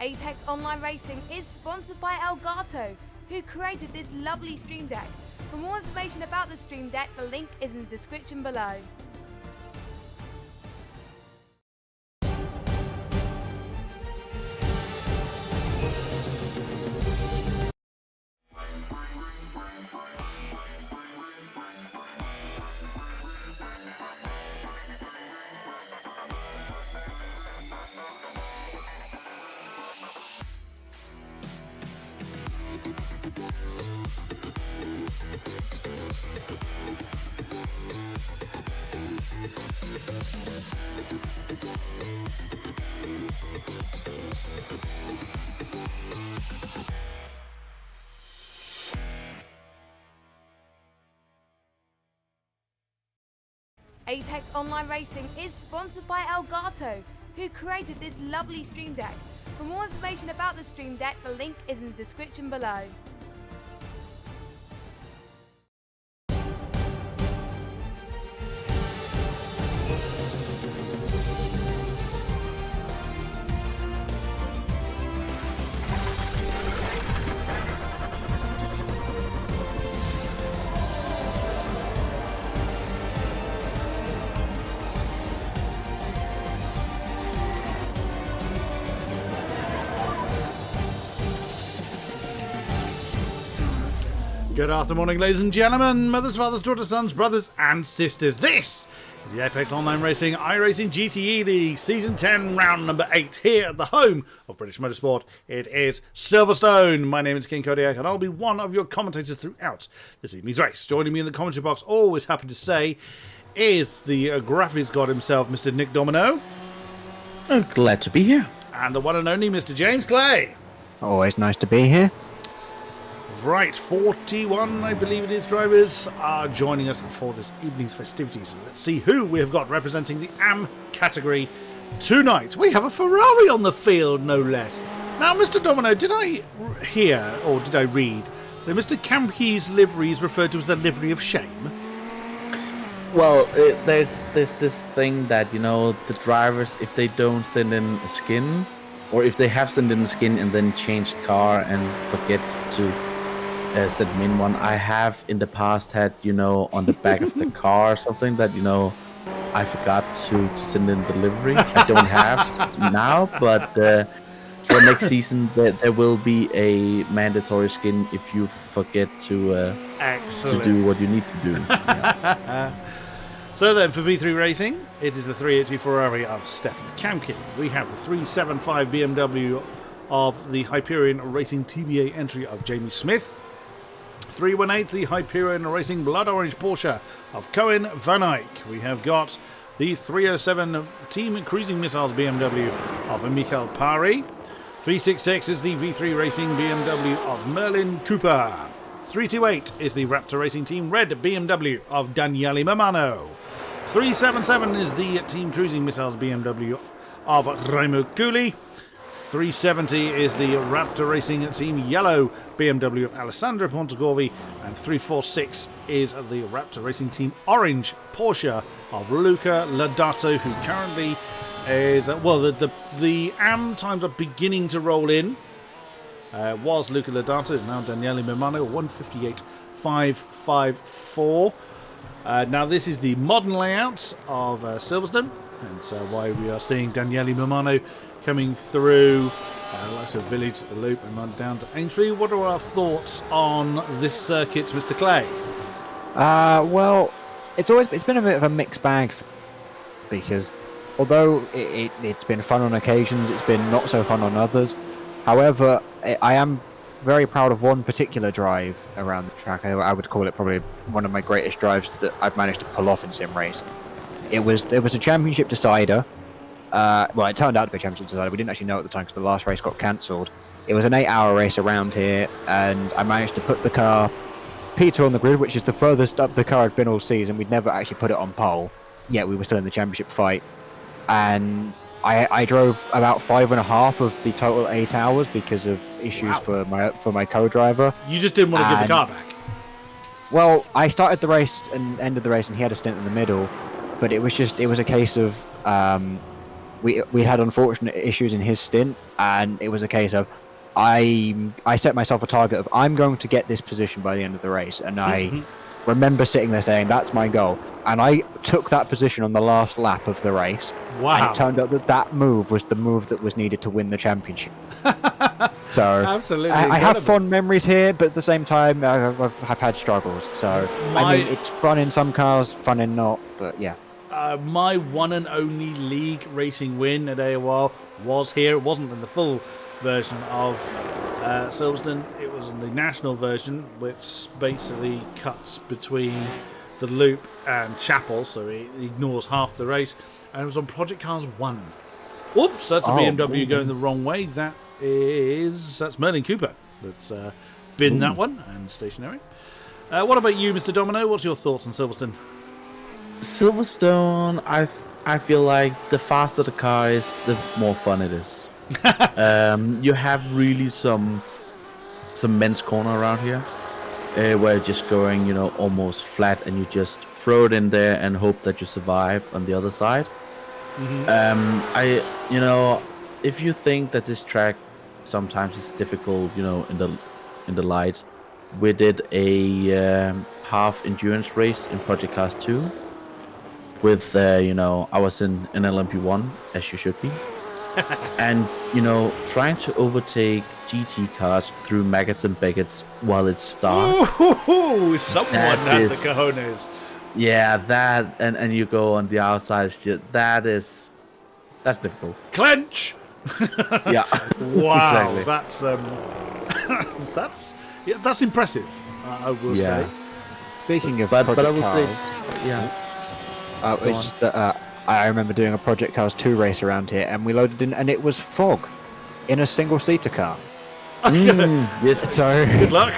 Apex Online Racing is sponsored by Elgato, who created this lovely Stream Deck. For more information about the Stream Deck, the link is in the description below. Apex Online Racing is sponsored by Elgato, who created this lovely Stream Deck. For more information about the Stream Deck, the link is in the description below. Good afternoon, ladies and gentlemen, mothers, fathers, daughters, sons, brothers and sisters. This is the Apex Online Racing iRacing GTE League Season 10 round number 8 here at the home of British motorsport. It is Silverstone. My name is King-Kodiak and I'll be one of your commentators throughout this evening's race. Joining me in the commentary box, always happy to say, is the graphics god himself, Mr. Nick Domino. I'm glad to be here. And the one and only Mr. James Clay. Always nice to be here. Right, 41, I believe it is, drivers are joining us for this evening's festivities. Let's see who we have got representing the AM category tonight. We have a Ferrari on the field, no less. Now, Mr. Domino, did I hear, or did I read, that Mr. Campi's livery is referred to as the livery of shame? Well, there's this thing that, you know, the drivers, if they don't send in a skin, or if they have sent in a skin and then changed car and forget to send them in one. I have in the past had, you know, on the back of the car something that, you know, I forgot to send in the livery. I don't have now, but for next season there will be a mandatory skin if you forget to do what you need to do. Yeah. So then, for V3 Racing, it is the 380 Ferrari of Stefan Campi. We have the 375 BMW of the Hyperion Racing TBA entry of Jamie Smith. 318, the Hyperion Racing Blood Orange Porsche of Cohen Van Eyck. We have got the 307 Team Cruising Missiles BMW of Michael Pari. 366 is the V3 Racing BMW of Merlin Cooper. 328 is the Raptor Racing Team Red BMW of Daniele Mamano. 377 is the Team Cruising Missiles BMW of Raimo Cooley. 370 is the Raptor Racing Team Yellow BMW of Alessandro Pontecorvi, and 346 is the Raptor Racing Team Orange Porsche of Luca Lodato, who currently is, well, the AM times are beginning to roll in. Was Luca Lodato, is now Daniele Mamano, 158.554. Now this is the modern layout of Silverstone, and so why we are seeing Daniele Mamano coming through lots of Village, the Loop, and on down to Aintree. What are our thoughts on this circuit, Mr. Clay? Well, it's been a bit of a mixed bag because although it's been fun on occasions, it's been not so fun on others. However, I am very proud of one particular drive around the track. I would call it probably one of my greatest drives that I've managed to pull off in sim racing. It was a championship decider. Well, it turned out to be a championship decider. We didn't actually know at the time because the last race got cancelled. It was an 8-hour race around here, and I managed to put the car P2 on the grid, which is the furthest up the car had been all season. We'd never actually put it on pole, yet we were still in the championship fight. And I drove about 5.5 of the total 8 hours because of issues for my co-driver. You just didn't want to give the car back. Well, I started the race and ended the race, and he had a stint in the middle. But it was a case of we had unfortunate issues in his stint, and it was a case of I set myself a target of I'm going to get this position by the end of the race, and I remember sitting there saying that's my goal, and I took that position on the last lap of the race. Wow. And it turned out that move was the move that was needed to win the championship. So Absolutely, I have incredible. fond memories here, but at the same time I've had struggles. So I mean, it's fun in some cars, fun in not, but yeah. My one and only league racing win at AOR was here. It wasn't in the full version of Silverstone. It was in the national version, which basically cuts between the loop and Chapel, so it ignores half the race. And it was on Project Cars 1. Oops, that's a BMW going the wrong way. That's Merlin Cooper that's binned that one and stationary. What about you, Mr. Domino? What's your thoughts on Silverstone? Silverstone, I feel like the faster the car is, the more fun it is. You have really some men's corner around here, where you're just going, almost flat, and you just throw it in there and hope that you survive on the other side. If you think that this track sometimes is difficult, in the light, we did a half endurance race in Project Cars 2 with I was in an LMP1, as you should be. And trying to overtake GT cars through maggots and beckets while it's dark. Ooh, someone had the cojones. Yeah, that and you go on the outside. That's difficult. Clench. Yeah. Wow, exactly. that's impressive. I will say. Speaking of But Project I would Cars, say, yeah. it's just that I remember doing a Project Cars 2 race around here, and we loaded in, and it was fog in a single-seater car. Yes. So Good luck.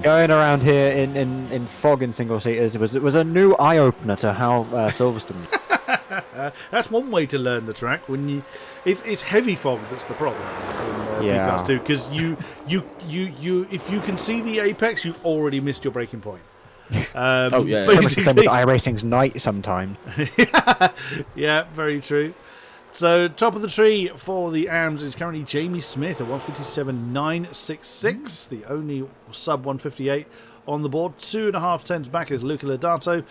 going around here in fog in single-seaters was a new eye-opener to how Silverstone. That's one way to learn the track. It's heavy fog that's the problem in Cars 2, because you if you can see the apex, you've already missed your breaking point. Pretty much the same with iRacing's night sometimes. Yeah, very true. So top of the tree for the AMs is currently Jamie Smith at 157.966, the only sub 158 on the board. 2.5 tenths back is Luca Lodato,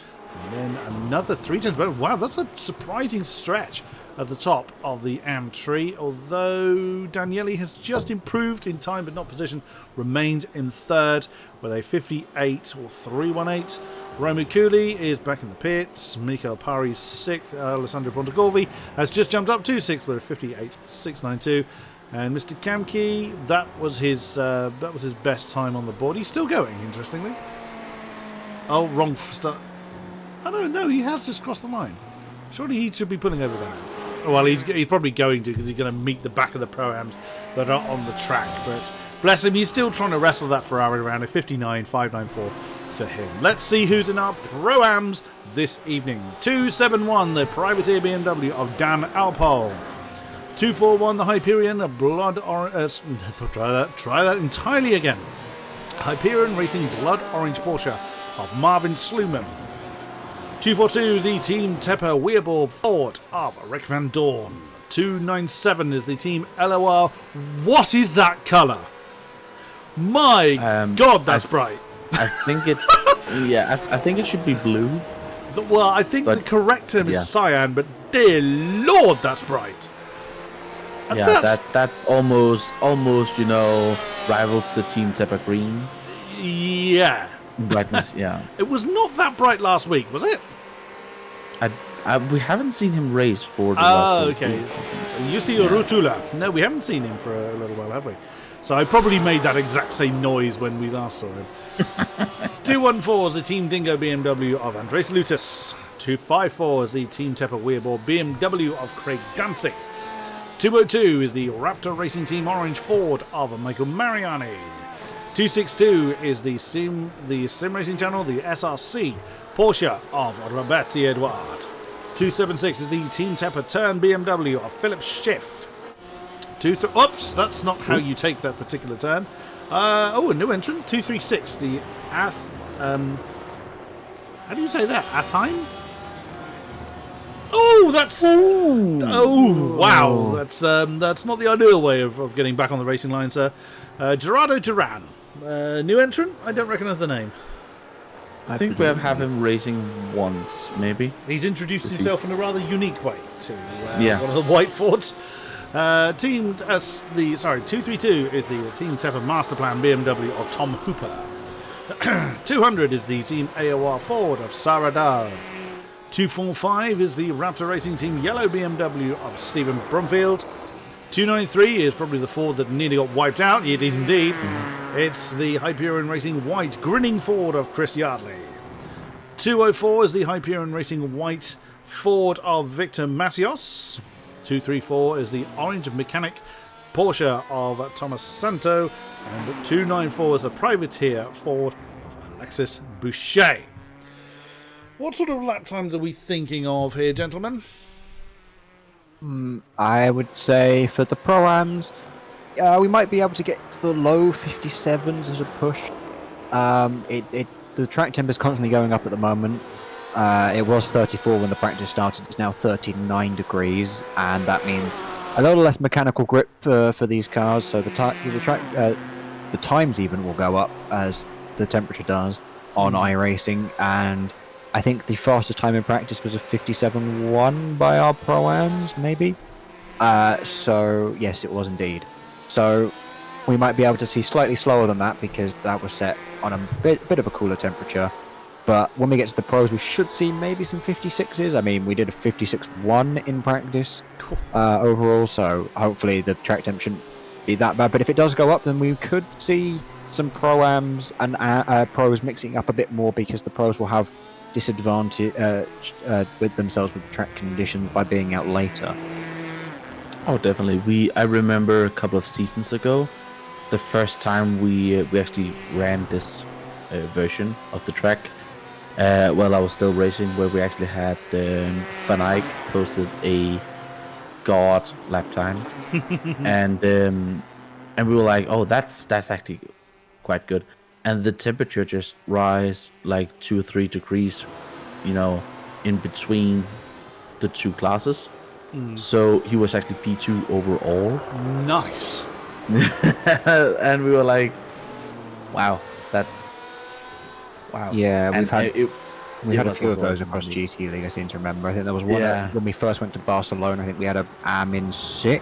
and then another 3 tenths back. Wow, that's a surprising stretch at the top of the AM tree, although Daniele has just improved in time but not position, remains in third with a 58 or 318. Romu Cooley is back in the pits. Michael Pari's sixth. Alessandro Pontecorvi has just jumped up to sixth with a 58.692. And Mr. Kamke, that was his best time on the board. He's still going, interestingly. Oh, wrong start. I don't know. He has just crossed the line. Surely he should be pulling over there now. Well, he's probably going to, because he's going to meet the back of the Pro-Ams that are on the track. But bless him, he's still trying to wrestle that Ferrari around. A 59.594 for him. Let's see who's in our Pro-Ams this evening. 271, the privateer BMW of Dan Alpol. 241, the Hyperion Blood Orange. Try that entirely again. Hyperion Racing Blood Orange Porsche of Marvin Sluman. 242, the Team Tepper Weerborg Ford of Rick Van Dorn. 297 is the Team LOR. What is that colour? My God, that's bright. I think it's I think it should be blue. Well, I think the correct term is cyan, but dear Lord, that's bright. And that's almost rivals the Team Tepper green. Yeah. Brightness, yeah. It was not that bright last week, was it? We haven't seen him race for the last week. Okay. So you see Rutula. No, we haven't seen him for a little while, have we? So I probably made that exact same noise when we last saw him. 214 is the Team Dingo BMW of Andres Lutis. 254 is the Team Tepper Weerborg BMW of Craig Danzig. 202 is the Raptor Racing Team Orange Ford of Michael Mariani. 262 is the Sim Racing Channel, the SRC Porsche of Roberti Edouard. 276 is the Team Tepper Turn BMW of Philip Schiff. Oops, that's not how you take that particular turn. A new entrant. 236, the how do you say that? Athine? Oh, Oh, that's wow. That's not the ideal way of getting back on the racing line, sir. Gerardo Duran, new entrant. I don't recognise the name. I think we have him racing once, maybe. He's introduced himself in a rather unique way to Yeah. one of the white Fords. Teamed as the 232 is the Team Tepper Masterplan BMW of Tom Hooper. 200 is the Team AOR Ford of Sarah Dove. 245 is the Raptor Racing Team Yellow BMW of Stephen Brumfield. 293 is probably the Ford that nearly got wiped out. It is indeed. It's the Hyperion Racing White Grinning Ford of Chris Yardley. 204 is the Hyperion Racing White Ford of Victor Matios. 234 is the Orange Mechanic Porsche of Thomas Santo. And 294 is the Privateer Ford of Alexis Boucher. What sort of lap times are we thinking of here, gentlemen? I would say for the Pro-Ams, we might be able to get to the low 57s as a push. The track temp is constantly going up at the moment. It was 34 when the practice started. It's now 39 degrees, and that means a little less mechanical grip for these cars. So the times even will go up as the temperature does on iRacing, and I think the fastest time in practice was a 57.1 by our Pro-Ams, maybe. So yes, it was indeed. So we might be able to see slightly slower than that because that was set on a bit of a cooler temperature. But when we get to the pros, we should see maybe some 56s. I mean, we did a 56.1 in practice overall, so hopefully the track temp shouldn't be that bad. But if it does go up, then we could see some Pro-Ams and pros mixing up a bit more because the pros will have disadvantage with themselves with track conditions by being out later. Oh, definitely. I remember a couple of seasons ago, the first time we actually ran this version of the track. While I was still racing, where we actually had Van Eyck posted a god lap time, and we were like, oh, that's actually quite good. And the temperature just rise like 2 or 3 degrees, in between the two classes. So he was actually P2 overall. Nice. And we were like, wow, that's wow. Yeah, and we had a few of those across GTE League, I seem to remember. I think there was one when we first went to Barcelona. I think we had a AM in 6th.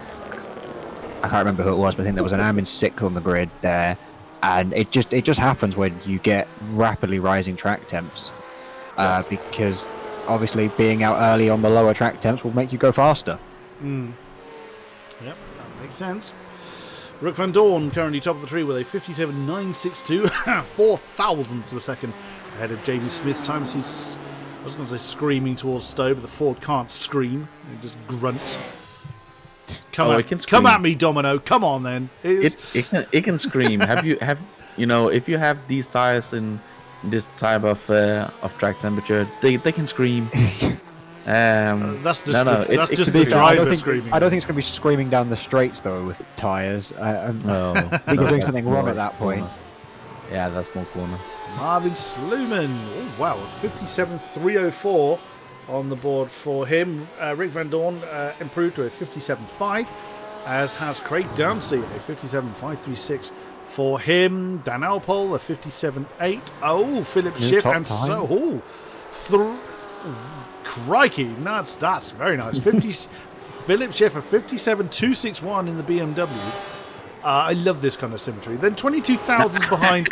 I can't remember who it was, but I think there was an AM in 6th on the grid there. And it just happens when you get rapidly rising track temps. Because obviously being out early on the lower track temps will make you go faster. Yep, that makes sense. Rick Van Dorn currently top of the tree with a 57.962, 4 thousandths of a second ahead of Jamie Smith's time. He's, I was going to say screaming towards Stowe, but the Ford can't scream. It just grunts. Come at me, Domino. Come on, then. It can scream. If you have these tires in this type of track temperature, they can scream. That's just the driver screaming. I don't think it's going to be screaming down the straights though with its tires. I think you're doing something wrong at that point. Corners. Yeah, that's more corners. Marvin Sluman. Oh wow, 57.304 on the board for him. Rick Van Dorn improved to a 57.5, as has Craig Dempsey, a 57.536 for him. Dan Alpole, a 57.8. Oh, Philip Schiff and so. Crikey, that's very nice. Philip Schiff, a 57.261 in the BMW. I love this kind of symmetry. Then 22 thousandths behind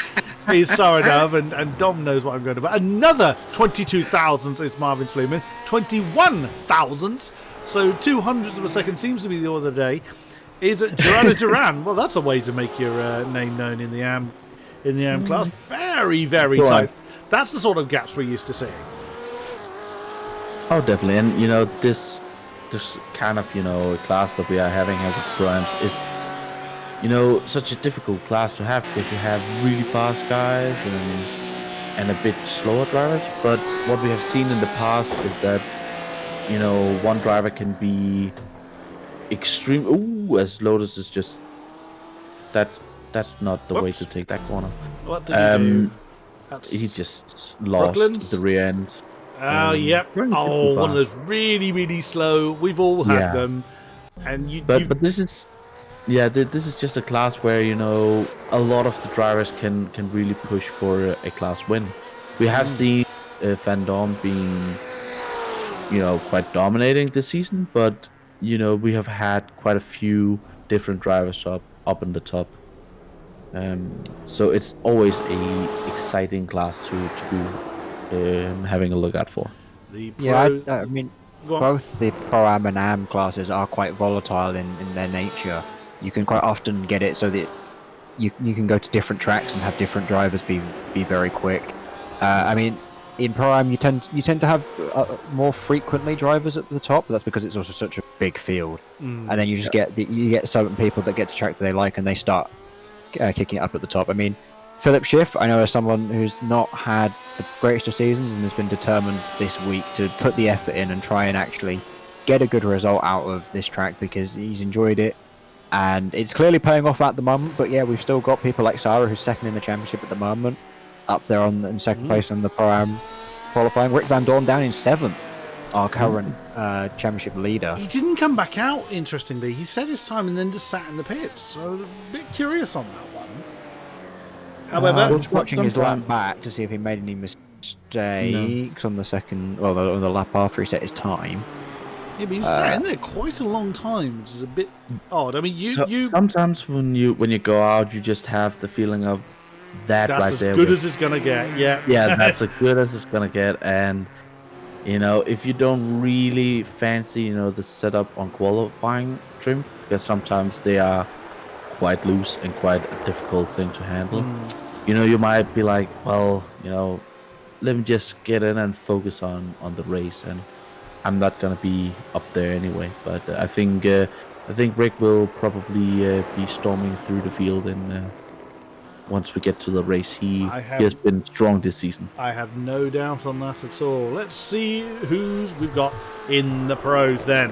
is Saradov, and Dom knows what I'm going to. But another 22 thousandths is Marvin Sluman. 21 thousandths, so 200ths of a second seems to be the order of the day. Is Gerardo Duran? Well, that's a way to make your name known in the AM class. Very, very tight. That's the sort of gaps we're used to seeing. Oh, definitely. And this kind of class that we are having here with Grimes is such a difficult class to have because you have really fast guys and a bit slower drivers. But what we have seen in the past is that one driver can be extreme. Ooh, as Lotus is just that's not the way to take that corner. What did he do? He just lost Brooklands? the rear end. Oh, yep. very Oh, difficult one of car. those really, really slow. We've all had Yeah. them. And But this is, yeah, this is just a class where a lot of the drivers can really push for a class win. We have seen Van Dorn being quite dominating this season, but we have had quite a few different drivers up in the top. So it's always a exciting class to be having a look out for. the Yeah, pro. I mean, Go on. both the Pro-Am and Am classes are quite volatile in their nature. You can quite often get it so that you can go to different tracks and have different drivers be very quick. I mean, in Pro-Am you tend to have more frequently drivers at the top, but that's because it's also such a big field. And then you just get certain people that get to track that they like and they start kicking it up at the top. I mean, Philip Schiff, I know, as someone who's not had the greatest of seasons and has been determined this week to put the effort in and try and actually get a good result out of this track because he's enjoyed it. And it's clearly paying off at the moment, but yeah, we've still got people like Sarah, who's second in the championship at the moment, up there in second place in the Pro-Am qualifying. Rick Van Dorn down in 7th, our current championship leader. He didn't come back out, interestingly. He said his time and then just sat in the pits. So a bit curious on that one. However, I was watching his lap sometime- back to see if he made any mistakes on the second, well, on the lap after he set his time. he'd been sat in there quite a long time, which is a bit odd. I mean, you Sometimes when you go out, you just have the feeling of that that's right as there. good as it's going to get. Yeah. Yeah, that's as good as it's gonna get. And if you don't really fancy the setup on qualifying trim, because sometimes they are quite loose and quite a difficult thing to handle. You might be like, well, let me just get in and focus on the race, and I'm not gonna be up there anyway. But I think Rick will probably be storming through the field, and once we get to the race, he has been strong this season. I have no doubt on that at all. Let's see who's we've got in the pros then.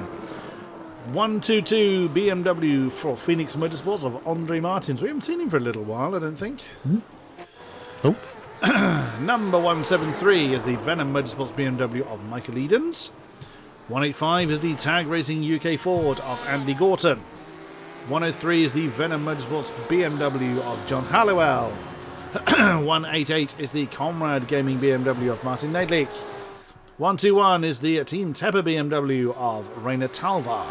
122 BMW for Phoenix Motorsports of Andre Martins. We haven't seen him for a little while, I don't think. Nope. Number 173 is the Venom Motorsports BMW of Michael Edens. 185 is the Tag Racing UK Ford of Andy Gorton. 103 is the Venom Motorsports BMW of John Halliwell. 188 is the Comrade Gaming BMW of Martin Neidlich. 121 is the Team Tepper BMW of Rainer Talvar.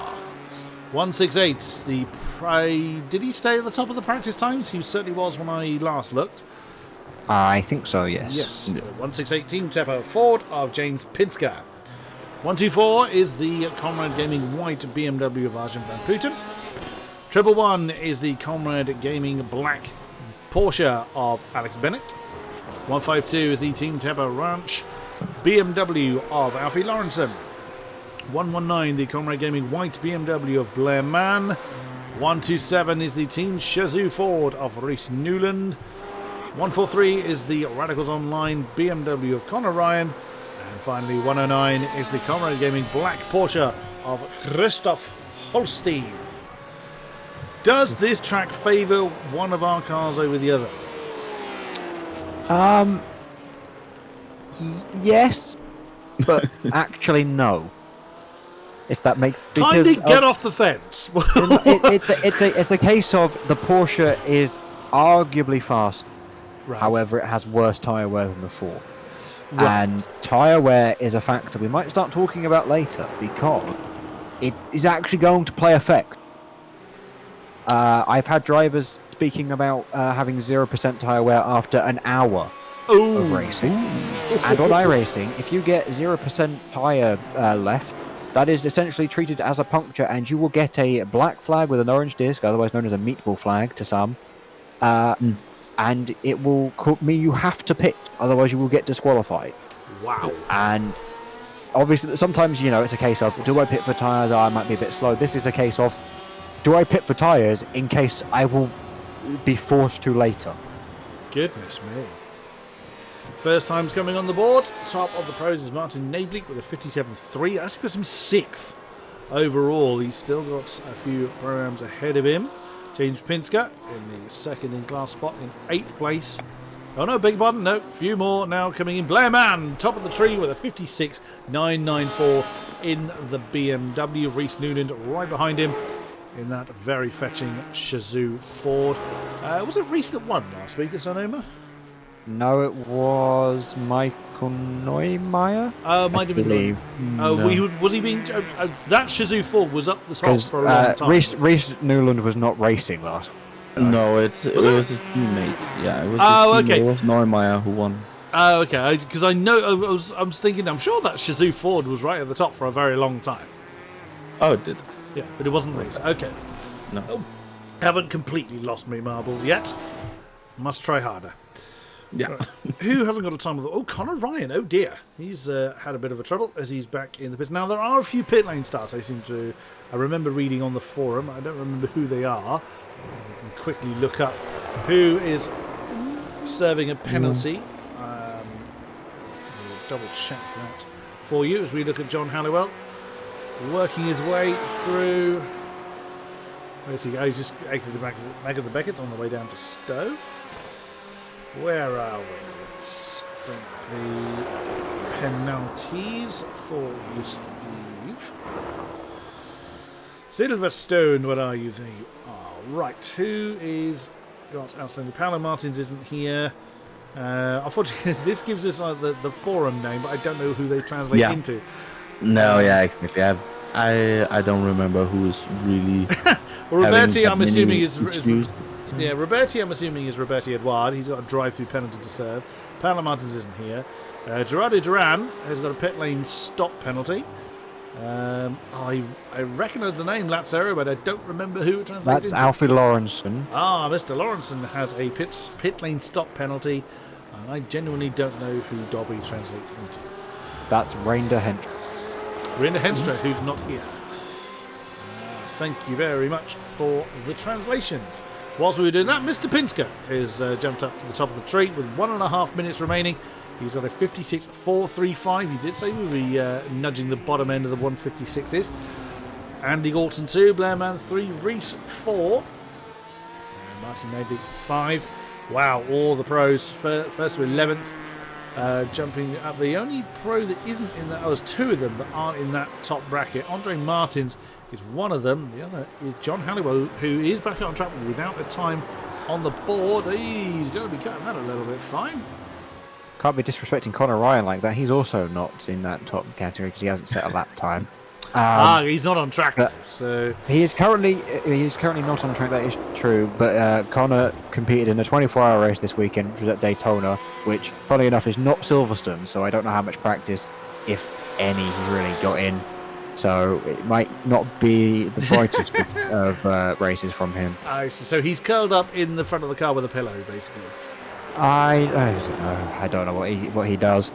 168, did he stay at the top of the practice times? He certainly was when I last looked. I think so, yes. Yes, the 168 Team Tepper Ford of James Pinsker. 124 is the Comrade Gaming White BMW of Arjen van Putten. 111 is the Comrade Gaming Black Porsche of Alex Bennett. 152 is the Team Tepper Ranch BMW of Alfie Lawrenson. 119 the Comrade Gaming White BMW of Blair Mann. 127 is the Team Shazoo Ford of Reese Newland. 143 is the Radicals Online BMW of Connor Ryan. And finally 109 is the Comrade Gaming Black Porsche of Christoph Holstein. Does this track favour one of our cars over the other? Yes, but actually no. If that makes Kindly get off the fence. it's the case of the Porsche is arguably fast. Right. However, it has worse tyre wear than the Ford. Right. And tyre wear is a factor we might start talking about later because it is actually going to play effect. I've had drivers speaking about having 0% tyre wear after an hour of racing. And on iRacing, if you get 0% tyre left, that is essentially treated as a puncture, and you will get a black flag with an orange disc, otherwise known as a meatball flag to some. And it will mean you have to pit, otherwise you will get disqualified. Wow. And obviously, sometimes, it's a case of, do I pit for tyres? I might be a bit slow. This is a case of, do I pit for tyres in case I will be forced to later? Goodness me. First time's coming on the board. Top of the pros is Martin Neidlich with a 57.3. Actually puts him 6th overall. He's still got a few programs ahead of him. James Pinsker in the second in class spot in 8th place Oh no, beg your pardon, no, few more now coming in. Blair Mann, top of the tree with a 56.994 in the BMW. Reese Newland right behind him in that very fetching Shazoo Ford. Was it Reese that won last week at Sonoma? No, it was Michael Neumeier. Might have been. Was he being? That Shazoo Ford was up the top for a long time. Reese Newland was not racing last. No, it was his teammate. Yeah, it was his teammate. Okay. It was Neumeier who won. Oh, okay. Because I know I was thinking. I'm sure that Shazoo Ford was right at the top for a very long time. Oh, it did. Yeah, but it wasn't Reese. Okay. No. Oh, haven't completely lost me marbles yet. Must try harder. Yeah. Right. Who hasn't got a time with it? Oh, Connor Ryan. Oh dear, he's had a bit of a trouble as he's back in the pits. Now there are a few pit lane starts. I remember reading on the forum. I don't remember who they are. I can quickly look up who is serving a penalty. We'll double check that for you as we look at John Halliwell working his way through. Where's he go? He's just exited back at the Beckett's on the way down to Stowe. Where are we? Let's bring the penalties for this eve. Silverstone, where are you? There you are. Right, who is got outstanding? Paolo Martins isn't here. Unfortunately, this gives us the forum name, but I don't know who they translate into. No, yeah, exactly. I don't remember who's really. Well, Roberti, I'm assuming is Yeah, Roberti, I'm assuming is Roberti Edouard. He's got a drive-through penalty to serve. Paolo Martins isn't here. Gerardo Duran has got a pit lane stop penalty. I recognise the name Lazzaro, but I don't remember who it translates into. That's Alfie Lawrenson. Mr. Lawrenson has a pit lane stop penalty, and I genuinely don't know who Dobby translates into. That's Reinder Henstra. Reinder Henstra, who's not here. Thank you very much for the translations. Whilst we were doing that, Mr. Pinsker has jumped up to the top of the tree with 1.5 minutes remaining. He's got a 56.435. He did say we'd be nudging the bottom end of the 156s. Andy Galton 2, Blair Mann 3, Reese 4, and Martin Naby 5. Wow, all the pros, first to 11th, jumping up. The only pro that isn't in that, there's two of them that aren't in that top bracket. Andre Martins is one of them. The other is John Halliwell, who is back on track without a time on the board. He's going to be cutting that a little bit fine. Can't be disrespecting Connor Ryan like that. He's also not in that top category because he hasn't set a lap time. He's not on track though, so he is currently not on track. That is true. But Connor competed in a 24-hour race this weekend, which was at Daytona, which, funnily enough, is not Silverstone. So I don't know how much practice, if any, he's really got in. So it might not be the brightest of races from him. So he's curled up in the front of the car with a pillow, basically. I don't know what he does.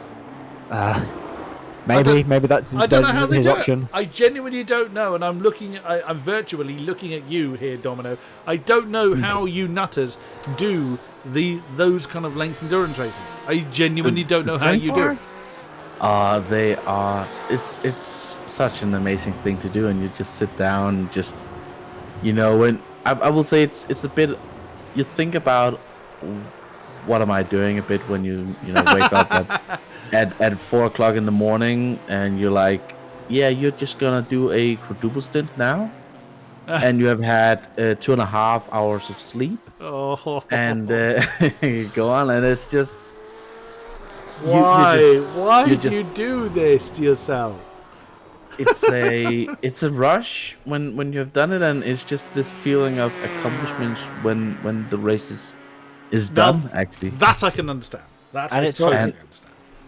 Maybe that's instead his option. I genuinely don't know, and I'm virtually looking at you here, Domino. I don't know how you nutters do those kind of length endurance races. I genuinely don't know how you do it. They are. It's such an amazing thing to do, and you just sit down, and just when I will say it's a bit. You think about what am I doing a bit when you wake up at 4 o'clock in the morning, and you're like, yeah, you're just gonna do a quadruple stint now, and you have had 2.5 hours of sleep, and you go on, and it's just. Why do you do this to yourself? It's a rush when you have done it, and it's just this feeling of accomplishment when the race is done. Actually, that I can understand. Understand.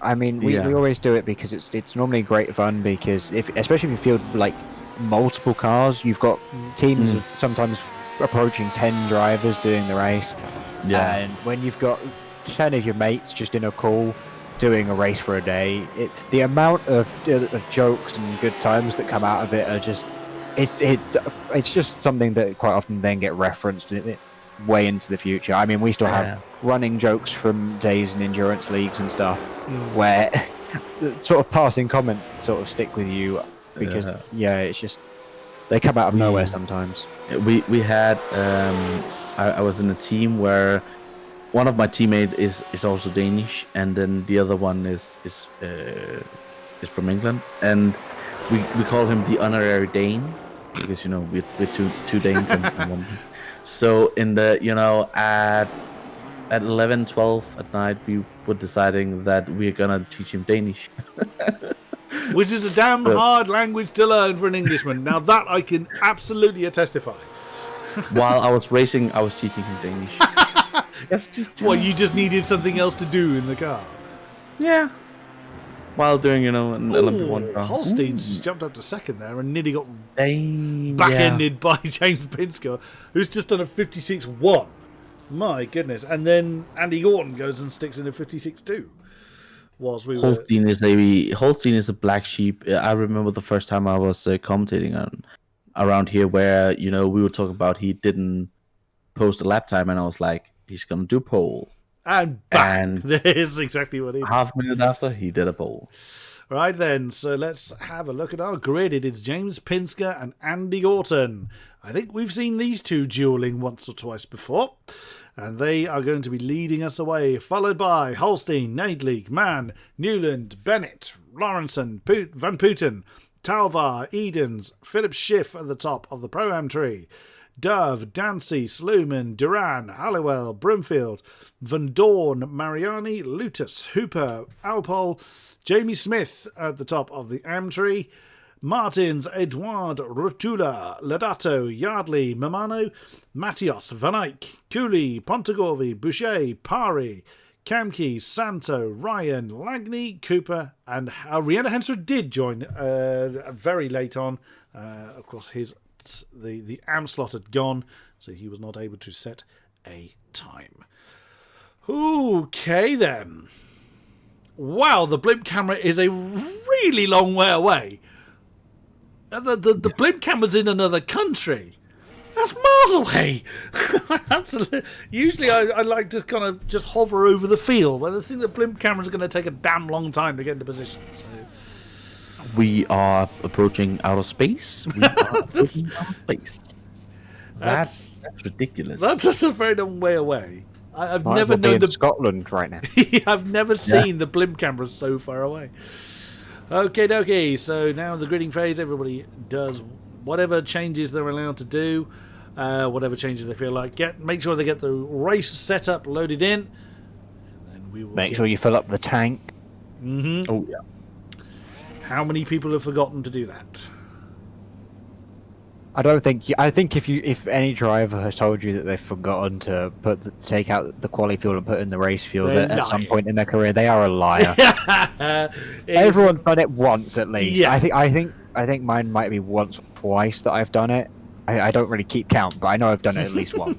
I mean, we always do it because it's normally great fun, because especially if you field like multiple cars, you've got teams of sometimes approaching 10 drivers doing the race. Yeah, and when you've got 10 of your mates just in a call doing a race for a day, the amount of jokes and good times that come out of it are just it's just something that quite often then get referenced way into the future. I mean, we still have running jokes from days in endurance leagues and stuff where sort of passing comments that sort of stick with you because it's just they come out of nowhere sometimes. We had I was in a team where one of my teammates is also Danish, and then the other one is from England, and we call him the honorary Dane because we're two Danes and one. So in the at 11, 12 at night, we were deciding that we're gonna teach him Danish. Which is a damn hard language to learn for an Englishman. Now that I can absolutely testify. While I was racing, I was teaching him Danish. That's just you just needed something else to do in the car. Yeah. While doing an Olympic one car. Holstein's just jumped up to second there and nearly got Dang, back-ended by James Pinsker, who's just done a 56.1. My goodness. And then Andy Gorton goes and sticks in a 56.2. Holstein is a black sheep. I remember the first time I was commentating around here where, we were talking about he didn't post a lap time, and I was like, he's going to do pole. And bang! There's exactly what he did. Half a minute after, he did a pole. Right then, so let's have a look at our grid. It is James Pinsker and Andy Gorton. I think we've seen these two dueling once or twice before. And they are going to be leading us away, followed by Holstein, Nadleek, Mann, Newland, Bennett, Lawrenson, Van Putten, Talvar, Edens, Philip Schiff at the top of the Pro-Am tree. Dove, Dancy, Sluman, Duran, Halliwell, Broomfield, Van Dorn, Mariani, Lutus, Hooper, Alpol, Jamie Smith at the top of the Am tree. Martins, Edouard, Rotula, Ladato, Yardley, Mamano, Matios, Van Eyck, Cooley, Pontegorvi, Boucher, Pari, Kamke, Santo, Ryan, Lagney, Cooper, and Rihanna Hensler did join very late on. Of course, the AM slot had gone, so he was not able to set a time. Okay, then. Wow, the blimp camera is a really long way away. The blimp camera's in another country. That's miles away. Absolutely. Usually I like to kind of just hover over the field, but I think the blimp camera's going to take a damn long time to get into position. So. We are approaching outer space. That's ridiculous. That's a very long way away. I've Might never as well known be in Scotland right now. I've never seen the blimp camera so far away. Okay, dokie. So now the gridding phase, everybody does whatever changes they're allowed to do, whatever changes they feel like. Make sure they get the race setup loaded in. And then we will Make sure you fill up the tank. Mm-hmm. Oh yeah. How many people have forgotten to do that? I don't think. I think if any driver has told you that they've forgotten to take out the quali fuel and put in the race fuel at some point in their career, they are a liar. Everyone's done it once at least. Yeah. I think mine might be once or twice that I've done it. I don't really keep count, but I know I've done it at least once.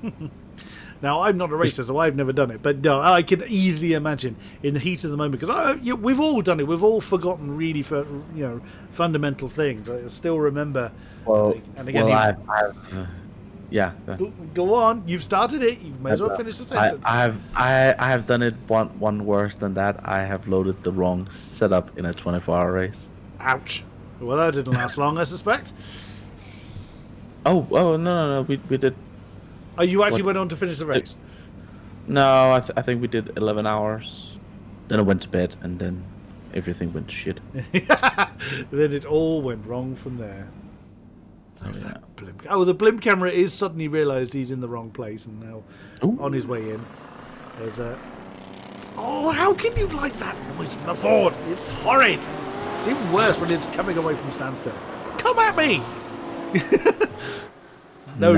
Now, I'm not a racer, so I've never done it. But no, I can easily imagine in the heat of the moment, because we've all done it. We've all forgotten really fundamental things. I still remember. And again, yeah. Go on. You've started it. You may as well finish the sentence. I have done it one worse than that. I have loaded the wrong setup in a 24-hour race. Ouch. Well, that didn't last long, I suspect. Oh no, we did. Oh, you actually went on to finish the race? No, I think we did 11 hours. Then I went to bed, and then everything went to shit. Then it all went wrong from there. The blimp camera is suddenly realised he's in the wrong place and now on his way in. There's a... Oh, how can you like that noise from the Ford? It's horrid. It's even worse when it's coming away from standstill. Come at me! No,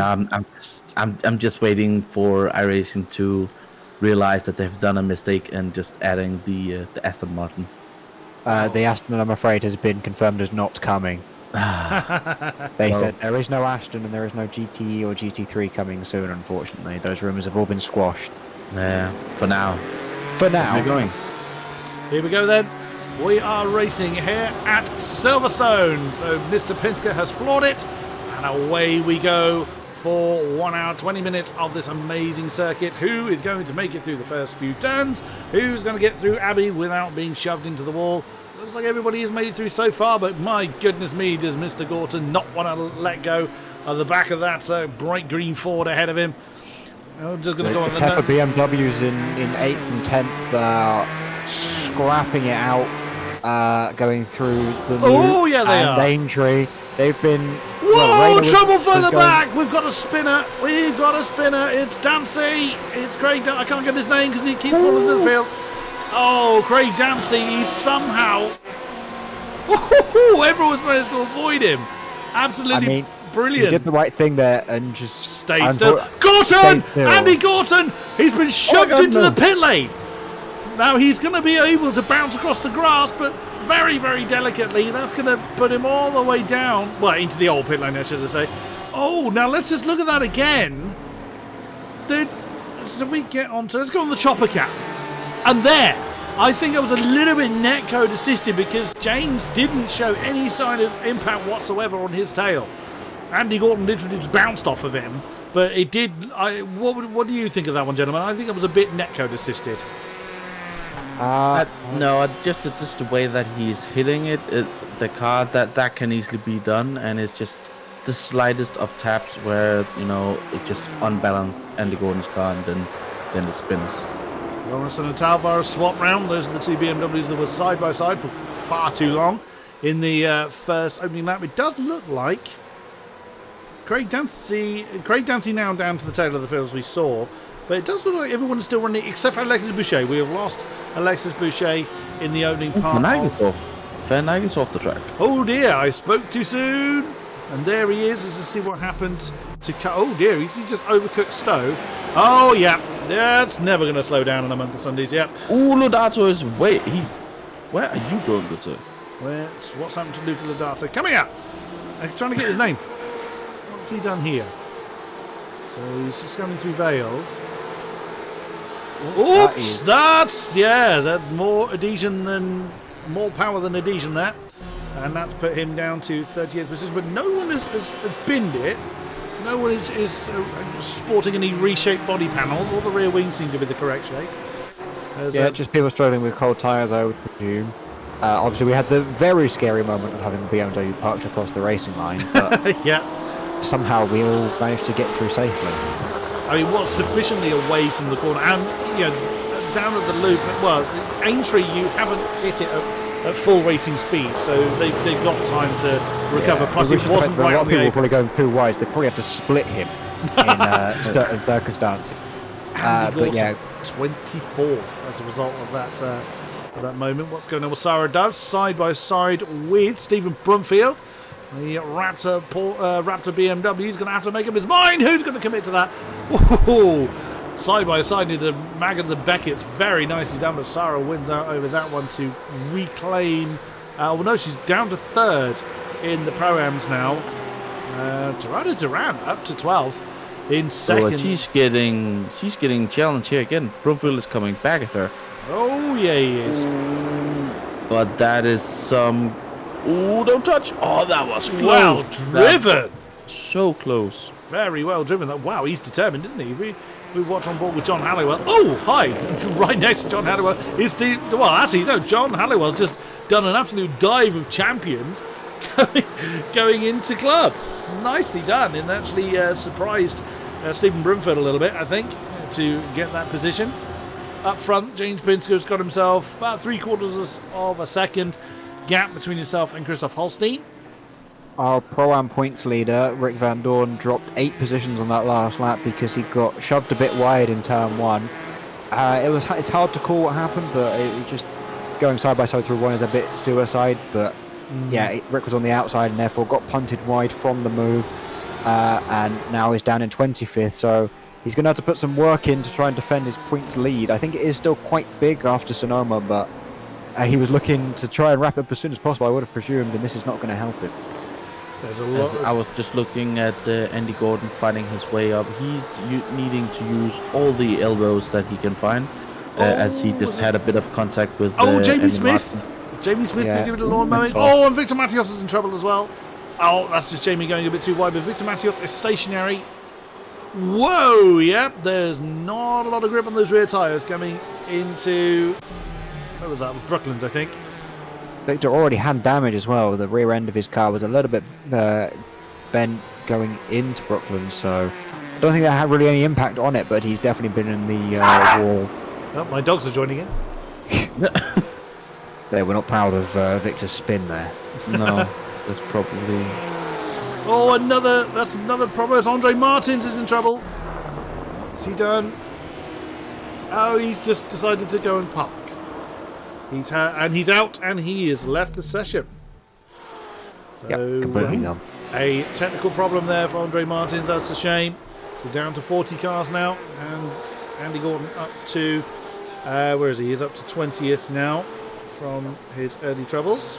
I'm just waiting for iRacing to realize that they've done a mistake and just adding the Aston Martin. The Aston, I'm afraid, has been confirmed as not coming. They said there is no Aston and there is no GTE or GT3 coming soon, unfortunately. Those rumours have all been squashed. Yeah, for now. For now. We're going. Here we go then. We are racing here at Silverstone. So Mr. Pinsker has floored it. And away we go for 1 hour, 20 minutes of this amazing circuit. Who is going to make it through the first few turns? Who's going to get through Abbey without being shoved into the wall? Looks like everybody has made it through so far, but my goodness me, does Mr. Gorton not want to let go of the back of that bright green Ford ahead of him. I'm just going to go on the Tepper BMWs in 8th and 10th, scrapping it out, going through the Oh, loop yeah, they and are. Aintree. They've been... Whoa, trouble further back. We've got a spinner. It's Dancy. It's Craig. I can't get his name because he keeps falling to the field. Oh, Craig Dancy. He's somehow... Everyone's managed to avoid him. Absolutely brilliant. He did the right thing there and just... Stayed still. Gorton! Andy Gorton! He's been shoved into the pit lane. Now he's going to be able to bounce across the grass, but very, very delicately. That's going to put him all the way down. Well, into the old pit lane, I should say. Oh, now let's just look at that again. So we get on to... Let's go on the chopper cap. And there, I think I was a little bit netcode assisted because James didn't show any sign of impact whatsoever on his tail. Andy Gorton literally just bounced off of him. But it did... What do you think of that one, gentlemen? I think it was a bit netcode assisted. No, just the way that he's hitting it, the car, that can easily be done, and it's just the slightest of taps where, you know, it just unbalanced Andy Gordon's car, and then it spins. Lawrence and Talvar swap round. Those are the two BMWs that were side by side for far too long in the first opening lap. It does look like Craig Dancy now down to the tail of the field as we saw. But it does look like everyone is still running, except for Alexis Boucher. We have lost Alexis Boucher in the opening part. Van Nigel's off the track. Oh dear, I spoke too soon. And there he is. Let's see what happened to... Oh dear, he's just overcooked Stowe. Oh yeah, that's never going to slow down in a month of Sundays, yep. Oh, Lodato is... Wait, where are you going, Lodato? What's happened to Luca Lodato? Come here! I'm trying to get his name. What's he done here? So he's just going through Vale. Oops, that's more power than adhesion there, and that's put him down to 38th position. But no one has binned it. No one is sporting any reshaped body panels. All the rear wings seem to be the correct shape. Just people struggling with cold tyres, I would presume. Obviously, we had the very scary moment of having the BMW parked across the racing line, but yeah, somehow we all managed to get through safely. I mean, what's sufficiently away from the corner and, you know, down at the loop. Well, Aintree, you haven't hit it at full racing speed, so they've got time to recover. Plus, it wasn't right on the people probably going too wide. They probably have to split him in certain circumstances. But yeah, 24th as a result of that moment. What's going on with Sarah Dove side by side with Stephen Brumfield? The Raptor BMW is going to have to make up his mind. Who's going to commit to that? Ooh, side by side into Maggins and Beckett's very nicely done, but Sarah wins out over that one to reclaim. Well, no, she's down to third in the Pro-Ams now. Gerardo Duran up to 12th in second. Oh, she's getting challenged here again. Brumfield is coming back at her. Oh yeah, he is. But that is some. Oh, don't touch! Oh, that was close. Well driven. So close. Very well driven. Wow, he's determined, isn't he? We watch on board with John Halliwell. Oh, hi! Right next to John Halliwell is John Halliwell's just done an absolute dive of champions going into club. Nicely done, and actually surprised Stephen Brumfield a little bit, I think, to get that position. Up front, James Pinsker's got himself about 3/4 of a second gap between himself and Christoph Holstein. Our Pro-Am points leader, Rick Van Dorn, dropped 8 positions on that last lap because he got shoved a bit wide in turn 1. It's hard to call what happened, but it just going side by side through 1 is a bit suicide. But yeah, Rick was on the outside and therefore got punted wide from the move, and now he's down in 25th. So he's going to have to put some work in to try and defend his points lead. I think it is still quite big after Sonoma, but he was looking to try and wrap up as soon as possible, I would have presumed, and this is not going to help him. I was just looking at Andy Gordon fighting his way up. He's needing to use all the elbows that he can find, as he just had a bit of contact with. Jamie Smith. Jamie Smith did give it a long moment. And Victor Matios is in trouble as well. Oh, that's just Jamie going a bit too wide, but Victor Matios is stationary. Whoa, yep, there's not a lot of grip on those rear tyres coming into... What was that? Brooklands, I think. Victor already had damage as well. The rear end of his car was a little bit bent going into Brooklands, so don't think that had really any impact on it, but he's definitely been in the wall. Oh, my dogs are joining in. There, we're not proud of Victor's spin there. No, that's probably. Oh, that's another problem. As Andre Martins is in trouble. What's he done? Oh, he's just decided to go and park. He's out, and he has left the session. So, Yep, completely done. a technical problem there for Andre Martins. That's a shame. So down to 40 cars now, and Andy Gordon up to where is he? He's up to 20th now from his early troubles.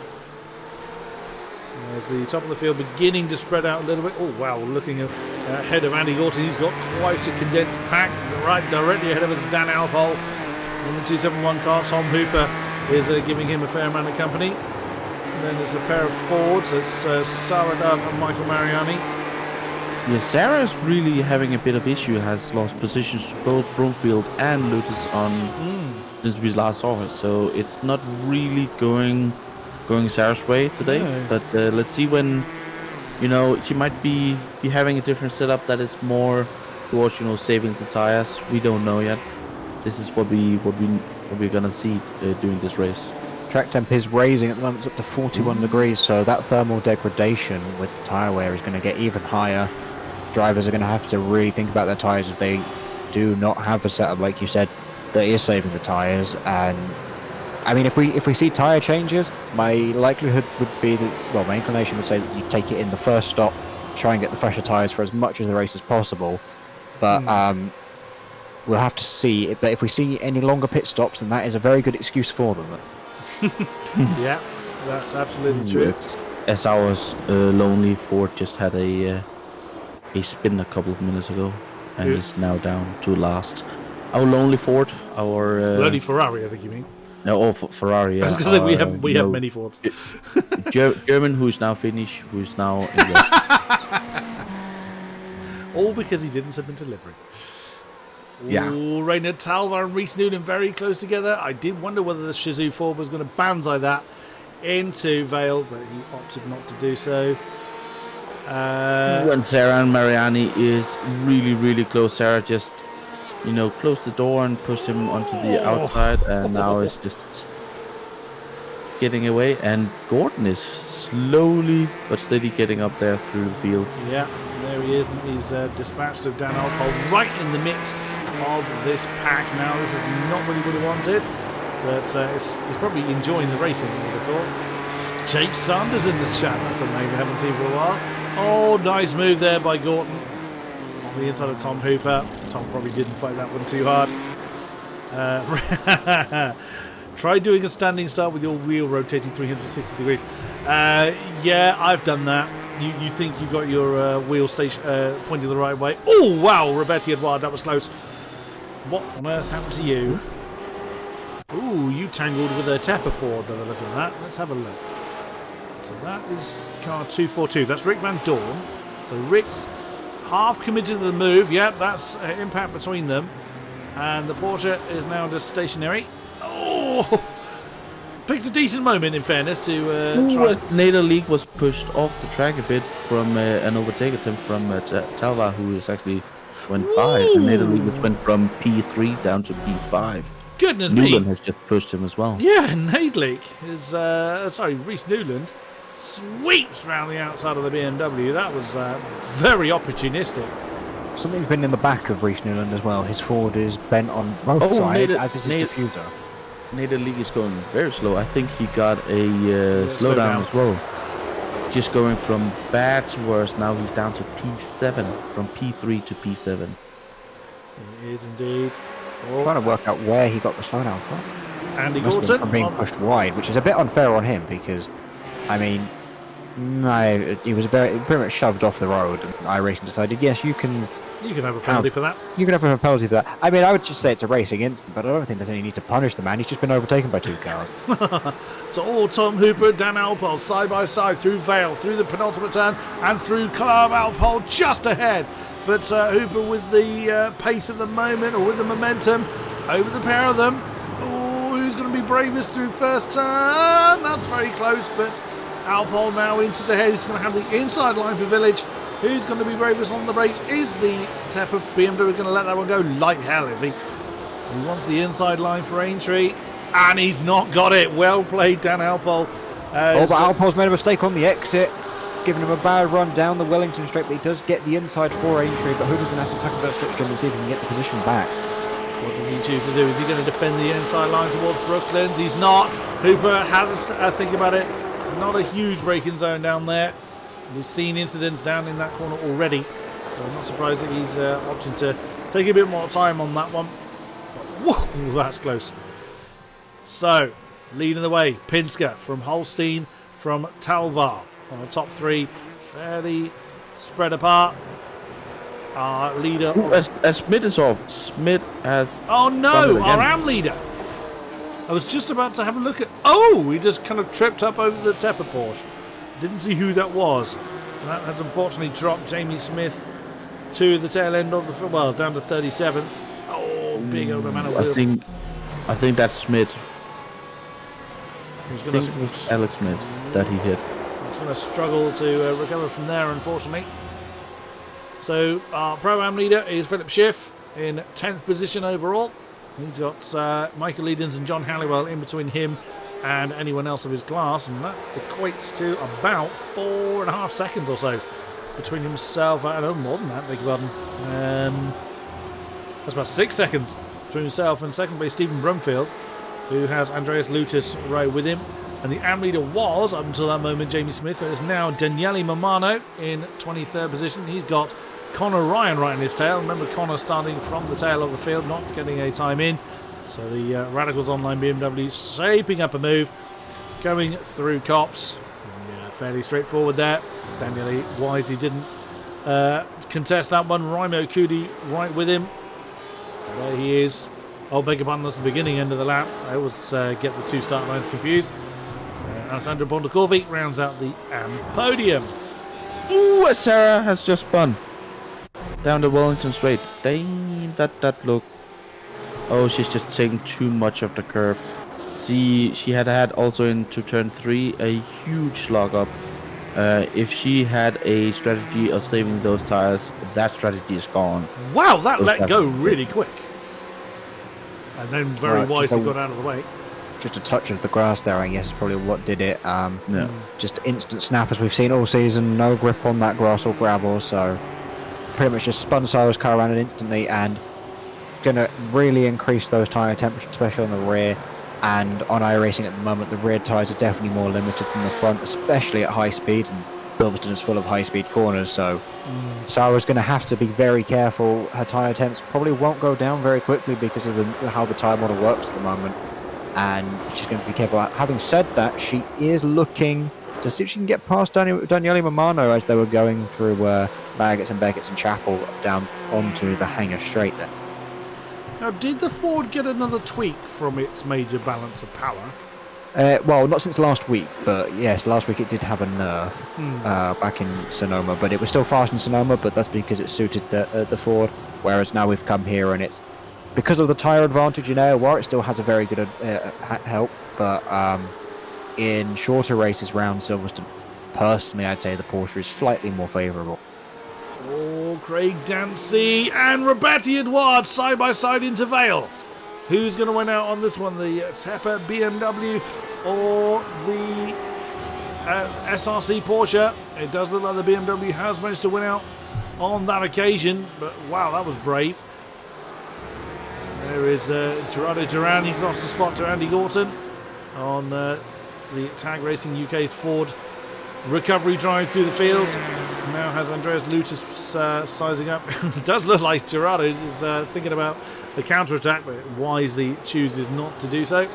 As the top of the field beginning to spread out a little bit. Oh wow, looking ahead of Andy Gordon, he's got quite a condensed pack. Right directly ahead of us is Dan Alpole in the 271 car. Tom Hooper is giving him a fair amount of company. And then there's a pair of Fords. It's Sarah Dove and Michael Mariani. Yeah, Sarah's really having a bit of issue. Has lost positions to both Broomfield and Lutus on since we last saw her. So it's not really going Sarah's way today. No. But let's see when, she might be having a different setup that is more towards, saving the tires. We don't know yet. This is what we're gonna see during this race. Track temp is raising at the moment, it's up to 41 degrees, so that thermal degradation with the tyre wear is going to get even higher. Drivers are going to have to really think about their tyres if they do not have a setup, like you said, that is saving the tyres. And I mean, if we see tyre changes, my likelihood would be that, well, my inclination would say that you take it in the first stop, try and get the fresher tyres for as much of the race as possible. But we'll have to see. But if we see any longer pit stops, then that is a very good excuse for them. Yeah, that's absolutely true. As ours lonely Ford just had a spin a couple of minutes ago and is now down to last. Our lonely Ford, our Lonely Ferrari, I think you mean. No, Ferrari. Yeah. I was going to say we have many Fords. German, who's now Finnish, who's now in the... All because he didn't submit delivery. Yeah. Ooh, Rainer Talvar and Reece Noonan very close together. I did wonder whether the Shizou Ford was going to banzai that into Vale, but he opted not to do so. When Sarah and Mariani is really, really close. Sarah just, closed the door and pushed him onto the outside, and now is just getting away. And Gordon is slowly but steady getting up there through the field. Yeah, there he is. And he's dispatched of Dan Alpole right in the midst of this pack now. This is not really what he wanted, but he's probably enjoying the racing, I would have thought. Jake Sanders in the chat. That's a name we haven't seen for a while. Oh, nice move there by Gordon on the inside of Tom Hooper. Tom probably didn't fight that one too hard. Try doing a standing start with your wheel rotating 360 degrees. Yeah, I've done that. You think you got your wheel station pointing the right way. Oh, wow, Roberti Edouard, that was close. What on earth happened to you? Ooh, you tangled with a Tepper Ford by the look of that. Let's have a look. So that is car 242. That's Rick Van Dorn. So Rick's half committed to the move. Yep, that's impact between them. And the Porsche is now just stationary. Oh! Picked a decent moment, in fairness, to try. Nader League was pushed off the track a bit from an overtake attempt from Talva, who is actually went by. And Nader League went from P3 down to P5. Goodness Newland me! has just pushed him as well. Yeah, Nadlik is Reece Newland sweeps round the outside of the BMW. That was very opportunistic. Something's been in the back of Reece Newland as well. His Ford is bent on both sides, as is his diffuser. Nader League is going very slow. I think he got a slowdown as well. Just going from bad to worse. Now he's down to P7, from P3 to P7. He is indeed. Oh. Trying to work out where he got the slowdown from. Andy Must have been Gordon from being pushed wide, which is a bit unfair on him because, I mean, no, he was pretty much shoved off the road. And iRacing decided, yes, you can have a penalty for that. You can have a penalty for that. I mean, I would just say it's a racing incident, but I don't think there's any need to punish the man. He's just been overtaken by two cars. So Tom Hooper and Dan Alpole side by side through Vale, through the penultimate turn, and through Club Alpole just ahead. But Hooper with the pace at the moment, or with the momentum, over the pair of them. Oh, who's going to be bravest through first turn? That's very close, but Alpole now inches ahead. He's going to have the inside line for Village. Who's going to be bravest on the brakes? Is the Tepper BMW going to let that one go like hell, is he? He wants the inside line for Aintree, and he's not got it. Well played, Dan Alpole. But Alpole's made a mistake on the exit, giving him a bad run down the Wellington straight, but he does get the inside for Aintree, but Hooper's going to have to tackle that slipstream and see if he can get the position back. What does he choose to do? Is he going to defend the inside line towards Brooklands? He's not. Hooper has a think about it. It's not a huge braking zone down there. We've seen incidents down in that corner already, so I'm not surprised that he's opting to take a bit more time on that one. But whoa, that's close. So, leading the way, Pinsker from Holstein, from Talvar. On the top three, fairly spread apart. Our leader... as Smith is off. Smith has... Oh no, our AM leader. I was just about to have a look at... Oh, he just kind of tripped up over the Tepper Porsche. Didn't see who that was. And that has unfortunately dropped Jamie Smith to the tail end of the... Well, down to 37th. Oh, big old amount of wheels. I think that's Smith. He's going to... Alex Smith that he hit. He's going to struggle to recover from there, unfortunately. So our Pro-Am leader is Philip Schiff in 10th position overall. He's got Michael Edens and John Halliwell in between him and anyone else of his class, and that equates to about 4.5 seconds or so between himself and more than that, beg your pardon. That's about 6 seconds between himself and second place Stephen Brumfield, who has Andreas Lutis right with him. And the AM leader was, up until that moment, Jamie Smith. It is now Daniele Mamano in 23rd position. He's got Connor Ryan right in his tail. Remember, Connor starting from the tail of the field, not getting a time in. So the Radicals Online BMW shaping up a move, going through Cops. Yeah, fairly straightforward there. Daniele wisely didn't contest that one. Raimo Kudi right with him. There he is. Oh, beg your pardon, that's the beginning end of the lap. I always get the two start lines confused. Alessandro Bondacorvi rounds out the AM podium. Ooh, Sarah has just spun down the Wellington straight. Damn, that look. Oh, she's just taking too much of the curb. See, she had also into turn 3 a huge log up. If she had a strategy of saving those tires, that strategy is gone. Wow, that let go really quick. And then very wisely got out of the way. Just a touch of the grass there, I guess, is probably what did it. Yeah. Just instant snap as we've seen all season. No grip on that grass or gravel, so pretty much just spun Sarah's car around it instantly and going to really increase those tyre temperatures, especially on the rear. And on iRacing at the moment, the rear tyres are definitely more limited than the front, especially at high speed. And Silverstone is full of high-speed corners, so Sarah's going to have to be very careful. Her tyre temps probably won't go down very quickly because of how the tyre model works at the moment. And she's going to be careful. Having said that, she is looking to see if she can get past Daniele Mamano as they were going through Baggett's and Beckett's and Chapel down onto the hangar straight there. Now, did the Ford get another tweak from its major balance of power? Well, not since last week, but yes, last week it did have a nerf back in Sonoma, but it was still fast in Sonoma, but that's because it suited the Ford, whereas now we've come here and it's because of the tyre advantage in AOR, it still has a very good help, but in shorter races round Silverstone, personally, I'd say the Porsche is slightly more favourable. Oh, Craig Dancy and Roberti Edouard side by side into Vale. Who's going to win out on this one? The Tepper BMW or the SRC Porsche? It does look like the BMW has managed to win out on that occasion, but wow, that was brave. There is Gerardo Duran. He's lost a spot to Andy Gorton on the Tag Racing UK Ford recovery drive through the field. Now has Andreas Lutis sizing up. It does look like Gerardo is thinking about a counter-attack, but wisely chooses not to do so.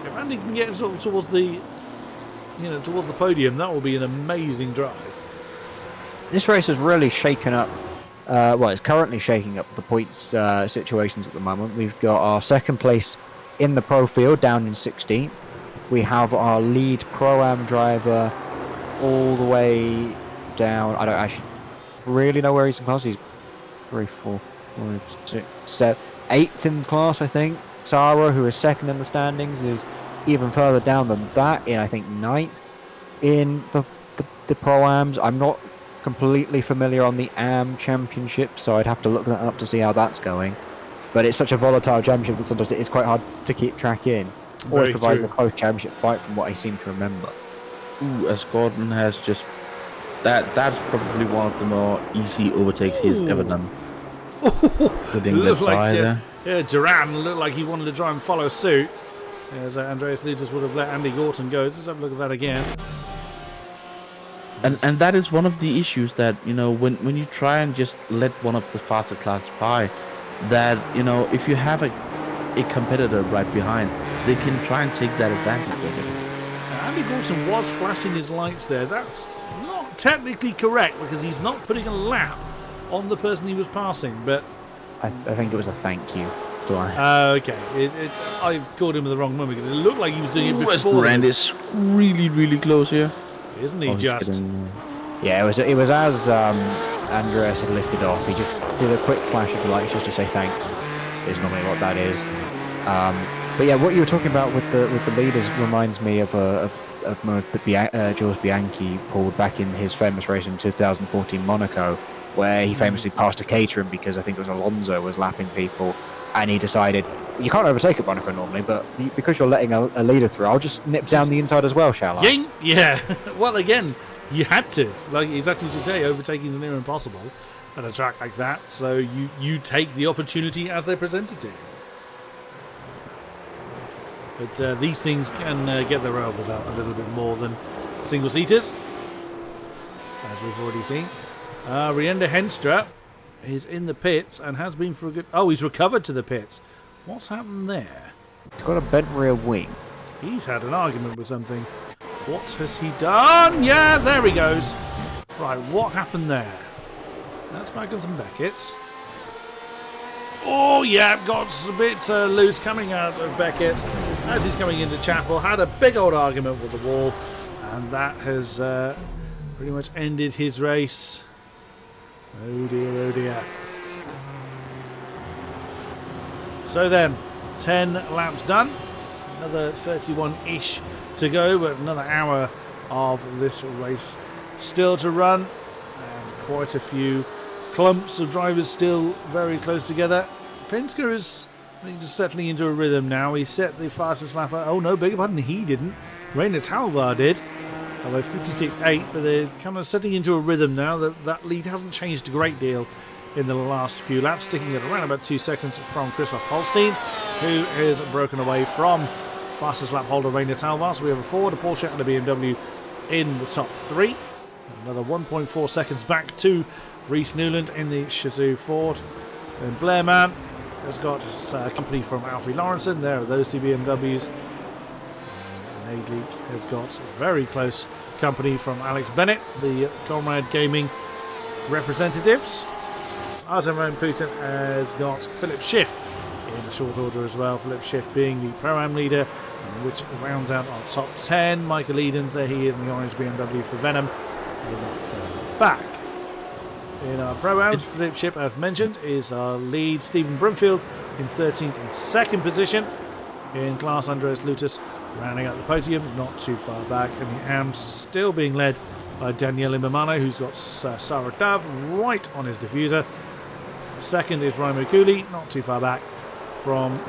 If Andy can get sort of towards the podium, that will be an amazing drive. This race has really shaken up. Well, it's currently shaking up the points situations at the moment. We've got our second place in the pro field down in 16th. We have our lead Pro-Am driver all the way down. I don't actually really know where he's in class. He's 3, 4, 5, 6, 7, 8th in class, I think. Sarah, who is second in the standings, is even further down than that, in I think 9th in the the Pro-Ams. I'm not completely familiar on the AM Championship, so I'd have to look that up to see how that's going. But it's such a volatile championship that sometimes it's quite hard to keep track in. Always provides a close championship fight from what I seem to remember. Ooh, as Gordon has just... That's probably one of the more easy overtakes he has ever done. Looks like Duran looked like he wanted to try and follow suit. As Andreas Lutas would have let Andy Gorton go. Let's have a look at that again. And that is one of the issues that, you know, when you try and just let one of the faster class by, that, you know, if you have a competitor right behind, they can try and take that advantage of it. Andy Gorton was flashing his lights there. That's not technically correct because he's not putting a lap on the person he was passing, but... I think it was a thank you. Okay. I called him at the wrong moment because it looked like he was doing it before. Brand is really, really close here. Isn't he just? Yeah, it was as Andreas had lifted off. He just did a quick flash of the lights just to say thanks. Is normally what that is. But yeah, what you were talking about with the leaders reminds me of a moment that Jules Bianchi pulled back in his famous race in 2014 Monaco, where he famously passed a Caterham because I think it was Alonso was lapping people, and he decided, you can't overtake at Monaco normally, but because you're letting a leader through, I'll just nip down the inside as well, shall I? Yeah. Well, again, you had to. Like exactly as you say, overtaking is near impossible at a track like that, so you take the opportunity as they're presented to you. But these things can get their elbows out a little bit more than single-seaters, as we've already seen. Rienda Henstra is in the pits and has been for a good... Oh, he's recovered to the pits. What's happened there? He's got a bent rear wing. He's had an argument with something. What has he done? Yeah, there he goes. Right, what happened there? That's Magnussen Beckett's. Oh, yeah, got a bit loose coming out of Beckett's as he's coming into Chapel. Had a big old argument with the wall, and that has pretty much ended his race. Oh dear, oh dear. So then, 10 laps done. Another 31-ish to go, but another hour of this race still to run. And quite a few clumps of drivers still very close together. Penske is, I think, just settling into a rhythm now. He set the fastest lap. Oh no, beg your pardon, he didn't. Rainer Talvar did. Although 56.8, but they're kind of setting into a rhythm now. That lead hasn't changed a great deal in the last few laps, sticking at around about 2 seconds from Christoph Holstein, who is broken away from fastest lap holder Rainer Talvar. So we have a Ford, a Porsche and a BMW in the top 3. Another 1.4 seconds back to Reece Newland in the Shazoo Ford. Then Blairman has got company from Alfie Lawrenson. There are those two BMWs. Nadleek has got very close company from Alex Bennett, the Comrade Gaming representatives. Artem Van Putten has got Philip Schiff in a short order as well. Philip Schiff being the Pro-Am leader, which rounds out our top 10. Michael Edens, there he is in the orange BMW for Venom. A little bit further back. In our Pro-Ams, Philip Schiff, I've mentioned, is our lead. Stephen Brumfield in 13th and 2nd position. In class, Andreas Lutas rounding out the podium, not too far back. And the AMS still being led by Daniele Mimano, who's got Sarah Dav right on his diffuser. Second is Raimo Cooley, not too far back from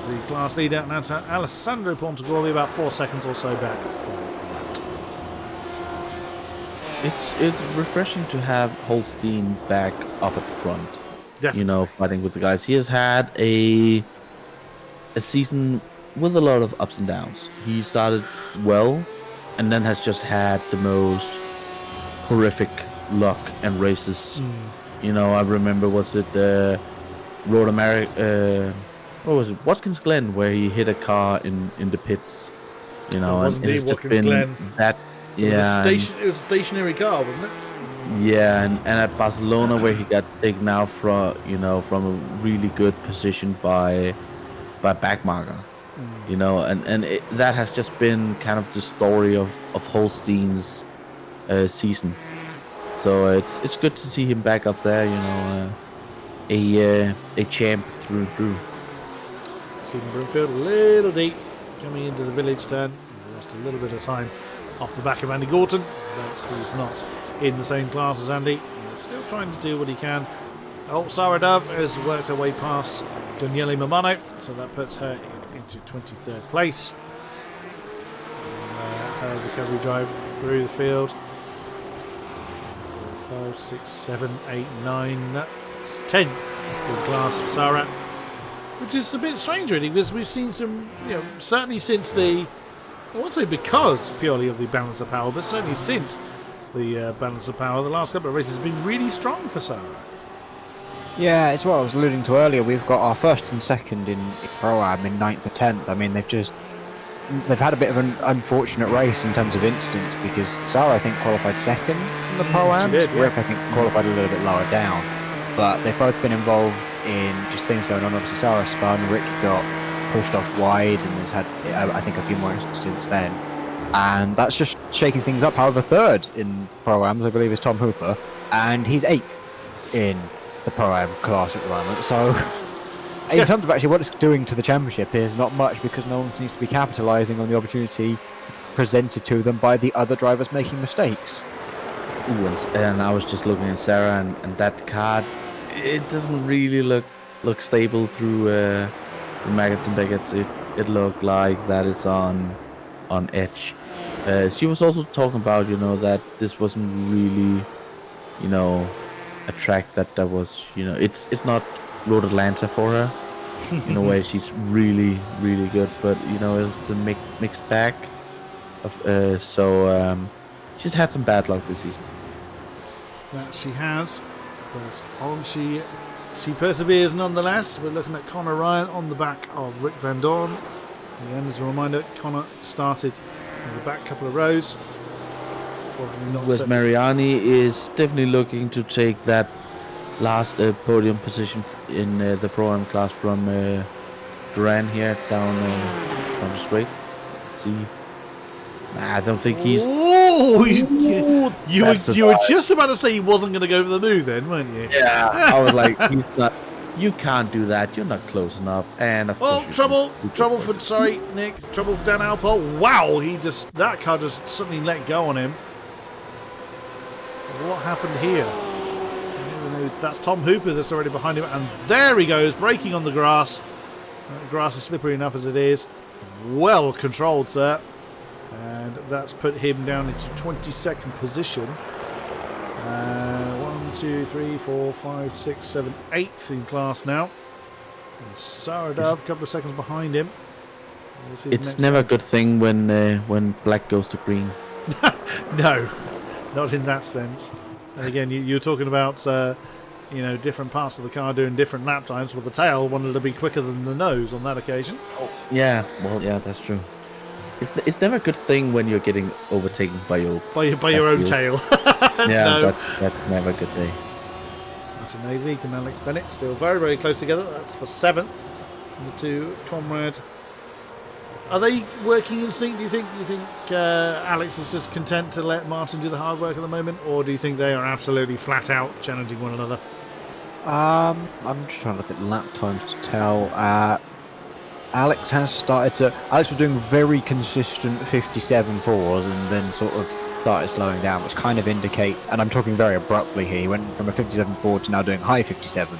the class leader. And that's Alessandro Pontegruoli, about 4 seconds or so back from that. It's refreshing to have Holstein back up at the front. Definitely. You know, fighting with the guys. He has had a season with a lot of ups and downs. He started well, and then has just had the most horrific luck and races. You know, I remember, was it Road America? What was it? Watkins Glen, where he hit a car in the pits. You know, and it's just been Glen. That. Yeah, it was a stationary car, wasn't it? Yeah, and at Barcelona, where he got taken out from a really good position by Backmarker. You know, and that has just been kind of the story of Holstein's season. So it's good to see him back up there. You know, a champ through and through. Stephen Broomfield a little deep coming into the village turn. He lost a little bit of time off the back of Andy Gorton. That's who's not in the same class as Andy. Still trying to do what he can. Oh, Sarah Dove has worked her way past Daniele Mamano, so that puts her into 23rd place. Her recovery drive through the field. 4, 5, 6, 7, 8, 9. That's 10th in class for Sarah, which is a bit strange, really, because we've seen some, certainly since I won't say because purely of the balance of power, but certainly since the balance of power, the last couple of races have been really strong for Sarah. Yeah, it's what I was alluding to earlier. We've got our first and second in Pro-Am in 9th or 10th. I mean, they've had a bit of an unfortunate race in terms of instance, because Sarah, I think, qualified second in the Pro-Am. She did, yeah. Rick, I think, qualified a little bit lower down. But they've both been involved in just things going on. Obviously, Sarah spun, Rick got pushed off wide and has had, I think, a few more instances since then. And that's just shaking things up. However, third in Pro-Ams, I believe, is Tom Hooper, and he's 8th in the Pro-Am class at the moment. So in terms of actually what it's doing to the championship is not much, because no one seems to be capitalising on the opportunity presented to them by the other drivers making mistakes. Ooh, and I was just looking at Sarah, and that card, it doesn't really look stable through Maggots and Beckett's. It looked like that is on edge. She was also talking about, that this wasn't really, a track that was, it's not Road Atlanta for her. In a way, she's really, really good, but it's a mixed bag of she's had some bad luck this season. That she has, but she perseveres nonetheless. We're looking at Connor Ryan on the back of Rick Van Dorn. Again, as a reminder, Connor started in the back couple of rows. With Mariani is definitely looking to take that last podium position in the Pro-Am class from Duran here down the straight. Let's see. Nah, I don't think he's. Oh, you were just about to say he wasn't going to go for the move, then, weren't you? Yeah, I was like, he's not. You can't do that. You're not close enough. And of course, trouble for Nick. Trouble for Dan Alpole. Wow, that car just suddenly let go on him. What happened here? That's Tom Hooper that's already behind him, and there he goes, braking on the grass. The grass is slippery enough as it is. Well controlled, sir. And that's put him down into 22nd position. 1, 2, 3, 4, 5, 6, 7, 8th in class now. And Sarah Dove, a couple of seconds behind him. It's never a good thing when black goes to green. No, not in that sense. And again, you're talking about different parts of the car doing different lap times. Well, the tail wanted to be quicker than the nose on that occasion. Yeah, well, yeah, that's true. It's never a good thing when you're getting overtaken by your own tail. Yeah, no. that's never a good day. Martin Navy and Alex Bennett still very, very close together. That's for 7th. And the two comrades. Are they working in sync? Do you think Alex is just content to let Martin do the hard work at the moment, or do you think they are absolutely flat out challenging one another? I'm just trying to look at lap times to tell. Alex was doing very consistent 57 fours and then sort of started slowing down, which kind of indicates, and I'm talking very abruptly here, he went from a 57 forward to now doing high 57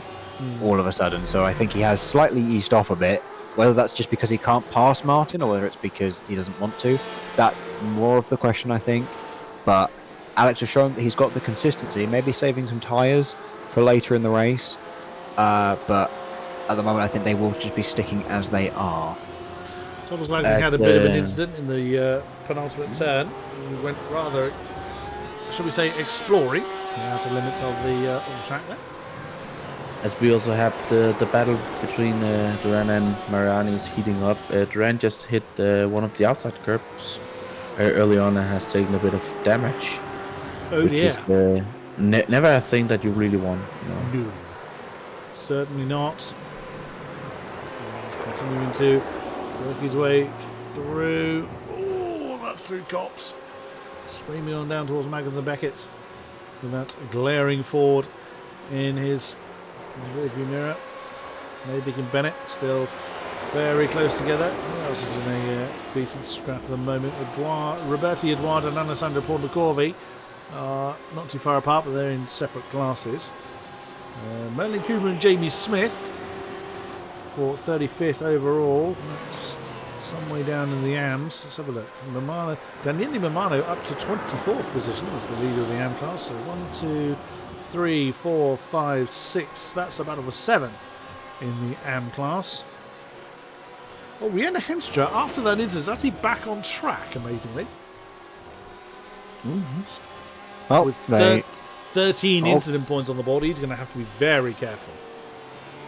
all of a sudden. So I think he has slightly eased off a bit. Whether that's just because he can't pass Martin or whether it's because he doesn't want to, that's more of the question, I think. But Alex has shown that he's got the consistency, maybe saving some tyres for later in the race. But at the moment, I think they will just be sticking as they are. It's almost like we had a bit of an incident in the penultimate turn. We went rather, shall we say, exploring the outer limits of the track there. As we also have the battle between Duran and Mariani is heating up. Duran just hit one of the outside curbs early on and has taken a bit of damage. Oh, which yeah. is never a thing that you really want. No, certainly not. He's continuing to work his way through. Oh, that's through cops. Screaming on down towards Maggins and Beckett's with that glaring Ford in his rearview mirror. Maybe and Bennett still very close together. Oh, Nicolas is in a decent scrap at the moment. Roberti Eduardo and Alessandro Portacorvi are not too far apart, but they're in separate classes. Merlin Cooper and Jamie Smith for 35th overall. That's some way down in the AMs. Let's have a look. Daniele Mamano up to 24th position as the leader of the AM class. So 1, 2, 3, 4, 5, 6. That's a battle for 7th in the AM class. Well, Rihanna Henstra, after that incident, is actually back on track, amazingly. Well, With 13 incident points on the board, he's going to have to be very careful.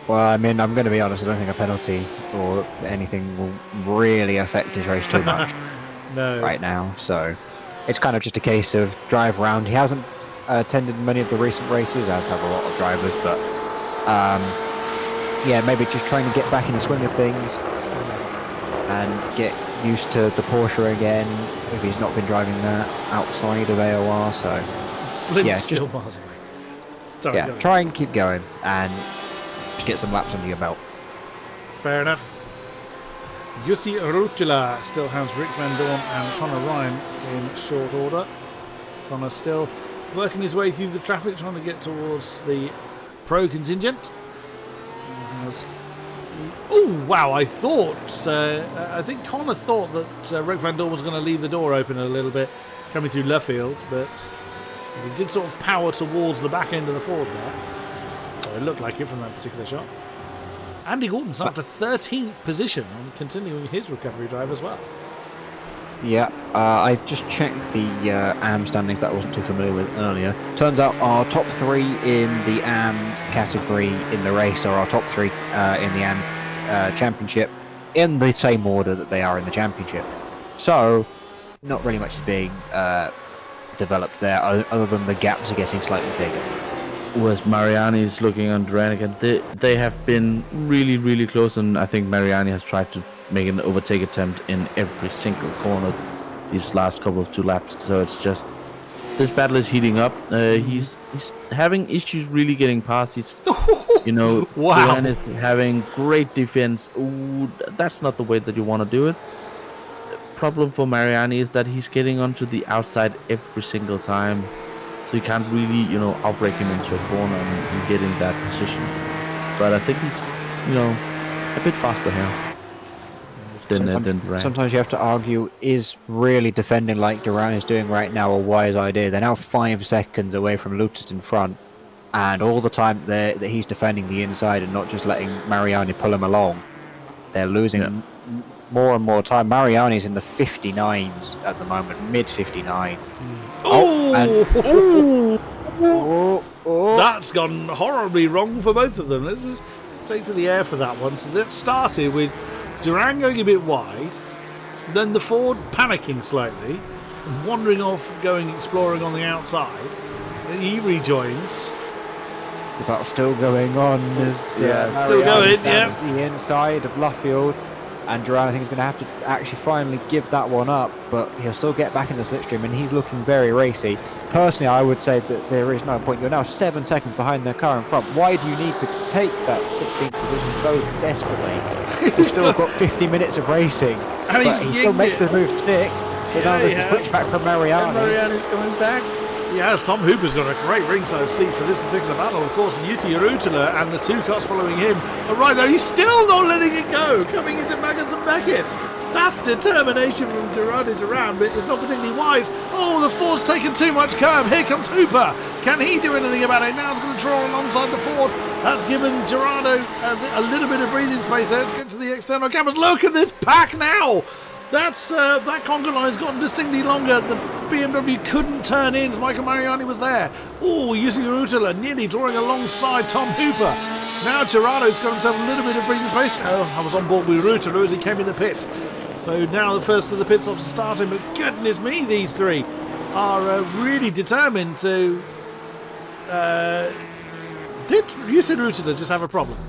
Well, I mean, I'm going to be honest, I don't think a penalty or anything will really affect his race too much No. right now. So it's kind of just a case of drive around. He hasn't attended many of the recent races, as have a lot of drivers, but yeah, maybe just trying to get back in the swing of things and get used to the Porsche again if he's not been driving that outside of AOR. So yeah, still just miles away. Sorry, yeah, try and keep going and just get some laps under your belt. Fair enough. Jussi Rutila still has Rick Van Dorn and Connor Ryan in short order. Connor still working his way through the traffic, trying to get towards the pro contingent. Oh wow! I think Connor thought that Rick Van Dorn was going to leave the door open a little bit, coming through Luffield, but he did sort of power towards the back end of the Ford there. It looked like it from that particular shot. Andy Gordon's up to 13th position and continuing his recovery drive as well. Yeah, I've just checked the AM standings that I wasn't too familiar with earlier. Turns out our top 3 in the AM category in the race are our top 3 in the AM championship in the same order that they are in the championship. So, not really much is being developed there other than the gaps are getting slightly bigger. Was Mariani's looking on Duranigan. They have been really, really close, and I think Mariani has tried to make an overtake attempt in every single corner these last couple of 2 laps. So it's just this battle is heating up. He's having issues really getting past. He's, Wow. Duran is having great defense. Ooh, that's not the way that you want to do it. Problem for Mariani is that he's getting onto the outside every single time. So you can't really, outbrake him into a corner and get in that position. But I think he's, a bit faster here than Duran. Sometimes you have to argue, is really defending like Duran is doing right now a wise idea? They're now 5 seconds away from Lutus in front, and all the time that he's defending the inside and not just letting Mariani pull him along, they're losing more and more time. Mariani's in the 59s at the moment, mid 59. That's gone horribly wrong for both of them. Let's just take to the air for that one. So that started with Duran going a bit wide, then the Ford panicking slightly and wandering off, going exploring on the outside. Then he rejoins. The battle's still going on. Still going. At the inside of Luffield. And Duran, I think, is going to have to actually finally give that one up, but he'll still get back in the slipstream, and he's looking very racy. Personally, I would say that there is no point. You're now 7 seconds behind their car in front. Why do you need to take that 16th position so desperately? He's still got 50 minutes of racing, and but he still makes the move stick. But now there's a switch back from Mariani. And Mariani's coming back. Yes, Tom Hooper's got a great ringside seat for this particular battle. Of course, Jussi Rutila and the 2 cars following him are right there. He's still not letting it go, coming into Magnussen Beckett. That's determination from Duran, but it's not particularly wise. Oh, the Ford's taken too much curb. Here comes Hooper. Can he do anything about it? Now he's going to draw alongside the Ford. That's given Gerardo a little bit of breathing space there. Let's get to the external cameras. Look at this pack now. That's that conga line's gotten distinctly longer. The BMW couldn't turn in as Michael Mariani was there. Oh, using Rutila nearly drawing alongside Tom Hooper. Now Gerardo's got himself a little bit of breathing space. I was on board with Rutila as he came in the pits. So now the first of the pit stops are starting, but goodness me, these 3 are really determined to... Did Jussi Rutila just have a problem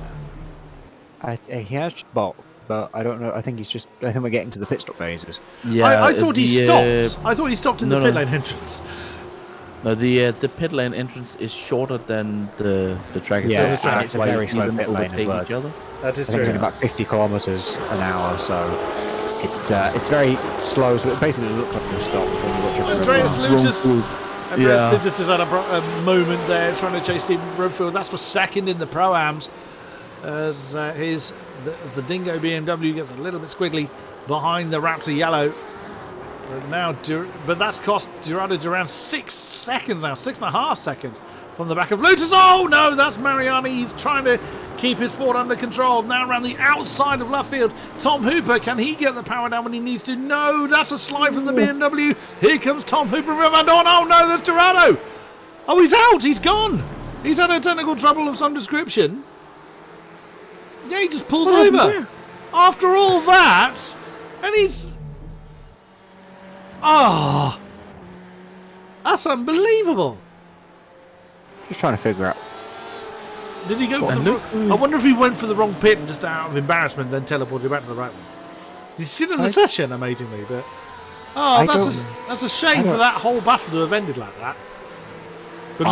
there? He has bought. But I don't know. I think we're getting to the pit stop phases. Yeah, I thought he stopped. I thought he stopped in the pit lane entrance. No, the pit lane entrance is shorter than the track itself. Yeah, it's a very slow pit lane as well. Each other. That is I think it's true. only about 50 kilometers an hour. So it's very slow, so it basically looks like you're stopped when you watch it. Andreas Lutus has had a moment there trying to chase Stephen Brumfield. That's for second in the Pro-Ams as the Dingo BMW gets a little bit squiggly behind the Raptor Yellow. But that's cost Gerardo Duran 6 seconds now, 6.5 seconds from the back of Lutus. Oh no, that's Mariani. He's trying to keep his Ford under control. Now around the outside of left field. Tom Hooper, can he get the power down when he needs to? No, that's a slide from the BMW. Here comes Tom Hooper and Van Dorn. Oh no, there's Gerardo. Oh, he's out. He's gone. He's had a technical trouble of some description. Yeah, he just pulls over. After all that, and he's... Oh, that's unbelievable. Just trying to figure out. Did he go for the wrong... I wonder if he went for the wrong pit and just out of embarrassment then teleported back to the right one. He's still in the session, amazingly, but... Oh, that's a shame for that whole battle to have ended like that. But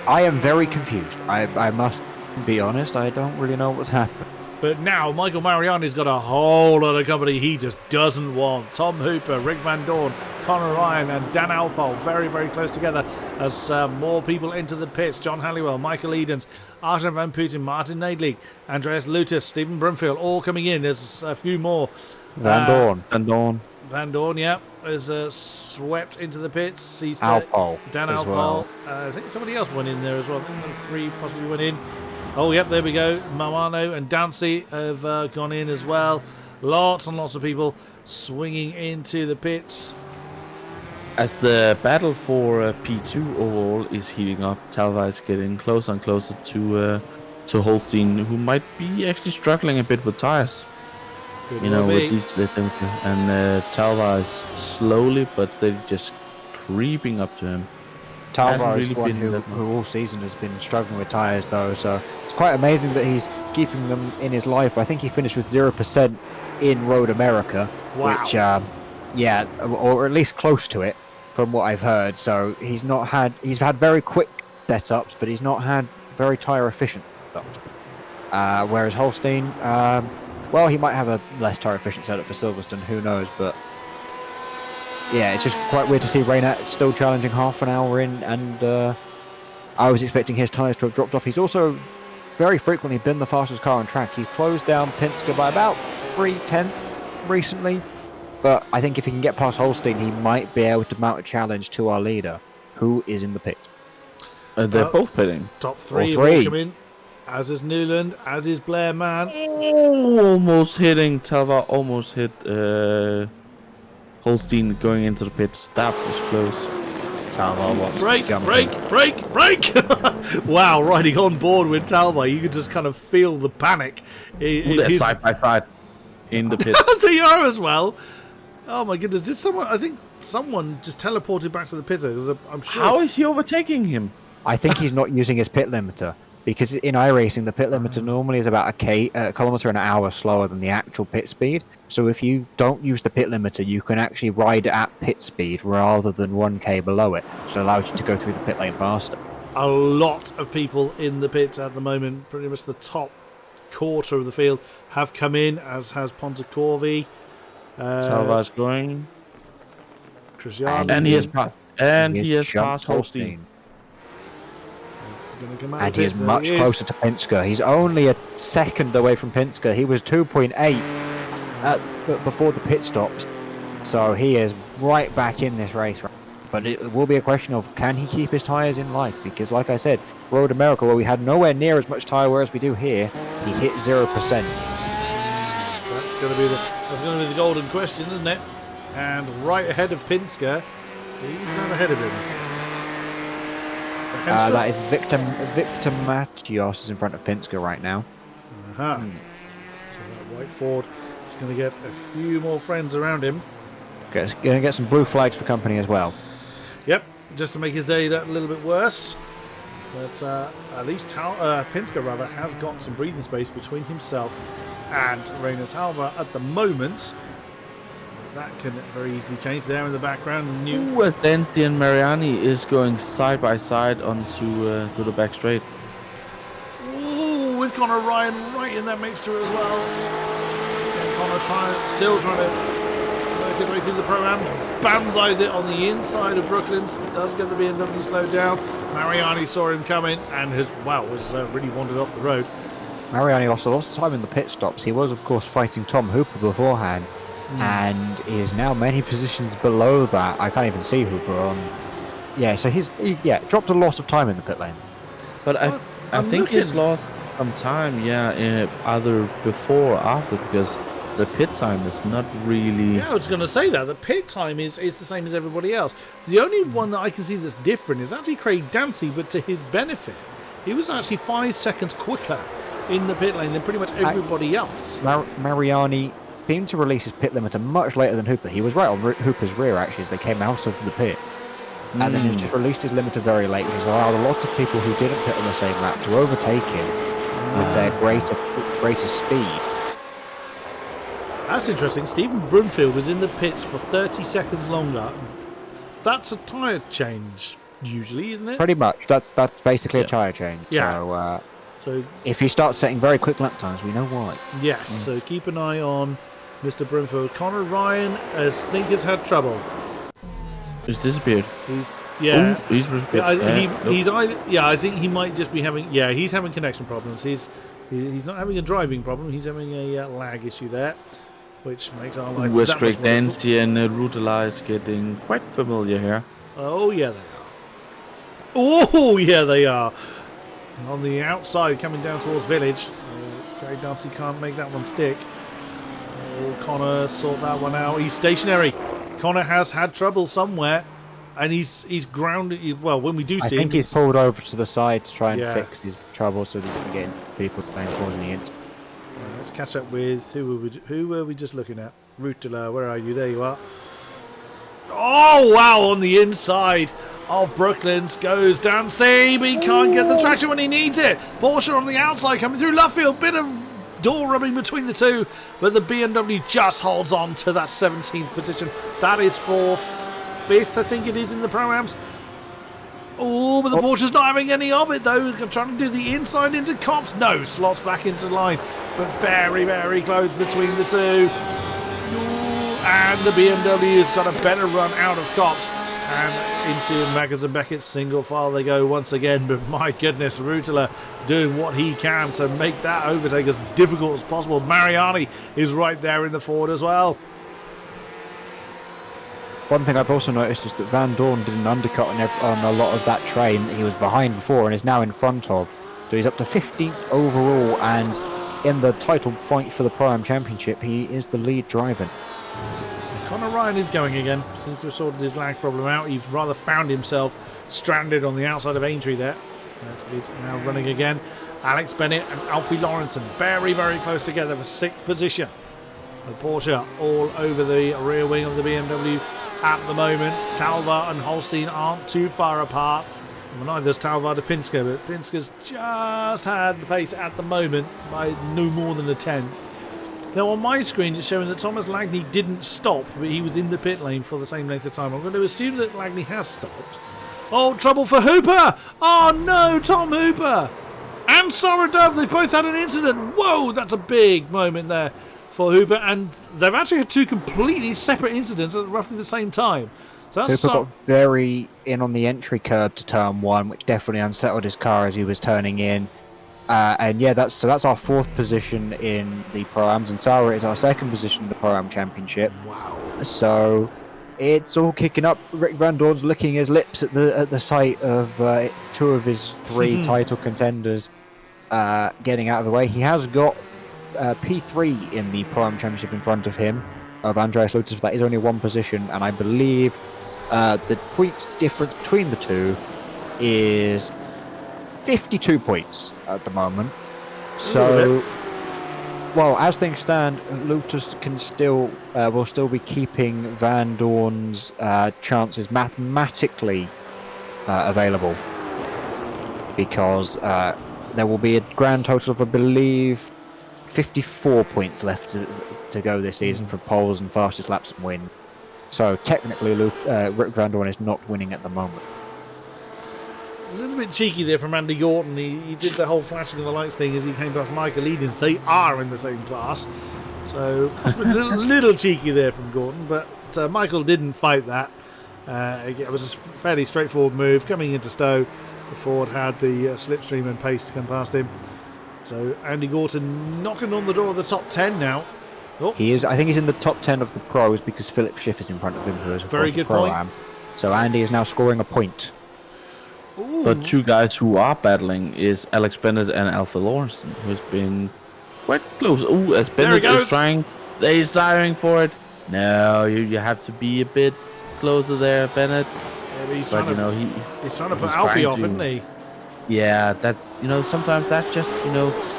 I am very confused. I must be honest, I don't really know what's happened. But now Michael Mariani's got a whole lot of company he just doesn't want. Tom Hooper, Rick Van Dorn, Conor Ryan and Dan Alpole very, very close together as more people enter the pits. John Halliwell, Michael Edens, Arjen van Putten, Martin Nadelig, Andreas Lutus, Stephen Brumfield, all coming in. There's a few more. Van Dorn, yeah, is swept into the pits. He's Alpole Dan as Alpole. well. I think somebody else went in there as well. I think the 3 possibly went in. Oh, yep, there we go. Mamano and Dancy have gone in as well. Lots and lots of people swinging into the pits. As the battle for P2 overall is heating up, Talva is getting closer and closer to Holstein, who might be actually struggling a bit with tires. With these and Talva is slowly but steadily just creeping up to him. Talva is one who all season has been struggling with tyres though, so it's quite amazing that he's keeping them in his life. I think he finished with 0% in Road America, which, yeah, or at least close to it from what I've heard. So he's had very quick setups, but he's not had very tyre efficient setups. Whereas Holstein, well, he might have a less tyre efficient setup for Silverstone, who knows, but yeah, it's just quite weird to see Reynat still challenging half an hour in, and I was expecting his tyres to have dropped off. He's also very frequently been the fastest car on track. He's closed down Pinsker by about 3/10 recently, but I think if he can get past Holstein, he might be able to mount a challenge to our leader, who is in the pit. They're both pitting. Top 3 have all come in, as is Newland, as is Blair Mann. Almost hitting. Talva almost hit Holstein going into the pits. That was close. Talva wants break! Wow, riding on board with Talva, you could just kind of feel the panic. They're side by side in the pits. They are as well. Oh my goodness! I think someone just teleported back to the pits. I'm sure. How is he overtaking him? I think he's not using his pit limiter, because in iRacing the pit limiter normally is about a kilometer an hour slower than the actual pit speed. So if you don't use the pit limiter, you can actually ride at pit speed rather than 1k below it, which allows you to go through the pit lane faster. A lot of people in the pits at the moment. Pretty much the top quarter of the field have come in, as has Pontecorvi. Salva's going. And he has passed. And he has passed Holstein. And he is much closer to Pinsker. He's only a second away from Pinsker. He was 2.8 before the pit stops. So he is right back in this race. But it will be a question of, can he keep his tyres in life? Because like I said, Road America, where we had nowhere near as much tyre wear as we do here, he hit 0%. That's going to be the golden question, isn't it? And right ahead of Pinsker, who's not ahead of him? That is Victor Matios is in front of Pinsker right now. So that white Ford is going to get a few more friends around him. Going to get some blue flags for company as well. Yep, just to make his day that little bit worse. But at least Pinsker has got some breathing space between himself and Reina Talva at the moment. That can very easily change there in the background. Denti and Mariani is going side by side onto to the back straight. Ooh, with Conor Ryan right in that mixture as well. And Conor still trying to his way through the Pro-Ams, banzais it on the inside of Brooklands, does get the BMW slowed down. Mariani saw him coming and has really wandered off the road. Mariani lost a lot of time in the pit stops. He was, of course, fighting Tom Hooper beforehand, and is now many positions below that. I can't even see Hooper on. Yeah, so he dropped a lot of time in the pit lane. But I think he's lost some time, either before or after, because the pit time is not really... Yeah, I was going to say that. The pit time is the same as everybody else. The only one that I can see that's different is actually Craig Dancy, but to his benefit, he was actually 5 seconds quicker in the pit lane than pretty much everybody else. Mariani seemed to release his pit limiter much later than Hooper. He was right on Hooper's rear, actually, as they came out of the pit. And then he just released his limiter very late, which has allowed a lot of people who didn't pit on the same lap to overtake him with their greater speed. That's interesting. Stephen Brunfield was in the pits for 30 seconds longer. That's a tyre change, usually, isn't it? Pretty much. That's basically a tyre change. Yeah. So if you start setting very quick lap times, we know why. Yes, so keep an eye on Mr. Brunfield. Conor Ryan, I think, has had trouble. He's disappeared. I think he might just be having. Yeah, he's having connection problems. He's not having a driving problem. He's having a lag issue there, which makes our life. West Creek Nancy and Rutala is getting quite familiar here. Oh yeah, they are. Oh yeah, they are. On the outside, coming down towards Village. Craig Dancy can't make that one stick. Connor sort that one out. He's stationary. Connor has had trouble somewhere, and he's grounded. Well, when we do see him, I think he's pulled over to the side to try and fix his trouble so that he can get people playing causing the incident. Let's catch up with who were we just looking at? Rutala, where are you? There you are. Oh wow! On the inside of Brooklands goes Dancy, but he can't get the traction when he needs it. Porsche on the outside coming through left field. Bit of door rubbing between the two, but the BMW just holds on to that 17th position. That is for 5th, I think it is, in the Pro-Ams. Oh, but the Porsche's not having any of it, though. Trying to do the inside into Cops. No, slots back into line, but very, very close between the two. And the BMW has got a better run out of Cops. And into Maggers and Beckett's single file they go once again, but my goodness, Rutala doing what he can to make that overtake as difficult as possible. Mariani is right there in the Ford as well. One thing I've also noticed is that Van Dorn did an undercut on a lot of that train that he was behind before and is now in front of. So he's up to 15th overall, and in the title fight for the Pro-Am Championship, he is the lead driver. Conor Ryan is going again. Seems to have sorted his lag problem out. He's rather found himself stranded on the outside of Aintree there. That is now running again. Alex Bennett and Alfie Lawrenson very, very close together for 6th position. The Porsche all over the rear wing of the BMW at the moment. Talvar and Holstein aren't too far apart. Well, neither is Talvar to Pinsker, but Pinsker's just had the pace at the moment by no more than a 10th. Now on my screen it's showing that Thomas Lagney didn't stop, but he was in the pit lane for the same length of time. I'm going to assume that Lagney has stopped. Oh, trouble for Hooper! Oh no, Tom Hooper! And Sarah Dove, they've both had an incident. Whoa, that's a big moment there for Hooper, and they've actually had two completely separate incidents at roughly the same time. So that's Hooper got very in on the entry curb to turn 1, which definitely unsettled his car as he was turning in. And yeah, that's our 4th position in the Pro-Ams, and Sarah is our 2nd position in the Pro-Am Championship. Wow. So it's all kicking up. Rick Van Dorn's licking his lips at the sight of 2 of his 3 title contenders getting out of the way. He has got P3 in the Pro-Am Championship in front of him, of Andreas Lutis, but that is only 1 position, and I believe the points difference between the two is 52 points at the moment. So, well, as things stand, Lutis can will still be keeping Van Dorn's chances mathematically available, because there will be a grand total of, I believe, 54 points left to go this season for poles and fastest laps and win. So technically, Rick Van Dorn is not winning at the moment. A little bit cheeky there from Andy Gorton. He did the whole flashing of the lights thing as he came past Michael Edens. They are in the same class. So a little cheeky there from Gorton, but but Michael didn't fight that. It was a fairly straightforward move coming into Stowe. Ford had the slipstream and pace to come past him. So Andy Gorton knocking on the door of the top 10 now. Oh. He is. I think he's in the top 10 of the pros because Philip Schiff is in front of him, who is of Very course good a pro point. am. So Andy is now scoring a point. Ooh. But two guys who are battling is Alex Bennett and Alpha Lawrence, who's been quite close. Oh, as Bennett is trying, he's diving for it. No, you have to be a bit closer there, Bennett. Yeah, but he's But trying he's to put Alfie off, isn't he? Yeah, that's sometimes that's just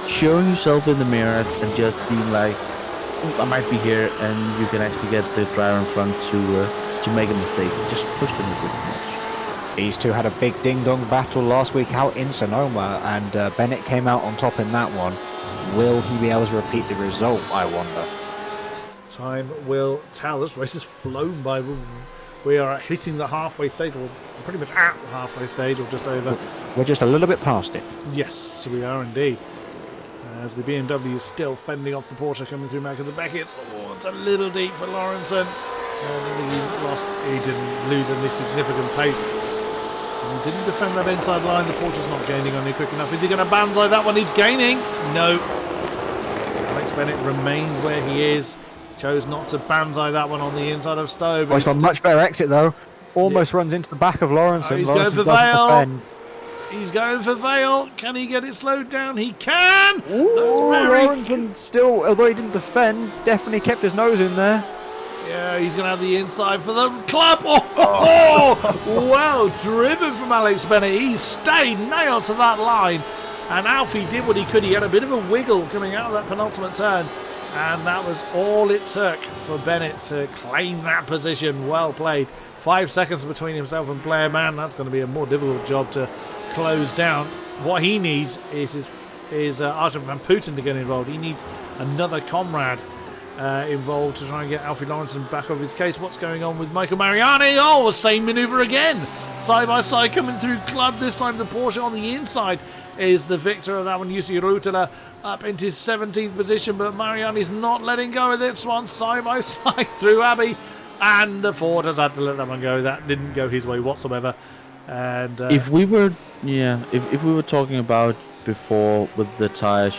showing yourself in the mirrors and just being like, "Oh, I might be here," and you can actually get the driver in front to make a mistake. Just push them a bit much. These two had a big ding-dong battle last week out in Sonoma, and Bennett came out on top in that one. Will he be able to repeat the result, I wonder? Time will tell. This race has flown by. We are hitting the halfway stage, or pretty much at the halfway stage, or just over. We're just a little bit past it. Yes, we are indeed. As the BMW is still fending off the Porsche coming through Mackens and Beckett. Oh, it's a little deep for Lawrenson. He didn't lose any significant pace. He didn't defend that inside line. The Porsche's not gaining on you quick enough. Is he going to banzai that one? He's gaining. No. Alex Bennett remains where he is. Chose not to banzai that one on the inside of Stowe. It's a much better exit though. Almost runs into the back of Lawrenson. He's Lawrenson going for doesn't Vale. defend. He's going for Vale. Can he get it slowed down? He can. Ooh, That's very... Lawrenson still, although he didn't defend, definitely kept his nose in there. Yeah, he's going to have the inside for the club. Oh, well driven from Alex Bennett. He stayed nailed to that line. And Alfie did what he could. He had a bit of a wiggle coming out of that penultimate turn. And that was all it took for Bennett to claim that position. Well played. 5 seconds between himself and Player Man. That's going to be a more difficult job to close down. What he needs is Arjen van Putten to get involved. He needs another comrade involved to try and get Alfie Lawrenson back off his case. What's going on with Michael Mariani? Oh, the same manoeuvre again. Side by side coming through club. This time the Porsche on the inside is the victor of that one. Jussi Rutila up into 17th position, but Mariani's not letting go of this one. Side by side through Abbey, and the Ford has had to let that one go. That didn't go his way whatsoever. And if we were talking about before with the tires,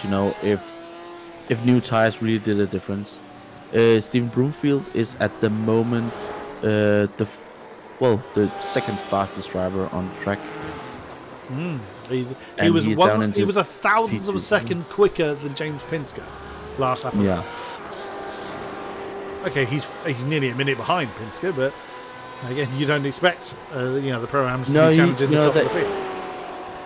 if new tires really did a difference, Stephen Broomfield is at the moment the second fastest driver on the track. He was a thousandth of a second quicker than James Pinsker last lap. Yeah. Okay, he's nearly a minute behind Pinsker, but again, you don't expect the pro-ams to be challenging the top of the field.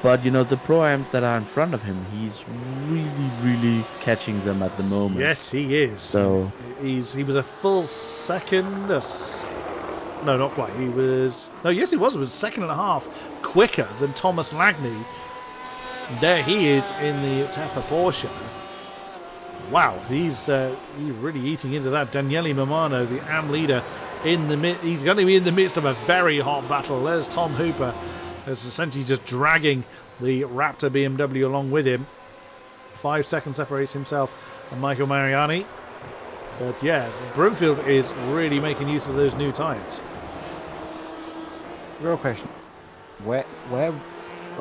But the pro-ams that are in front of him, he's really, really catching them at the moment. Yes, he is. So he was a full second. No, not quite. He was a second and a half quicker than Thomas Lagney. There he is in the Tepper Porsche. Wow, he's really eating into that. Daniele Mamano, the AM leader, he's going to be in the midst of a very hot battle. There's Tom Hooper, who's essentially just dragging the Raptor BMW along with him. 5 seconds separates himself and Michael Mariani. But yeah, Broomfield is really making use of those new tyres. Real question. Where,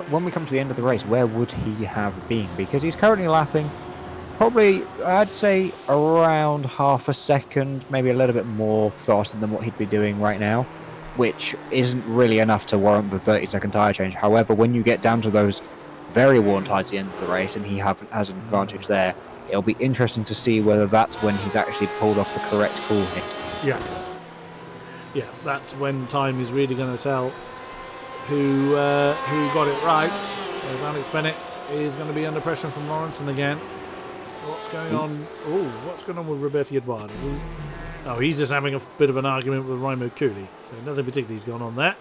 when we come to the end of the race, where would he have been? Because he's currently lapping probably, I'd say, around half a second, maybe a little bit more faster than what he'd be doing right now, which isn't really enough to warrant the 30-second tyre change. However, when you get down to those very worn tyres at the end of the race and he has an advantage there, it'll be interesting to see whether that's when he's actually pulled off the correct call here. Yeah, that's when time is really going to tell who got it right. As Alex Bennett is going to be under pressure from Lawrenson again. What's going on? Oh, what's going on with Roberti Edouard? He's just having a bit of an argument with Raimo Cooley. So nothing particularly has gone on there.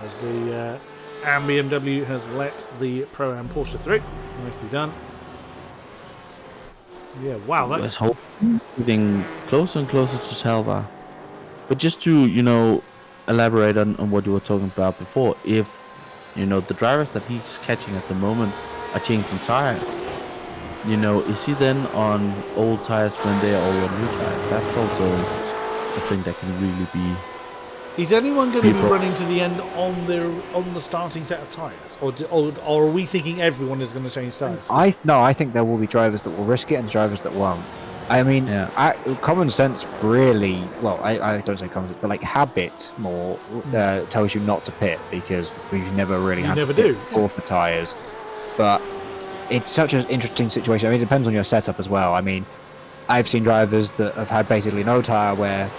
As the AM BMW has let the Pro-Am Porsche through. Nicely done. Yeah, wow. That's getting closer and closer to Salva. But just to, elaborate on what you were talking about before, if, the drivers that he's catching at the moment are changing tires, is he then on old tires when they are all on new tires? That's also a thing that can really be. Is anyone going to be People- running to the end on the starting set of tyres, or are we thinking everyone is going to change tyres? I think there will be drivers that will risk it and drivers that won't. I mean, common sense really. Well, I don't say common sense, but like habit more tells you not to pit because we've never really had to pit for tyres. But it's such an interesting situation. I mean, it depends on your setup as well. I mean, I've seen drivers that have had basically no tyre wear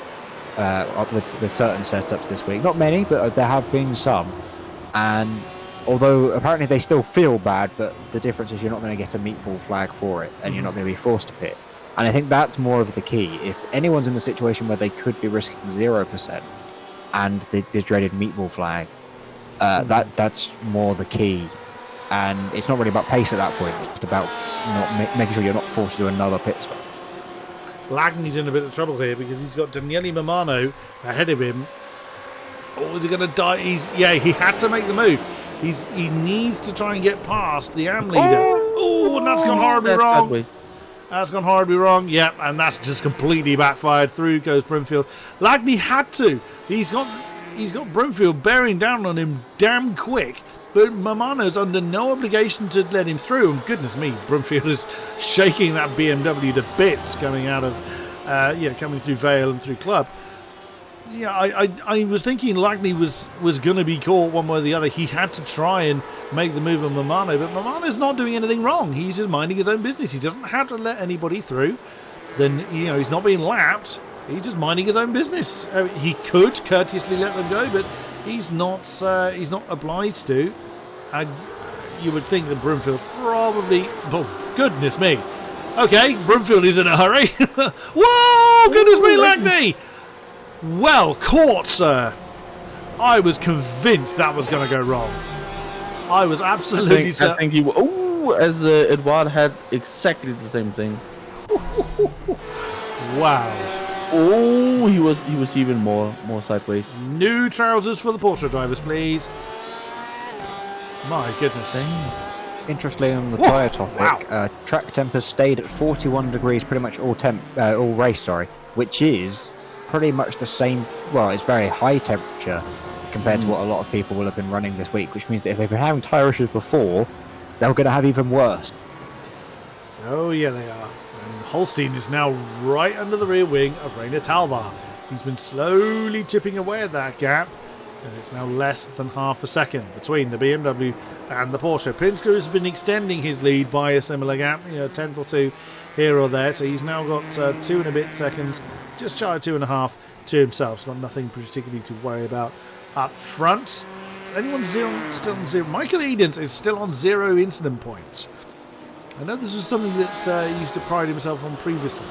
with certain setups this week. Not many, but there have been some. And although apparently they still feel bad, but the difference is you're not going to get a meatball flag for it, and you're not going to be forced to pit. And I think that's more of the key. If anyone's in the situation where they could be risking 0% and the dreaded meatball flag, that's more the key. And it's not really about pace at that point. It's about making sure you're not forced to do another pit stop. Lagny's in a bit of trouble here because he's got Daniele Mamano ahead of him. Oh, is he going to die? He had to make the move. He needs to try and get past the AM leader. Oh, and that's gone horribly wrong. That's gone horribly wrong. Yep, and that's just completely backfired. Through goes Broomfield. Lagny had to. He's got Broomfield bearing down on him damn quick. But Mamano's under no obligation to let him through. And goodness me, Broomfield is shaking that BMW to bits coming out of, coming through Vale and through Club. Yeah, I was thinking Lagny was going to be caught one way or the other. He had to try and make the move on Mamano, but Mamano's not doing anything wrong. He's just minding his own business. He doesn't have to let anybody through. Then, he's not being lapped. He's just minding his own business. He could courteously let them go, but he's not obliged to. And you would think that Broomfield's probably... Oh, goodness me. Okay, Broomfield is in a hurry. Whoa, goodness me, Lagny! Well caught, sir. I was convinced that was going to go wrong. I was absolutely certain. I think he... Oh, as Edouard had exactly the same thing. Wow. Oh, he was even more sideways. New trousers for the Porsche drivers, please. My goodness. Interestingly, on the tyre topic, track temp has stayed at 41 degrees pretty much all race, which is pretty much the same. Well, it's very high temperature compared to what a lot of people will have been running this week, which means that if they've been having tyre issues before, they're going to have even worse. Oh, yeah, they are. And Holstein is now right under the rear wing of Rainer Talvar. He's been slowly chipping away at that gap, and it's now less than half a second between the BMW and the Porsche. Pinsker has been extending his lead by a similar gap, a tenth or two here or there, so he's now got 2 and a bit seconds, just shy of 2.5 to himself. He's got nothing particularly to worry about up front. Anyone still on 0? Michael Edens is still on 0 incident points. I know this was something that he used to pride himself on previously.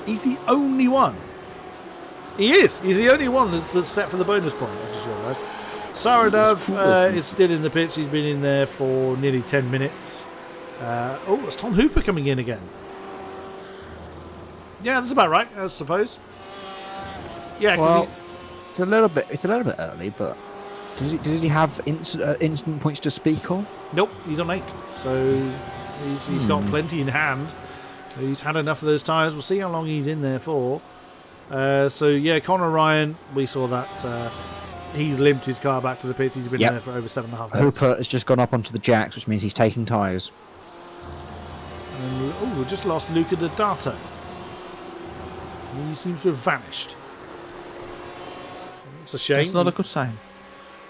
He's the only one. He is. He's the only one that's set for the bonus point, I just realised. Saradov is still in the pits. He's been in there for nearly 10 minutes. It's Tom Hooper coming in again. Yeah, that's about right, I suppose. Yeah, well, it's a little bit early, but does he have instant points to speak on? Nope, he's on 8, so he's got plenty in hand. He's had enough of those tyres. We'll see how long he's in there for. Conor Ryan, we saw that he's limped his car back to the pits. He's been there for over 7.5 minutes. Hooper has just gone up onto the jacks, which means he's taking tyres. And we just lost Luca D'Adato. He seems to have vanished. It's a shame. That's not a good sign.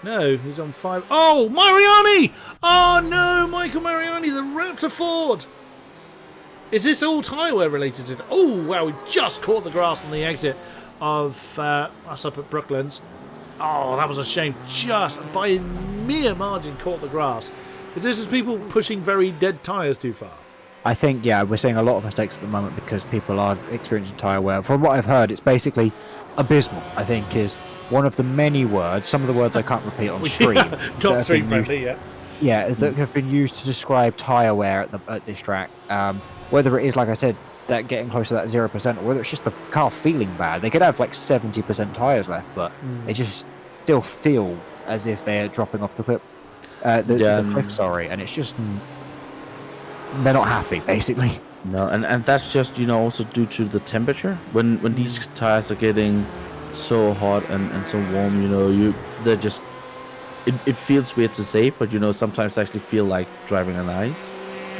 No, he's on 5. Oh, Mariani! Oh no, Michael Mariani, the Raptor Ford. Is this all tyre wear related to? Oh wow, we just caught the grass on the exit of us up at Brooklands. Oh, that was a shame. Just by a mere margin caught the grass. Is this just people pushing very dead tyres too far? I think, we're seeing a lot of mistakes at the moment because people are experiencing tyre wear. From what I've heard, it's basically abysmal, I think, is one of the many words, some of the words I can't repeat on stream. Not stream friendly, that have been used to describe tyre wear at this track. Whether it is, like I said, that getting close to that 0%, or whether it's just the car feeling bad. They could have like 70% tyres left, but they just still feel as if they're dropping off the cliff. The cliff, and it's just... They're not happy, basically. No, and that's just also due to the temperature. When these tires are getting so hot and so warm, they're just it feels weird to say, but sometimes they actually feel like driving on ice.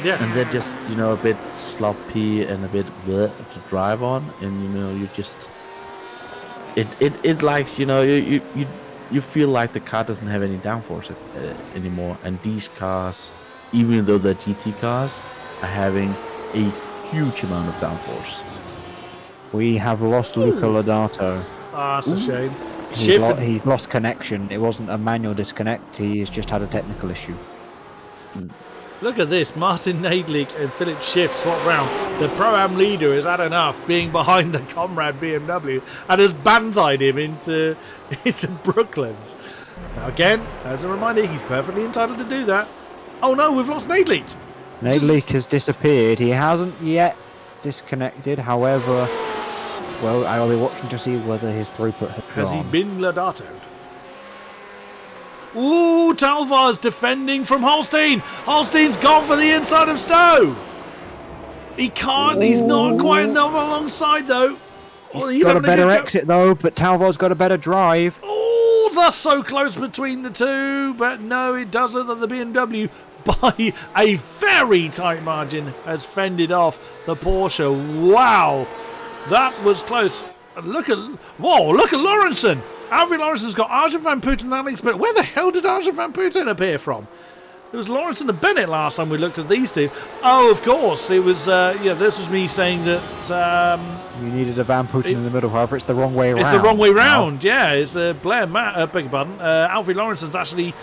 Yeah. And they're just a bit sloppy and a bit bleh to drive on, and you just it likes you feel like the car doesn't have any downforce anymore. And these cars, even though they're GT cars, are having a huge amount of downforce. We have lost Luca Lodato. Ah, that's a shame. He's lost connection. It wasn't a manual disconnect. He's just had a technical issue. Look at this. Martin Nadlik and Philip Schiff swap round. The Pro-Am leader has had enough being behind the comrade BMW and has banzaied him into Brooklands. Now again, as a reminder, he's perfectly entitled to do that. Oh no, we've lost Nadlik. Nadlik has disappeared. He hasn't yet disconnected. However, well, I'll be watching to see whether his throughput has he gone. been Lodatoed? Ooh, Talvar's defending from Holstein. Holstein's gone for the inside of Stowe. He can't. He's not quite enough alongside though. He's got a better exit though, but Talvar's got a better drive. Oh, that's so close between the two, but no, it does look that the BMW, by a very tight margin, has fended off the Porsche. Wow, that was close. Look at Lawrenson. Alfie Lawrenson's got Arjen van Putten and Alex Bennett. Where the hell did Arjen van Putten appear from? It was Lawrenson and Bennett last time we looked at these two. Oh, of course, it was. This was me saying that you needed a Van Putten in the middle. However, it's the wrong way around. It's the wrong way round. Yeah, it's Blair Matt. Beg your pardon. Alfie Lawrenson's actually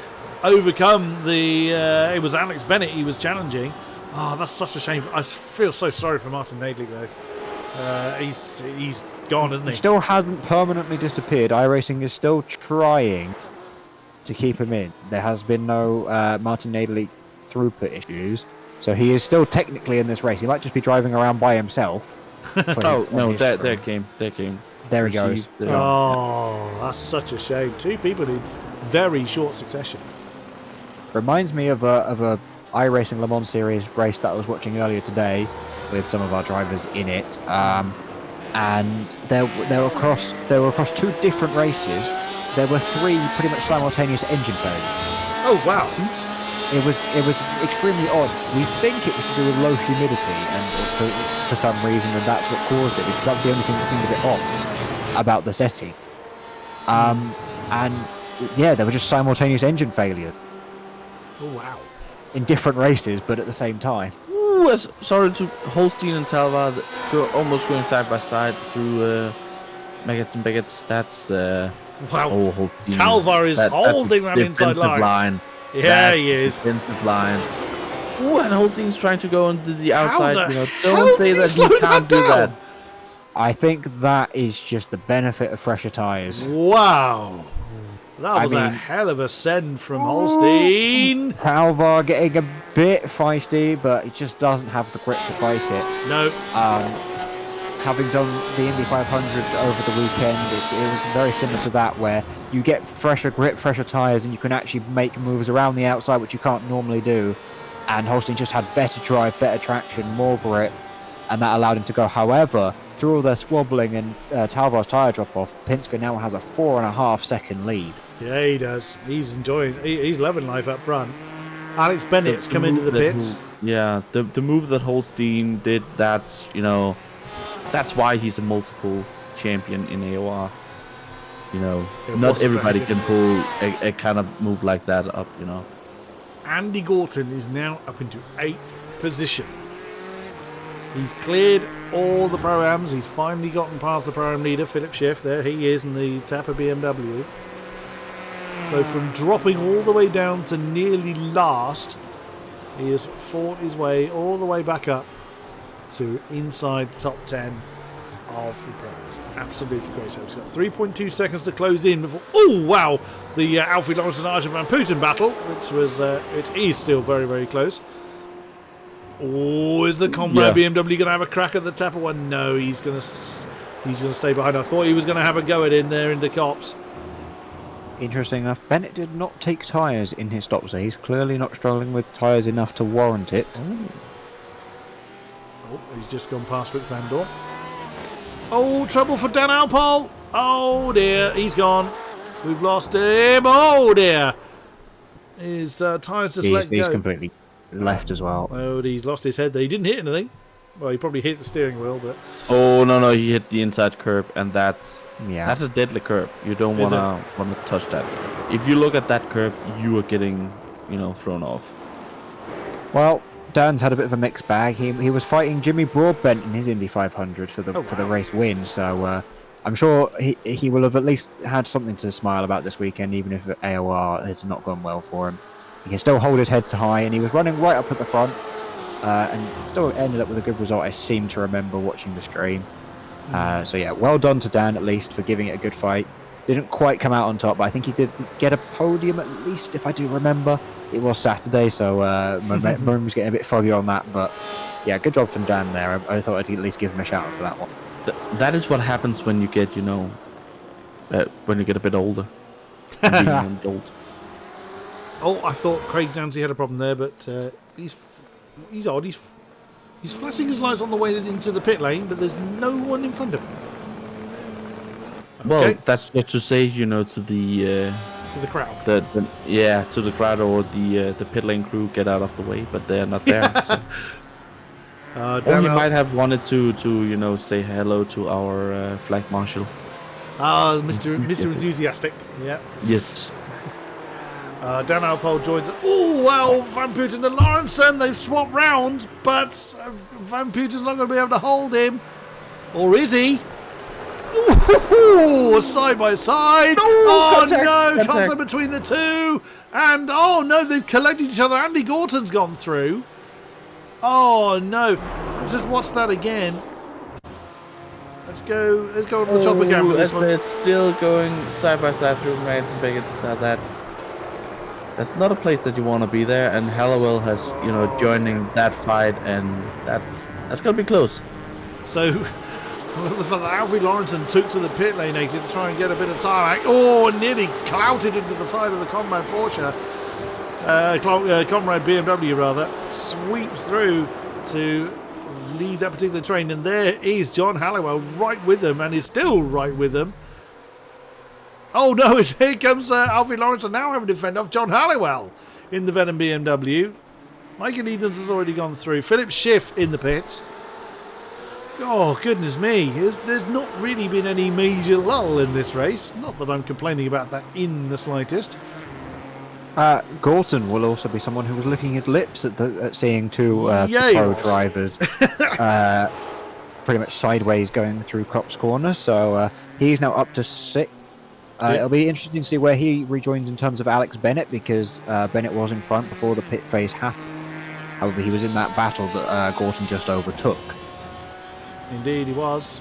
overcome the. It was Alex Bennett he was challenging. Oh, that's such a shame. I feel so sorry for Martin Nadlik though. He's gone, isn't he? He still hasn't permanently disappeared. iRacing is still trying to keep him in. There has been no Martin Nadlik throughput issues, so he is still technically in this race. He might just be driving around by himself. Oh no, there came. There he goes. Oh, that's such a shame. Two people in very short succession. Reminds me of a iRacing Le Mans Series race that I was watching earlier today with some of our drivers in it. And they were across two different races. There were three pretty much simultaneous engine failures. Oh wow! It was extremely odd. We think it was to do with low humidity, and for some reason, and that's what caused it, because that was the only thing that seemed a bit off about the setting. And yeah, there were just simultaneous engine failure. Oh wow! In different races, but at the same time. Ooh, sorry to Holstein and Talvar. They're almost going side by side through Megats and Begats. That's wow. Holstein. Talvar is holding that inside line. Yeah, that's he is. Defensive line. Ooh, and Holstein's trying to go into the outside. Don't say that he can't do that. I think that is just the benefit of fresher tyres. Wow. That was a hell of a send from Holstein. Talvar getting a bit feisty, but he just doesn't have the grip to fight it. No. Having done the Indy 500 over the weekend, it was very similar to that, where you get fresher grip, fresher tyres, and you can actually make moves around the outside, which you can't normally do. And Holstein just had better drive, better traction, more grip, and that allowed him to go. However, through all their squabbling and Talvar's tyre drop-off, Pinsker now has a 4.5 second lead. Yeah, he does. He's enjoying. He's loving life up front. Alex Bennett's come into the pits. The move that Holstein did. That's why he's a multiple champion in AOR. Not everybody can pull a kind of move like that up. Andy Gorton is now up into 8th position. He's cleared all the Pro-Ams. He's finally gotten past the Pro-Am leader, Philip Schiff. There he is in the Tapper BMW. So from dropping all the way down to nearly last, he has fought his way all the way back up to inside the top 10 of the pros. Absolutely great. So he's got 3.2 seconds to close in before. Oh wow! The Alfie Lawrence and Arjen van Putten battle, which was it is still very, very close. Oh, is the Comrade BMW going to have a crack at the Tapper one? No, he's going to stay behind. I thought he was going to have a go at in there into Cops. Interesting enough, Bennett did not take tyres in his stop, so he's clearly not struggling with tyres enough to warrant it. Oh, he's just gone past Rick Van Dorn. Oh, trouble for Dan Alpole. Oh dear, he's gone. We've lost him. Oh dear. His tyres just let go. He's completely left as well. Oh, he's lost his head there. He didn't hit anything. Well, he probably hit the steering wheel, but... Oh, no, he hit the inside curb, and that's Yeah. a deadly curb. You don't want to touch that. If you look at that curb, you are getting, thrown off. Well, Dan's had a bit of a mixed bag. He was fighting Jimmy Broadbent in his Indy 500 for the race win, so I'm sure he will have at least had something to smile about this weekend, even if AOR has not gone well for him. He can still hold his head high, and he was running right up at the front, and still ended up with a good result. I seem to remember watching the stream. So yeah, well done to Dan at least for giving it a good fight. Didn't quite come out on top, but I think he did get a podium at least, if I do remember. It was Saturday, so my memory was getting a bit foggy on that, but yeah, good job from Dan there. I thought I'd at least give him a shout out for that one. That is what happens when you get, when you get a bit older. Old. Oh, I thought Craig Dancy had a problem there, but he's odd. He's flashing his lights on the way into the pit lane, but there's no one in front of him. Okay. Well, that's what to say, to the to the crowd. To the crowd or the pit lane crew, get out of the way, but they're not there. So. Or he might have wanted to say hello to our flag marshal. Mr. Enthusiastic. Yeah. Yes. Dan Alpole joins. Oh, well, Van Putten and Lawrenson, they've swapped round, but Van Putten's not going to be able to hold him. Or is he? Ooh, side by side. Contact between the two. And, oh, no, they've collected each other. Andy Gorton's gone through. Oh, no. Let's just watch that again. Let's go on the top again for this one. It's still going side by side through Madison Biggets. That's not a place that you want to be there, and Hallowell has, joining that fight, and that's going to be close. So, the fact that Alfie Lawrenson took to the pit lane exit to try and get a bit of tarmac. Oh, nearly clouted into the side of the Comrade Porsche. Comrade BMW, rather, sweeps through to lead that particular train, and there is John Hallowell right with them, and is still right with them. Oh no, here comes Alfie Lawrenson now having to fend off John Hallowell in the Venom BMW. Michael Edens has already gone through. Philip Schiff in the pits. Oh, goodness me. There's not really been any major lull in this race. Not that I'm complaining about that in the slightest. Gorton will also be someone who was licking his lips at seeing two pro drivers pretty much sideways going through Copse Corner. So he's now up to 6. It'll be interesting to see where he rejoins in terms of Alex Bennett, because Bennett was in front before the pit phase happened. However, he was in that battle that Gorton just overtook. Indeed, he was.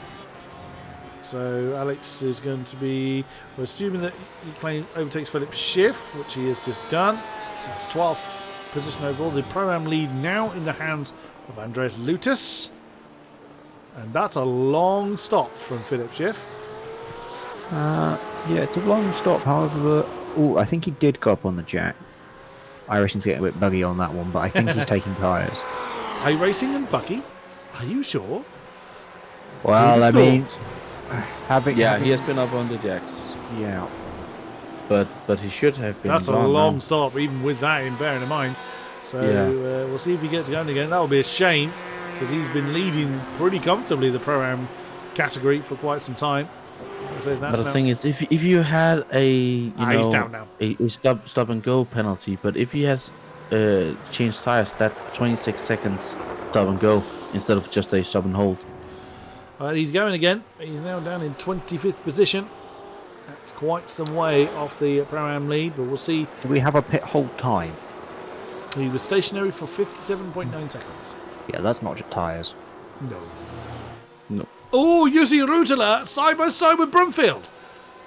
So Alex is going to be, we're assuming that he overtakes Philip Schiff, which he has just done. That's 12th position overall. The Pro-Am lead now in the hands of Andreas Lutus. And that's a long stop from Philip Schiff. Yeah, it's a long stop. However, I think he did go up on the jack. iRacing's getting a bit buggy on that one, but I think he's taking tyres. iRacing and buggy? Are you sure? Well, I mean, he has been up on the jacks. Yeah, but he should have been. That's a long stop, even with that in bearing in mind. So we'll see if he gets going again. That would be a shame, because he's been leading pretty comfortably the Pro-Am category for quite some time. But the thing is, if you had a he's down now. a stop and go penalty, but if he has changed tires, that's 26 seconds stop and go instead of just a stop and hold. He's going again. He's now down in 25th position. That's quite some way off the Pro-Am lead, but we'll see. Do we have a pit hold time? He was stationary for 57.9 seconds. Yeah, that's not just tyres. No. Oh, Jussi Rutila side by side with Brumfield.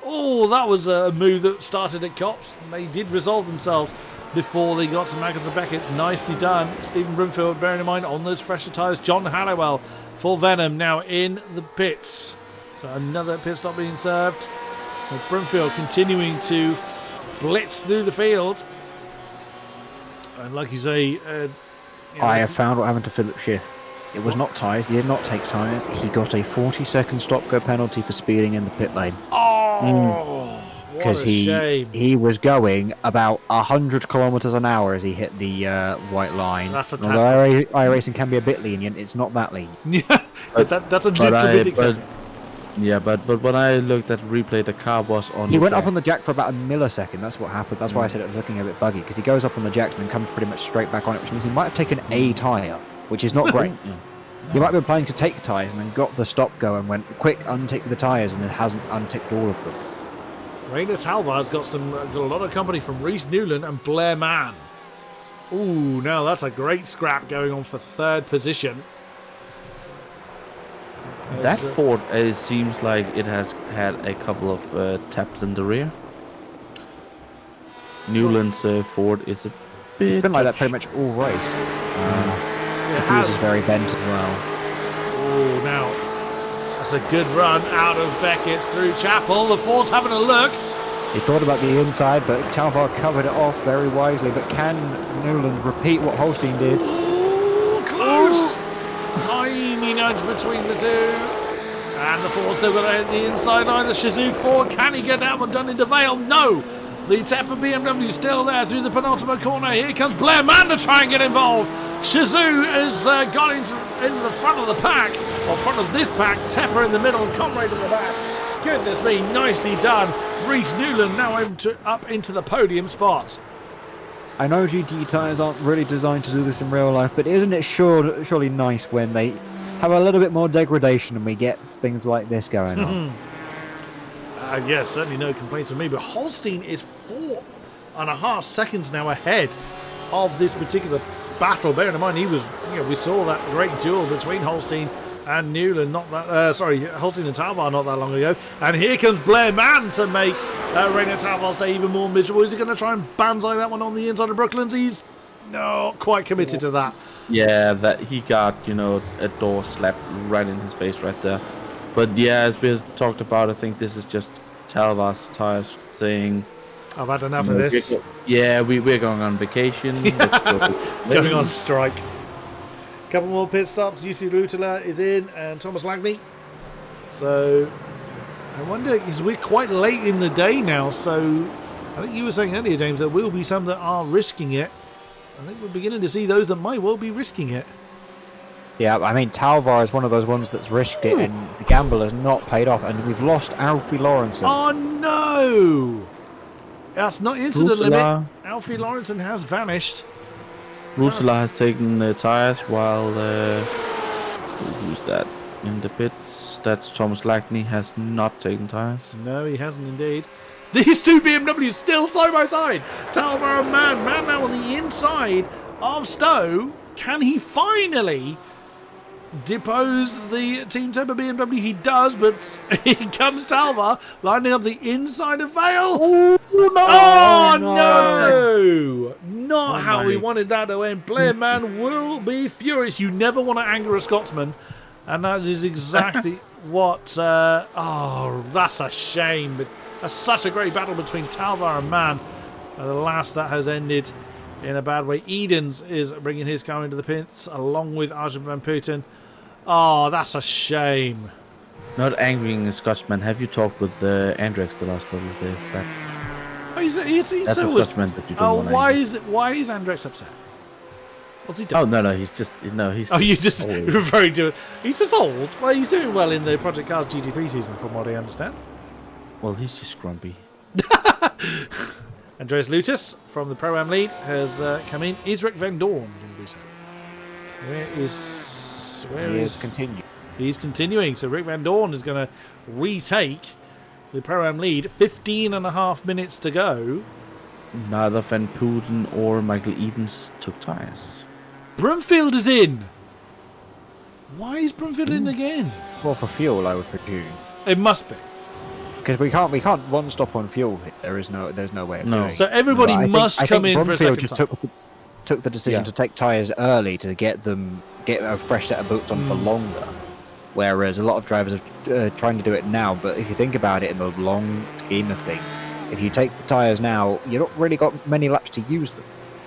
Oh, that was a move that started at Copse. They did resolve themselves before they got to Maggins and Beckett's. Nicely done. Stephen Brumfield, bearing in mind, on those fresher tyres. John Hallowell for Venom now in the pits. So another pit stop being served. With Brumfield continuing to blitz through the field. And like you say... I have found what happened to Philip Schiff. It was not tyres. He did not take tyres. He got a 40-second stop-go penalty for speeding in the pit lane. Oh, what Because a shame. he was going about 100 kilometers an hour as he hit the white line. That's a Although iRacing can be a bit lenient, it's not that lenient. Yeah, that's a little bit excessive. Yeah, but when I looked at replay, the car was on. He went up on the jack for about a millisecond. That's what happened. That's why I said it was looking a bit buggy, because he goes up on the jacks and then comes pretty much straight back on it, which means he might have taken a tyre, which is not great. He might have been planning to take tyres and then got the stop go and went, quick, untick the tyres, and then hasn't unticked all of them. Rainer Talvar's got a lot of company from Reece Newland and Blair Mann. Ooh, now that's a great scrap going on for third position. That Ford, it seems like it has had a couple of taps in the rear. Newland's Ford is a bit. It's been like that pretty much all race. The fuse is very bent as well. Oh, now that's a good run out of Beckett's through Chapel. The Ford's having a look. He thought about the inside, but Talvar covered it off very wisely. But can Newland repeat what Holstein did? Ooh, close. Tiny nudge between the two. And the Ford still got to hit the inside line. The Shizou Ford, can he get that one done into Vale? No. The Tepper BMW still there through the penultimate corner. Here comes Blair Mann to try and get involved. Shizou has got in the front of the pack, or front of this pack. Tepper in the middle and Conrad in the back. Goodness me, nicely done. Reece Newland now up into the podium spot. I know GTE tyres aren't really designed to do this in real life, but isn't it surely nice when they have a little bit more degradation and we get things like this going on? Yes, certainly no complaints from me, but Holstein is 4.5 seconds now ahead of this particular battle. Bearing in mind, we saw that great duel between Holstein and Newland, Holstein and Talvar not that long ago. And here comes Blair Mann to make Rainer Talvar's day even more miserable. Is he going to try and banzai that one on the inside of Brooklands? He's not quite committed to that. Yeah, that he got, a door slapped right in his face right there. But yeah, as we have talked about, I think this is just Talvar's tires saying, I've had enough of this. We're going on vacation. Going on strike. Couple more pit stops. Jussi Rutila is in and Thomas Lagney. So I wonder, because we're quite late in the day now, so I think you were saying earlier, James, there will be some that are risking it. I think we're beginning to see those that might well be risking it. Yeah, I mean, Talvar is one of those ones that's risked it, and the gamble has not paid off, and we've lost Alfie Lawrenson. Oh no! That's not incident limit. Alfie Lawrenson has vanished. Rutila has taken the tyres while who's that in the pits? That's Thomas Lackney has not taken tyres. No, he hasn't indeed. These two BMWs still side by side. Talvar and Mann now on the inside of Stowe. Can he finally depose the Team Temper BMW? He does, but here comes Talvar lining up the inside of Vale. Oh no! Not how we wanted that to end. Blair Mann will be furious. You never want to anger a Scotsman, and that is exactly what. That's a shame. But that's such a great battle between Talvar and Mann. And alas, that has ended in a bad way. Edens is bringing his car into the pits along with Arjen van Putten. Oh, that's a shame. Not angering a Scotsman. Have you talked with Andrex the last couple of days? That's he's a Scotsman that you don't want to why anger. Why is Andrex upset? What's he done? Oh no, he's just you just referring to it. He's just old. Well, he's doing well in the Project Cars GT3 season, from what I understand. Well, he's just grumpy. Andreas Lutus from the Pro-Am lead has come in. Is Rick Van Dorn going to do so? He is continuing. He's continuing. So Rick Van Dorn is going to retake the Pro-Am lead. 15.5 minutes to go. Neither Van Putten or Michael Edens took tyres. Brumfield is in. Why is Brumfield in again? Well, for fuel, I would presume. It must be. Because we can't one stop on fuel. There's no way of doing it. So everybody must come in for a second just time. took the decision to take tyres early to get a fresh set of boots on for longer. Whereas a lot of drivers are trying to do it now. But if you think about it in the long scheme of things, if you take the tyres now, you've not really got many laps to use them.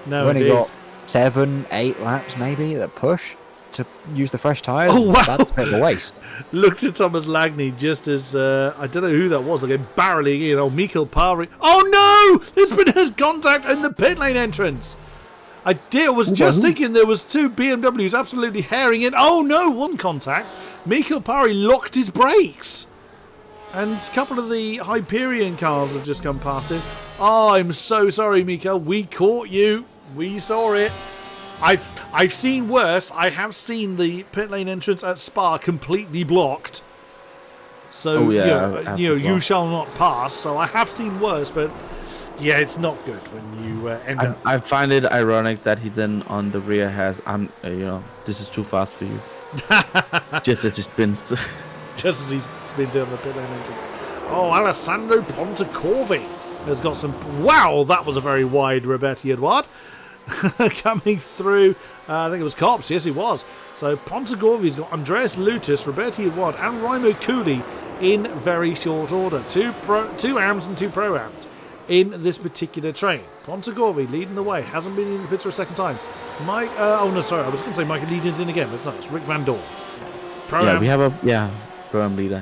No, You've only got 7, 8 laps maybe that push to use the fresh tyres. Oh, wow. That's a bit of a waste. Looked at Thomas Lagney just as, I don't know who that was, again, barreling in. Oh, Michael Parry. Oh, no! There's been contact in the pit lane entrance. I was just thinking there was two BMWs absolutely herring in. Oh, no, one contact. Michael Parry locked his brakes. And a couple of the Hyperion cars have just come past him. Oh, I'm so sorry, Miko. We caught you. We saw it. I've seen worse. I have seen the pit lane entrance at Spa completely blocked. So you shall not pass. So I have seen worse, but yeah, it's not good when you end up. I find it ironic that he then on the rear has this is too fast for you. Just as he spins. Just as he spins on the pit lane entrance. Oh, Alessandro Pontecorvi has got some. Wow, that was a very wide Roberti Edouard. Coming through, I think it was Cops, yes it was. So Pontecorvi's got Andreas Lutus, Roberti Edouard and Raimo Cooley in very short order. Two AMs and two Pro-Ams in this particular train. Pontecorvi leading the way, hasn't been in the pits for a second time. Mike, I was going to say Mike Leading's in again, but it's not, it's Rick Van Dorn. Pro-Am. We have a, Pro-Am leader,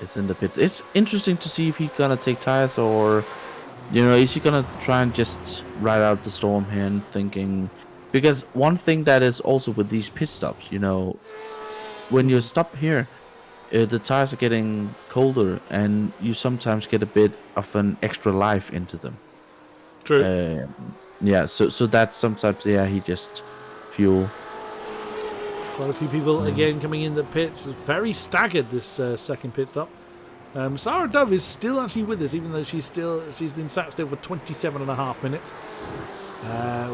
it's in the pits. It's interesting to see if he's going to take tires or... is he going to try and just ride out the storm here and thinking... Because one thing that is also with these pit stops, when you stop here, the tires are getting colder and you sometimes get a bit of an extra life into them. True. So that's sometimes, he just fuel. Quite a few people, again, coming in the pits. Very staggered, this second pit stop. Sarah Dove is still actually with us, even though she's been sat still for 27.5 minutes.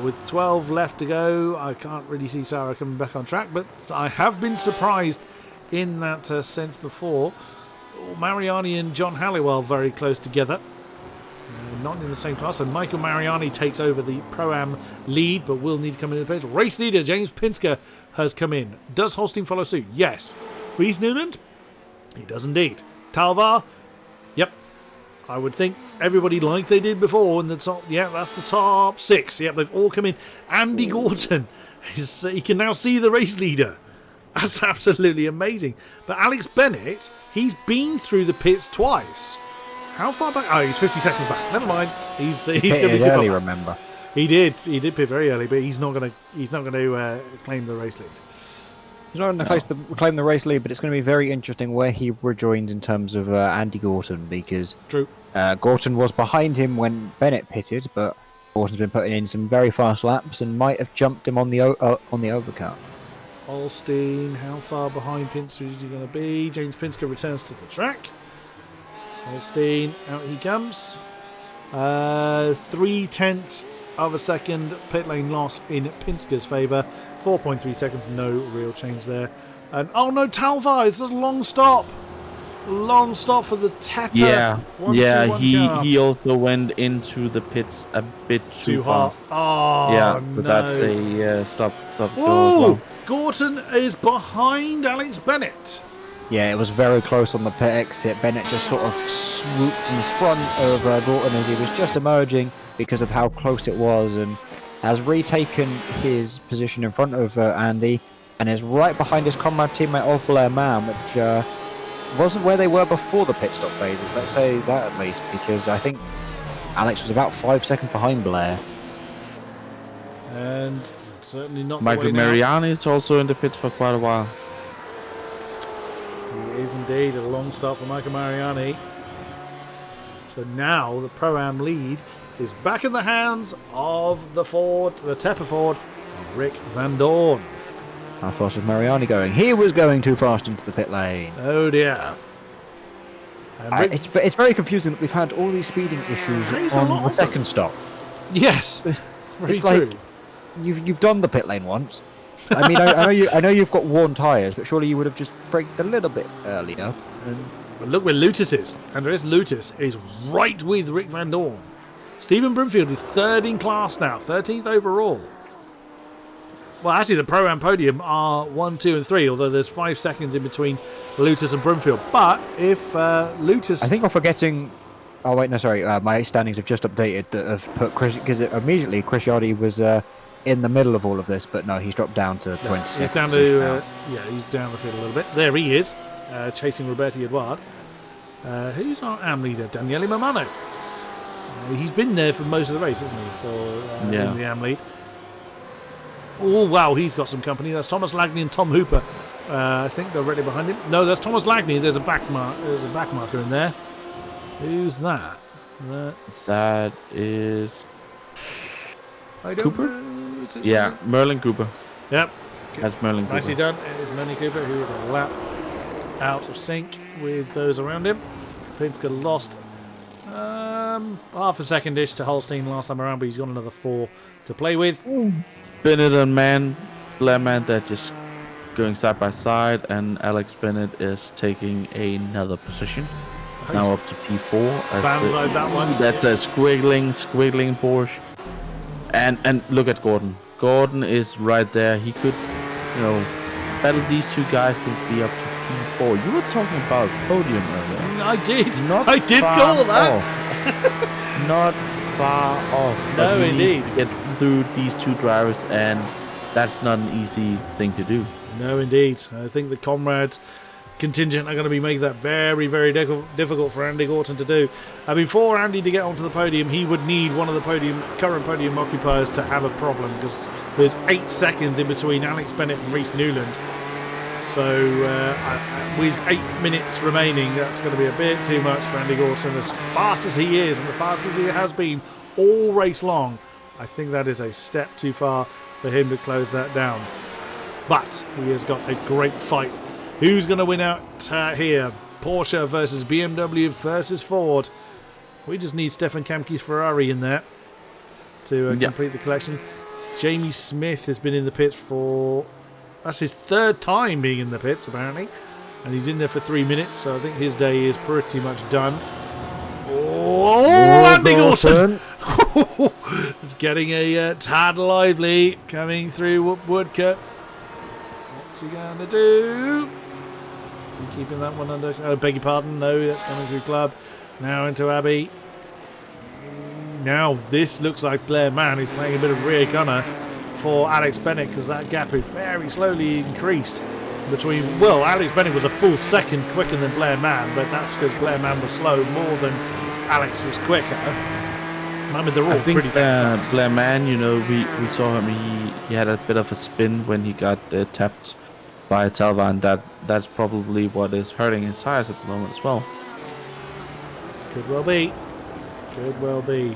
With 12 left to go, I can't really see Sarah coming back on track, but I have been surprised in that sense before. Mariani and John Halliwell very close together. Not in the same class, and Michael Mariani takes over the Pro-Am lead, but will need to come in the pits. Race leader James Pinsker has come in. Does Holstein follow suit? Yes. Reese Newland? He does indeed. Talvar? Yep. I would think everybody like they did before in the top. Yeah, that's the top 6. Yep, they've all come in. Andy Gorton, he can now see the race leader. That's absolutely amazing. But Alex Bennett, he's been through the pits twice. How far back? Oh, he's 50 seconds back. Never mind. He's going to be too far back. Remember. He did pit very early, but he's not going to claim the race lead. He's not going to claim the race lead, but it's going to be very interesting where he rejoins in terms of Andy Gorton, because True. Gorton was behind him when Bennett pitted, but Gorton's been putting in some very fast laps and might have jumped him on the overcut. Holstein, how far behind Pinsker is he going to be? James Pinsker returns to the track. Holstein, out he comes. 3/10 of a second pit lane loss in Pinsker's favour. 4.3 seconds, no real change there. And oh no, Talvar, it's a long stop. Long stop for the Tepper. He also went into the pits a bit too fast. Oh, yeah, but no. that's a stop. Whoa! Gorton is behind Alex Bennett. Yeah, it was very close on the pit exit. Bennett just sort of swooped in front of Gorton as he was just emerging because of how close it was, and has retaken his position in front of Andy and is right behind his comrade teammate of Blair Mann, which wasn't where they were before the pit stop phases, let's say that at least, because I think Alex was about 5 seconds behind Blair. And certainly not Michael Mariani is also in the pits for quite a while. He is indeed a long start for Michael Mariani. So now the Pro-Am lead is back in the hands of the Tepper Ford of Rick Van Dorn. How fast was Mariani going? He was going too fast into the pit lane. Oh dear. It's very confusing that we've had all these speeding issues on the second stop. Yes, very it's true. Like you've done the pit lane once. I mean, I know you've got worn tyres, but surely you would have just braked a little bit earlier. But look where Lutus is. Andreas Lutus is right with Rick Van Dorn. Stephen Broomfield is third in class now, 13th overall. Well, actually, the Pro-Am podium are 1, 2, and 3, although there's 5 seconds in between Lutus and Broomfield. But if Lutus... I think I'm forgetting... Oh, wait, no, sorry. My standings have just updated that have put Chris... Because immediately Chris Yardy was in the middle of all of this, but no, he's dropped down to 20 seconds. He's down to he's down the field a little bit. There he is, chasing Roberto Eduard. Who's our AM leader? Daniele Mamano. He's been there for most of the race, hasn't he? In the AM lead. Oh wow, he's got some company. That's Thomas Lagney and Tom Hooper. I think they're ready behind him. No, that's Thomas Lagney. There's a back marker in there. Who's that? That is Cooper? Yeah, Merlin Cooper. Yep. That's Merlin Cooper. Nicely done. It is Merlin Cooper, who is a lap out of sync with those around him. Pinsker lost half a second-ish to Holstein last time around, but he's got another 4 to play with. Bennett and Blair Man, they're just going side by side, and Alex Bennett is taking another position. Now up to P4. Banzai that one. That's a squiggling Porsche. And look at Gordon. Gordon is right there. He could, battle these two guys to be up to P4. You were talking about podium earlier. I did. I did call that. Not far off. No, indeed. Get through these two drivers, and that's not an easy thing to do. No, indeed. I think the Comrades contingent are going to be making that very, very difficult for Andy Gorton to do. Before Andy to get onto the podium, he would need one of the current podium occupiers to have a problem, because there's 8 seconds in between Alex Bennett and Reece Newland. So with 8 minutes remaining, that's going to be a bit too much for Andy Gorton. As fast as he is, and as fast as he has been all race long, I think that is a step too far for him to close that down. But he has got a great fight. Who's going to win out here? Porsche versus BMW versus Ford. We just need Stefan Kamke's Ferrari in there to complete the collection. Jamie Smith has been in the pits for... That's his 3rd time being in the pits, apparently. And he's in there for 3 minutes, so I think his day is pretty much done. Oh, Andy Gorton! It's getting a tad lively coming through Woodcote. What's he going to do? Is he keeping that one under? Oh, beg your pardon. No, that's coming through Club. Now into Abbey. Now this looks like Blair Mann. He's playing a bit of rear gunner for Alex Bennett, because that gap is very slowly increased between... Well, Alex Bennett was a full second quicker than Blair Mann, but that's because Blair Mann was slow more than Alex was quicker. I mean, they're all pretty fast. Blair Mann, we saw him. He had a bit of a spin when he got tapped by Talva, and that's probably what is hurting his tires at the moment as well. Could well be. Could well be.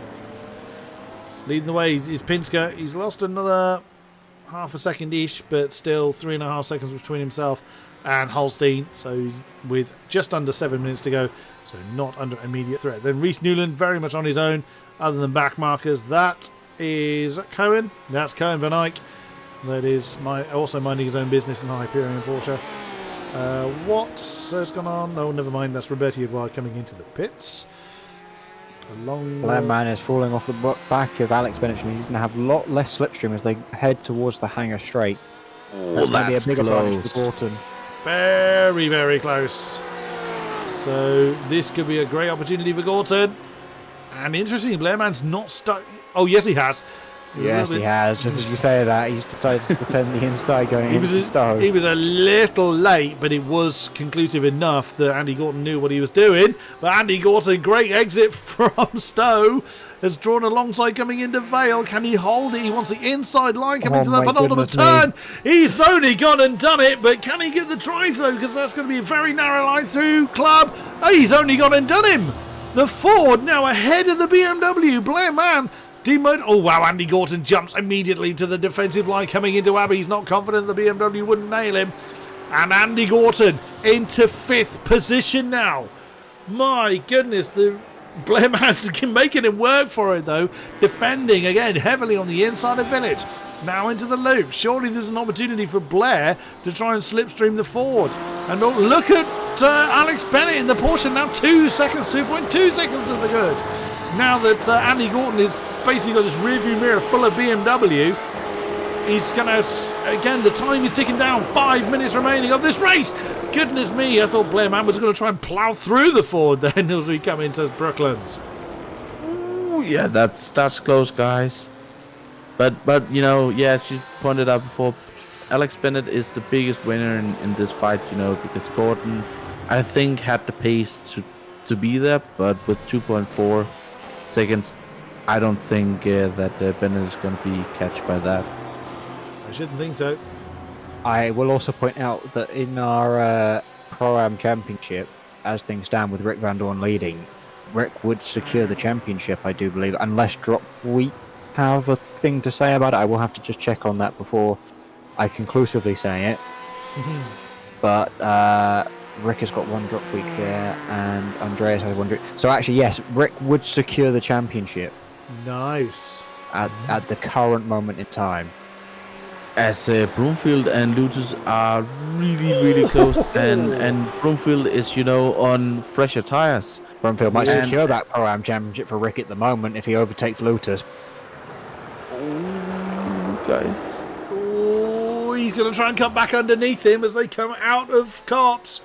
Leading the way is Pinsker. He's lost another half a second-ish, but still 3.5 seconds between himself and Holstein. So he's with just under 7 minutes to go, so not under immediate threat. Then Reece Newland very much on his own, other than back markers. That is Cohen. That's Cohen Van Eyck. That is also minding his own business in the Hyperion Porsche. What has gone on? Oh, never mind. That's Roberto Eduard coming into the pits. Blair Mann is falling off the back of Alex Bennett. He's going to have a lot less slipstream as they head towards the hangar straight. That's going to be a bigger advantage for Gorton. Very, very close. So this could be a great opportunity for Gorton. And interesting, Blair Mann's not stuck. Oh, yes, he has. Yes, he has. Just as you say that, he's decided to defend the inside going into Stowe. He was a little late, but it was conclusive enough that Andy Gorton knew what he was doing. But Andy Gorton, great exit from Stowe, has drawn alongside coming into Vale. Can he hold it? He wants the inside line coming to the penultimate turn. He's only gone and done it, but can he get the drive, though? Because that's going to be a very narrow line through Club. Oh, he's only gone and done him. The Ford now ahead of the BMW. Blair Mann. Oh wow, Andy Gorton jumps immediately to the defensive line coming into Abbey. He's not confident the BMW wouldn't nail him. And Andy Gorton into 5th position now. My goodness, the Blair Mann's making him work for it though. Defending again heavily on the inside of Village. Now into the loop. Surely there's an opportunity for Blair to try and slipstream the Ford. And look at Alex Bennett in the Porsche now 2 seconds, 2.2 seconds of the good. Now that Andy Gorton is basically got this rearview mirror full of BMW, he's going to, again, the time is ticking down. 5 minutes remaining of this race. Goodness me, I thought Blair Mann was going to try and plough through the Ford then as we come into Brooklands. Ooh, yeah, that's close, guys. But you know, yeah, as you pointed out before, Alex Bennett is the biggest winner in this fight, you know, because Gordon, I think, had the pace to be there, but with 2.4 seconds, I don't think that Bennett is going to be catched by that. I shouldn't think so. I will also point out that in our Pro-Am Championship, as things stand with Rick Van Dorn leading, Rick would secure the championship, I do believe, unless Drop Week have a thing to say about it. I will have to just check on that before I conclusively say it. But Rick has got 1 Drop Week there, and Andreas has 1 drop. So actually, yes, Rick would secure the championship. Nice. At the current moment in time. As Broomfield and Lutus are really close, and Broomfield is, you know, on fresher tires. Broomfield might secure that Pro-Am Championship for Rick at the moment if he overtakes Lutus. Oh, guys. Oh, he's going to try and cut back underneath him as they come out of Cops.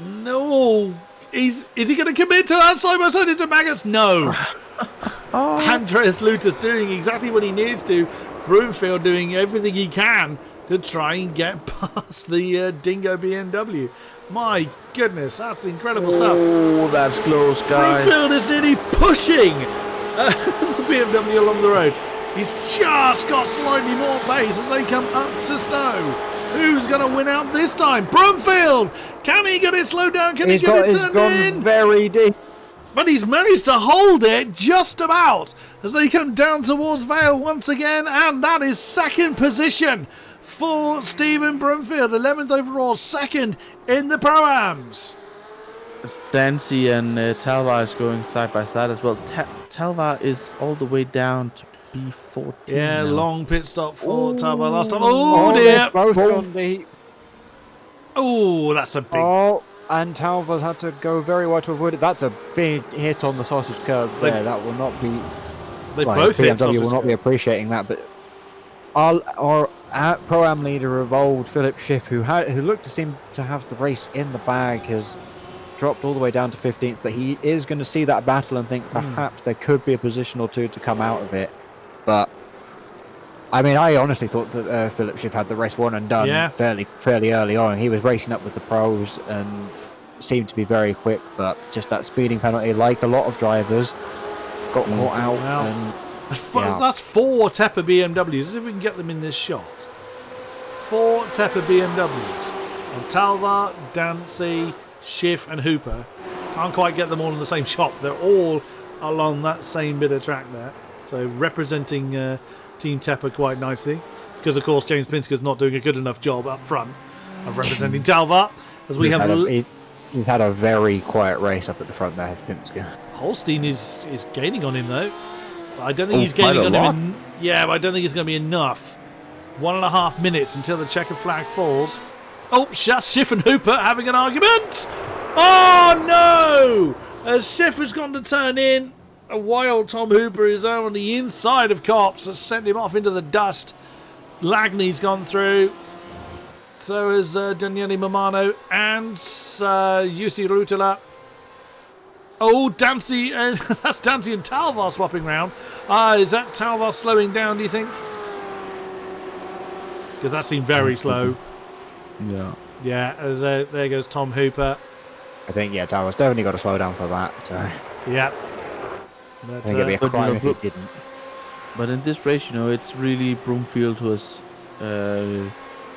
No. Is he going to commit to that side by side into Maggots? No. Andreas Lutus doing exactly what he needs to. Broomfield doing everything he can to try and get past the Dingo BMW. My goodness, that's incredible stuff. Oh, that's close, guys. Broomfield is nearly pushing the BMW along the road. He's just got slightly more pace as they come up to Stowe. Who's going to win out this time? Broomfield! Can he get it slowed down? Can he get it turned in? Very deep. But he's managed to hold it just about as they come down towards Vale once again. And that is second position for Stephen Broomfield. 11th overall, second in the Pro-Ams. Dancy and Talvar is going side by side as well. Talvar is all the way down to B14. Yeah, now. long pit stop for Talvar last time. Oh, dear. Both gone deep. Oh, that's a big... Oh, and Talvar's had to go very wide to avoid it. That's a big hit on the sausage curb there. That will not be... They both hit BMW will not be appreciating that, but our Pro-Am leader of old, Philip Schiff, who looked to seem to have the race in the bag, has dropped all the way down to 15th, but he is going to see that battle and think perhaps there could be a position or two to come out of it. But I mean, I honestly thought that Philip Schiff had the race won and done fairly early on. He was racing up with the pros and seemed to be very quick, but just that speeding penalty, like a lot of drivers, got caught out. And, that's 4 Tepper BMWs. Let's see if we can get them in this shot. 4 Tepper BMWs of Talvar, Dancy, Schiff and Hooper. Can't quite get them all in the same shot. They're all along that same bit of track there. So representing Team Tepper quite nicely. Because, of course, James Pinska's not doing a good enough job up front of representing Talvar. As we he's had a very quiet race up at the front there, has Pinska. Holstein is gaining on him, though. I don't think he's gaining on him. But I don't think it's going to be enough. 1.5 minutes until the checkered flag falls. Oh, that's Schiff and Hooper having an argument. Oh, no! As Schiff has gone to turn in, while Tom Hooper is on the inside of Cops, has sent him off into the dust. Lagney's gone through. So has Daniele Mamano and Jussi Rutila. Oh, Dancy, that's Dancy and Talvar swapping round. Is that Talvar slowing down, do you think? Because that seemed very slow. Yeah. Yeah, as there goes Tom Hooper. I think, Talvar's definitely got to slow down for that. So. Yeah. But, I think it'd be a crime if he didn't. But in this race, it's really Broomfield who has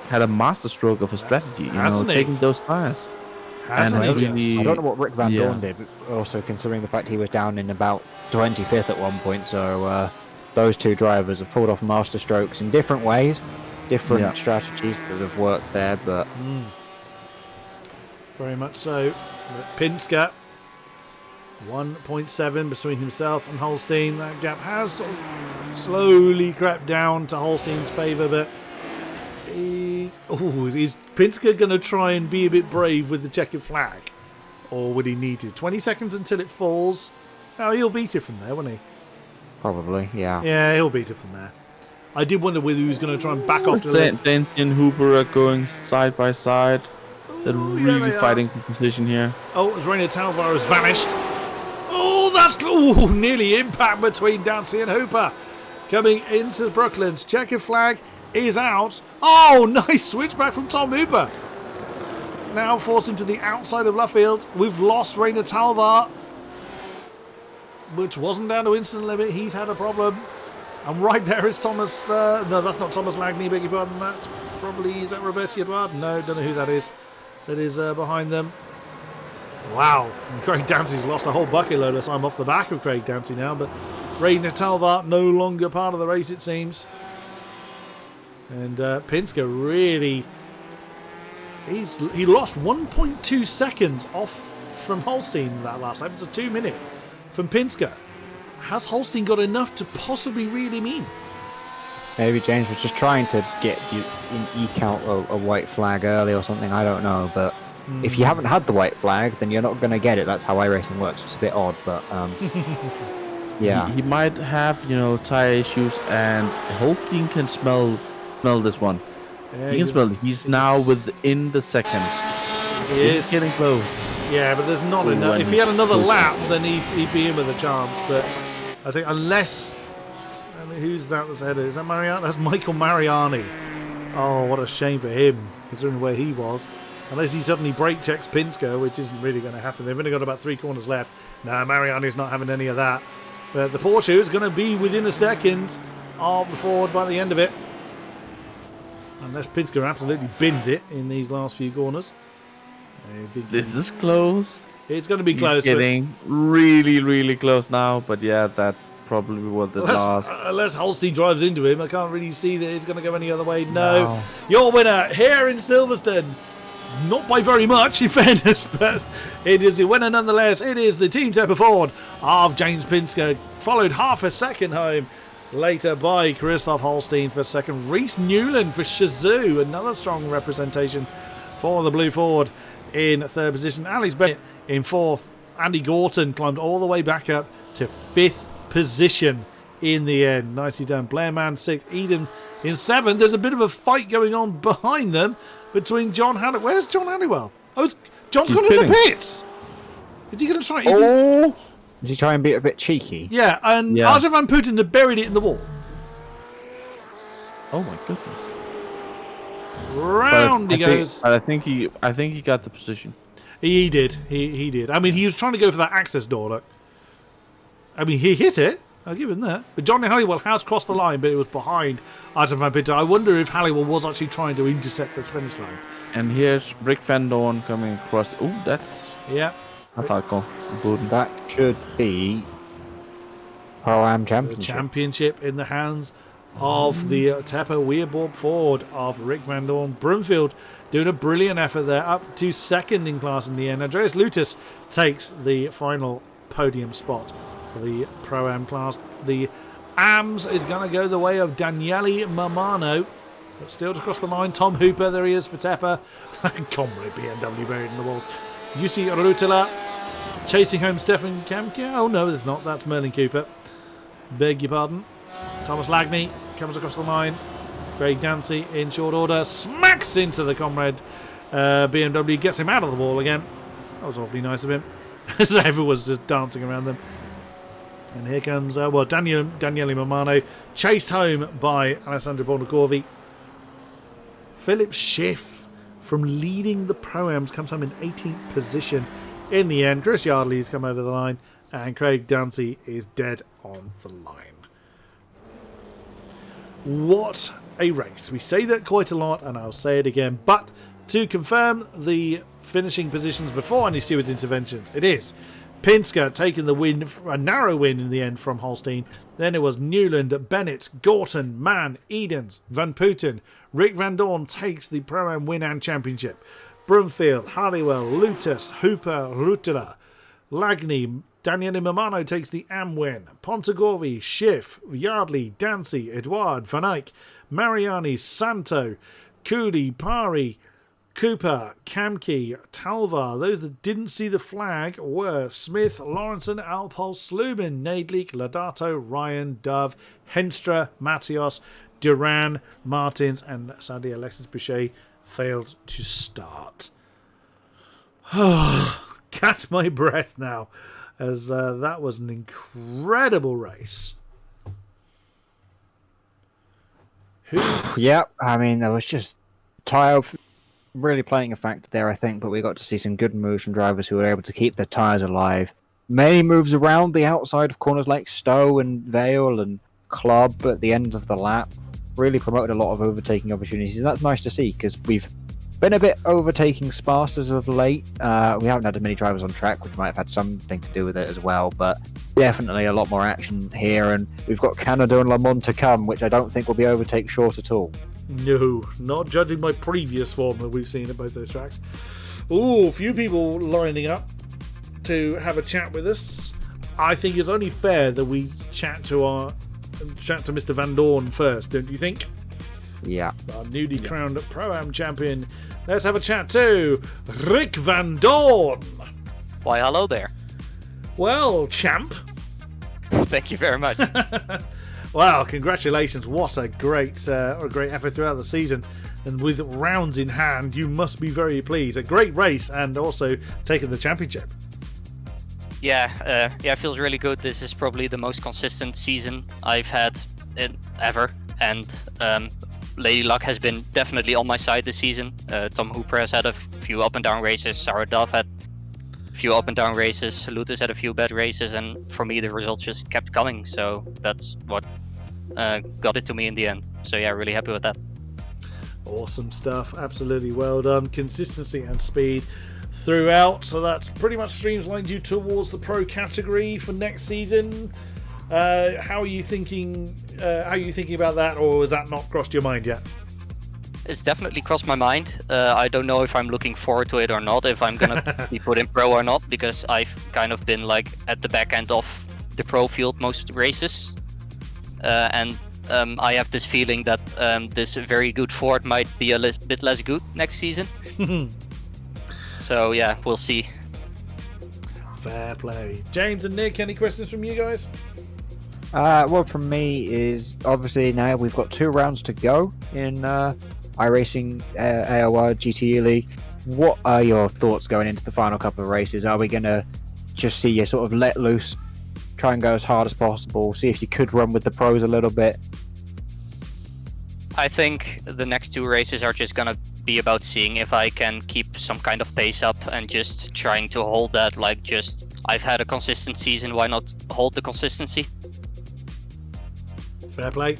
had a masterstroke of a strategy, taking those tires. I don't know what Rick Van Dorn did, but also considering the fact he was down in about 25th at one point, so those two drivers have pulled off master strokes in different ways, different strategies that have worked there, but... Very much so. Pinska, 1.7 between himself and Holstein. That gap has sort of slowly crept down to Holstein's favour, but is Pinska going to try and be a bit brave with the checkered flag? Or would he need to? 20 seconds until it falls. No, he'll beat it from there, won't he? Probably, yeah. Yeah, he'll beat it from there. I did wonder whether he was going to try and back off to the... Dancy and Hooper are going side by side. They're really fighting for position here. Oh, as Rainer Talvar has vanished. Oh, that's nearly impact between Dancy and Hooper. coming into the Brooklands. Checkered flag is out. Oh, nice switchback from Tom Hooper. Now forced him to the outside of Luffield. We've lost Rainer Talvar, which wasn't down to instant limit. He's had a problem. And right there is Thomas. No, that's not Thomas Lagney, beg your pardon. That's probably, is that Roberti Edouard? No, don't know who that is. That is behind them. Wow. And Craig Dancy's lost a whole bucket load of time off the back of Craig Dancy now, but Rainer Talvar no longer part of the race, it seems. And Pinsker really, he lost 1.2 seconds off from Holstein that last lap. It's a 2 minute from Pinsker. Has Holstein got enough to possibly really mean? Maybe James was just trying to get you eke out a white flag early or something. I don't know, but if you haven't had the white flag, then you're not going to get it. That's how iRacing works. It's a bit odd, but yeah. He might have, tire issues, and Holstein can smell this one. Yeah, he can smell it. He's now within the second. He's getting close. Yeah, but there's not enough. If he had another lap, then he'd be in with a chance. But I think unless... who's that that's ahead of? Is that Mariani? That's Michael Mariani. Oh, what a shame for him, considering where he was. Unless he suddenly brake checks Pinsker, which isn't really going to happen. They've only got about 3 corners left. No, Mariani's not having any of that. But the Porsche is going to be within a second of the Ford by the end of it. Unless Pinsker absolutely bins it in these last few corners. This is close. It's going to be close. Getting really, really close now. But yeah, that probably was the last. Unless Holstein drives into him, I can't really see that it's going to go any other way. No. Your winner here in Silverstone. Not by very much, in fairness, but it is a winner nonetheless. It is the Team Tepper Ford of James Pinsker, followed half a second home later by Christoph Holstein for second. Reese Newland for Shazoo, another strong representation for the Blue Ford in third position. Alex Bennett in fourth. Andy Gorton climbed all the way back up to fifth position in the end. Nicely done. Blairman sixth. Eden in seventh. There's a bit of a fight going on behind them between John Halliwell. Where's John Halliwell? Oh, John's gone in the pits. Is he going to try? Is he trying to be a bit cheeky? Yeah, and Arjen van Putten had buried it in the wall. Oh my goodness! Round he goes. I think he got the position. He did. He did. I mean, he was trying to go for that access door. Look. I mean, he hit it. I'll give him that. But Johnny Halliwell has crossed the line, but it was behind Arjen van Putten. I wonder if Halliwell was actually trying to intercept this finish line. And here's Rick Van Dorn coming across. Oh, that's... Yeah. That should be Pro-Am Championship. The championship in the hands of the Tepper Weerborg Ford of Rick Van Dorn. Broomfield doing a brilliant effort there, up to second in class in the end. Andreas Lutus takes the final podium spot for the Pro-Am class. The AMS is going to go the way of Daniele Mamano. But still to cross the line, Tom Hooper, there he is for Tepper. Comrade BMW buried in the wall. Jussi Rutila chasing home Stefan Kamke. Oh no, there's not. That's Merlin Cooper. Beg your pardon. Thomas Lagney comes across the line. Craig Dancy in short order. Smacks into the Comrade BMW. Gets him out of the wall again. That was awfully nice of him. So everyone's just dancing around them. And here comes, Daniele Mamano, chased home by Alessandro Bonacorvi. Philip Schiff, from leading the Pro-Ams, comes home in 18th position in the end. Chris Yardley's come over the line, and Craig Dancy is dead on the line. What a race. We say that quite a lot, and I'll say it again, but to confirm the finishing positions before any steward's interventions, it is Pinsker taking the win, a narrow win in the end from Holstein. Then it was Newland, Bennett, Gorton, Mann, Edens, Van Putten. Rick Van Dorn takes the Pro-Am win and championship. Broomfield, Halliwell, Lutus, Hooper, Rutila, Lagney, Daniele Mamano takes the AM win. Pontegorvi, Schiff, Yardley, Dancy, Edouard, Van Eyck, Mariani, Santo, Cooley, Pari, Cooper, Kamke, Talvar. Those that didn't see the flag were Smith, Lawrenson, Alpol, Slubin, Nadleek, Ladato, Ryan, Dove, Henstra, Matthias, Duran, Martins, and sadly Alexis Boucher failed to start. Catch my breath now, as that was an incredible race. Yeah, I mean, there was just tyre really playing a factor there, I think, but we got to see some good moves from drivers who were able to keep their tyres alive. Many moves around the outside of corners like Stowe and Vale and Club at the end of the lap. Really promoted a lot of overtaking opportunities, and that's nice to see because we've been a bit overtaking sparse as of late. We haven't had as many drivers on track, which might have had something to do with it as well, but definitely a lot more action here, and we've got Canada and Le Mans to come, which I don't think will be overtake short at all. No, not judging by previous form that we've seen at both those tracks. Ooh, a few people lining up to have a chat with us. I think it's only fair that we chat to Mr. Van Dorn first, don't you think? Yeah. Our newly crowned Pro-Am champion. Let's have a chat to Rick Van Dorn. Why, hello there. Well, champ. Thank you very much. Wow, congratulations. What a great effort throughout the season. And with rounds in hand, you must be very pleased. A great race and also taking the championship. Yeah, it feels really good. This is probably the most consistent season I've had ever. And Lady Luck has been definitely on my side this season. Tom Hooper has had a few up and down races. Sarah Duff had a few up and down races. Lutus had a few bad races. And for me, the results just kept coming. So that's what got it to me in the end. So yeah, really happy with that. Awesome stuff. Absolutely well done. Consistency and speed throughout. So that pretty much streamlined you towards the pro category for next season. How are you thinking? How are you thinking about that, or has that not crossed your mind yet? It's definitely crossed my mind. I don't know if I'm looking forward to it or not, if I'm gonna be put in pro or not, because I've kind of been like at the back end of the pro field most of the races, and I have this feeling that this very good Ford might be a bit less good next season. So yeah, we'll see. Fair play. James and Nick, any questions from you guys? Well, from me is obviously now we've got 2 rounds to go in iRacing AOR GTE League. What are your thoughts going into the final couple of races? Are we going to just see you sort of let loose, try and go as hard as possible, see if you could run with the pros a little bit? I think the next 2 races are just gonna be about seeing if I can keep some kind of pace up and just trying to hold that. Like, just I've had a consistent season, why not hold the consistency? Fair play.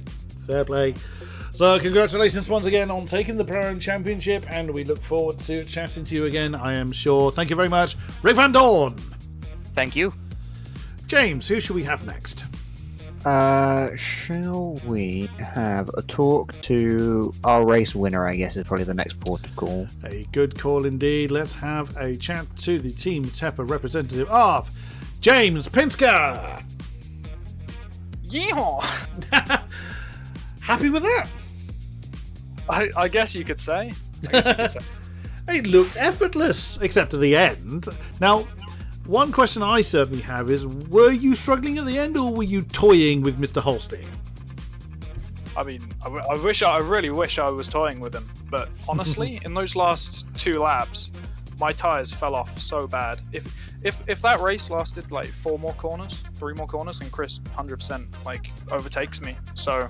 Fair play. So congratulations once again on taking the Pro-Am Championship, and we look forward to chatting to you again, I am sure. Thank you very much, Rick Van Dorn. Thank you. James, who should we have next? Shall we have a talk to our race winner, I guess is probably the next port of call. A good call indeed. Let's have a chat to the Team Tepper representative of James Pinsker. Yeehaw! Happy with that? I guess you could say. It looked effortless, except at the end. Now, one question I certainly have is, were you struggling at the end, or were you toying with Mr. Holstein? I mean, I really wish I was toying with him, but honestly, in those last 2 laps, my tyres fell off so bad. If that race lasted like 3 more corners, and Chris 100% like overtakes me, so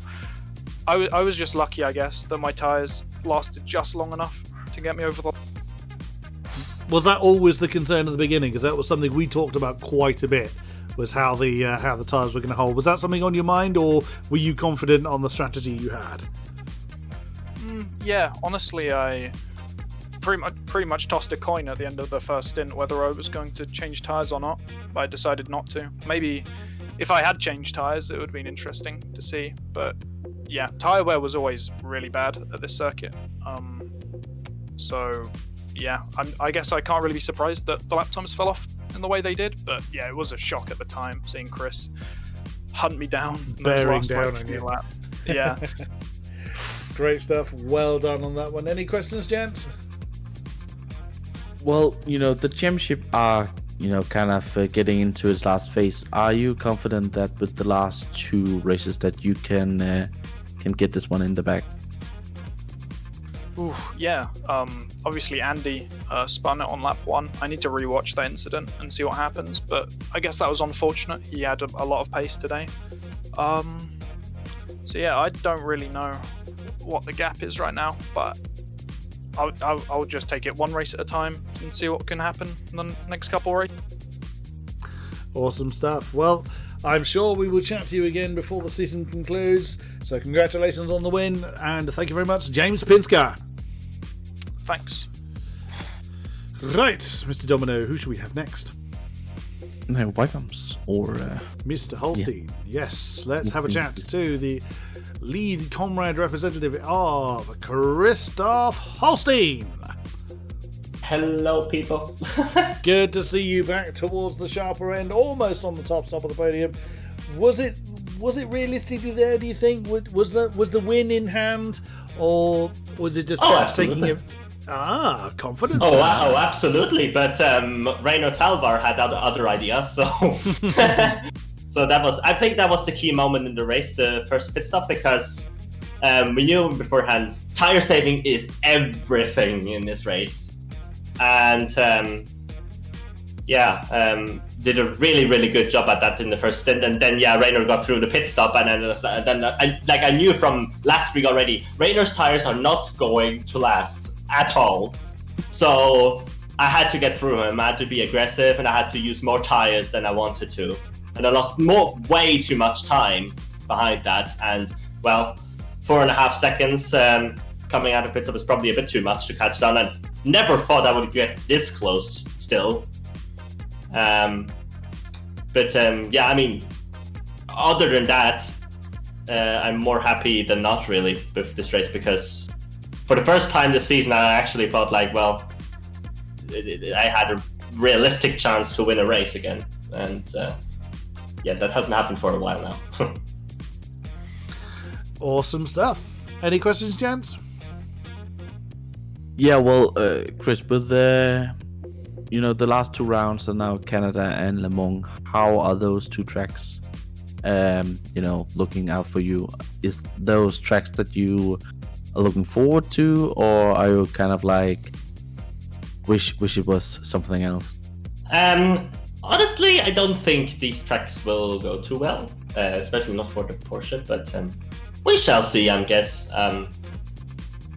I was just lucky, I guess, that my tyres lasted just long enough to get me over the. Was that always the concern at the beginning? Because that was something we talked about quite a bit, was how the tyres were going to hold. Was that something on your mind, or were you confident on the strategy you had? Yeah, honestly, I pretty much tossed a coin at the end of the first stint whether I was going to change tyres or not, but I decided not to. Maybe if I had changed tyres, it would have been interesting to see. But yeah, tyre wear was always really bad at this circuit. So yeah, I guess I can't really be surprised that the lap times fell off in the way they did. But yeah, it was a shock at the time seeing Chris hunt me down in those Bearing last down like, on few you. laps. Yeah. Great stuff. Well done on that one. Any questions, gents? Well, the championship are, kind of getting into its last phase. Are you confident that with the last 2 races that you can get this one in the bag? Ooh, yeah. Obviously Andy spun it on lap 1. I need to rewatch that incident and see what happens, but I guess that was unfortunate. He had a lot of pace today. So yeah, I don't really know what the gap is right now, but I'll just take it one race at a time and see what can happen in the next couple races. Awesome stuff. Well, I'm sure we will chat to you again before the season concludes. So congratulations on the win, and thank you very much, James Pinsker. Thanks. Right, Mr. Domino, who should we have next? No, Wycombs or Mr. Holstein. Yes, let's have a chat to the lead comrade representative of Christoph Holstein. Hello, people. Good to see you back towards the sharper end, almost on the top stop of the podium. Was it realistically there, do you think? Was the win in hand, or was it just taking it? Confidence. Oh, wow, absolutely. But Reino Talvar had other ideas, so so I think that was the key moment in the race, the first pit stop, because we knew beforehand tire saving is everything in this race. And did a really, really good job at that in the first stint. And then, Rainer got through the pit stop. And then I knew from last week already, Rainer's tires are not going to last at all. So I had to get through him. I had to be aggressive, and I had to use more tires than I wanted to. And I lost way too much time behind that. And, 4.5 seconds coming out of pit stop was probably a bit too much to catch down. And never thought I would get this close still. Other than that, I'm more happy than not really with this race, because for the first time this season I actually felt like, I had a realistic chance to win a race again. And that hasn't happened for a while now. Awesome stuff. Any questions, gents? Yeah, well, Chris, with the last 2 rounds are now Canada and Le Mans. How are those 2 tracks, looking out for you? Is those tracks that you are looking forward to, or are you kind of like wish it was something else? Honestly, I don't think these tracks will go too well, especially not for the Porsche. But we shall see, I guess.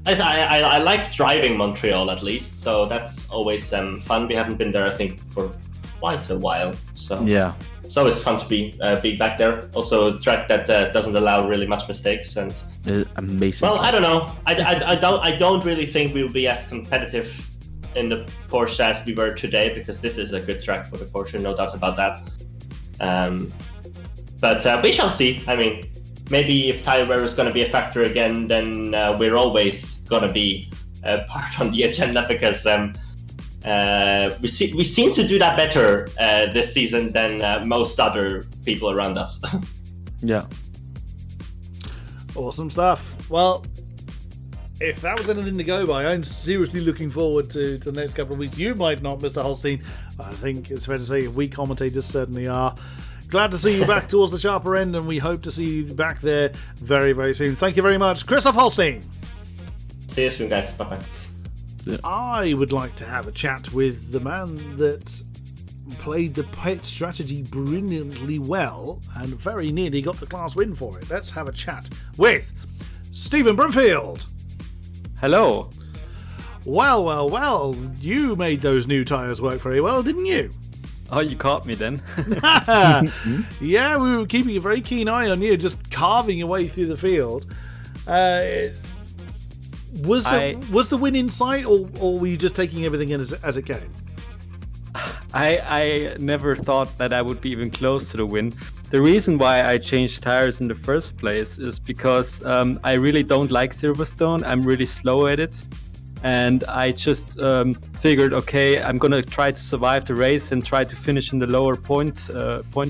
I like driving Montreal at least, so that's always fun. We haven't been there, I think, for quite a while. So yeah, it's always fun to be back there. Also, a track that doesn't allow really much mistakes, and amazing. Well, I don't know. I don't really think we'll be as competitive in the Porsche as we were today, because this is a good track for the Porsche, no doubt about that. But we shall see. I mean, maybe if tire wear is going to be a factor again, then we're always going to be part on the agenda, because we seem to do that better this season than most other people around us. Yeah. Awesome stuff. Well, if that was anything to go by, I'm seriously looking forward to the next couple of weeks. You might not, Mr. Holstein. I think it's fair to say we commentators certainly are. Glad to see you back towards the sharper end, and we hope to see you back there very, very soon. Thank you very much, Christoph Holstein. See you soon, guys. Bye-bye. I would like to have a chat with the man that played the pit strategy brilliantly well and very nearly got the class win for it. Let's have a chat with Stephen Brimfield. Hello. Well, you made those new tyres work very well, didn't you? Oh, you caught me then. Yeah, we were keeping a very keen eye on you, just carving your way through the field. Was the win in sight, or were you just taking everything in as it came? I never thought that I would be even close to the win. The reason why I changed tires in the first place is because I really don't like Silverstone. I'm really slow at it. And I just figured, okay, I'm going to try to survive the race and try to finish in the lower point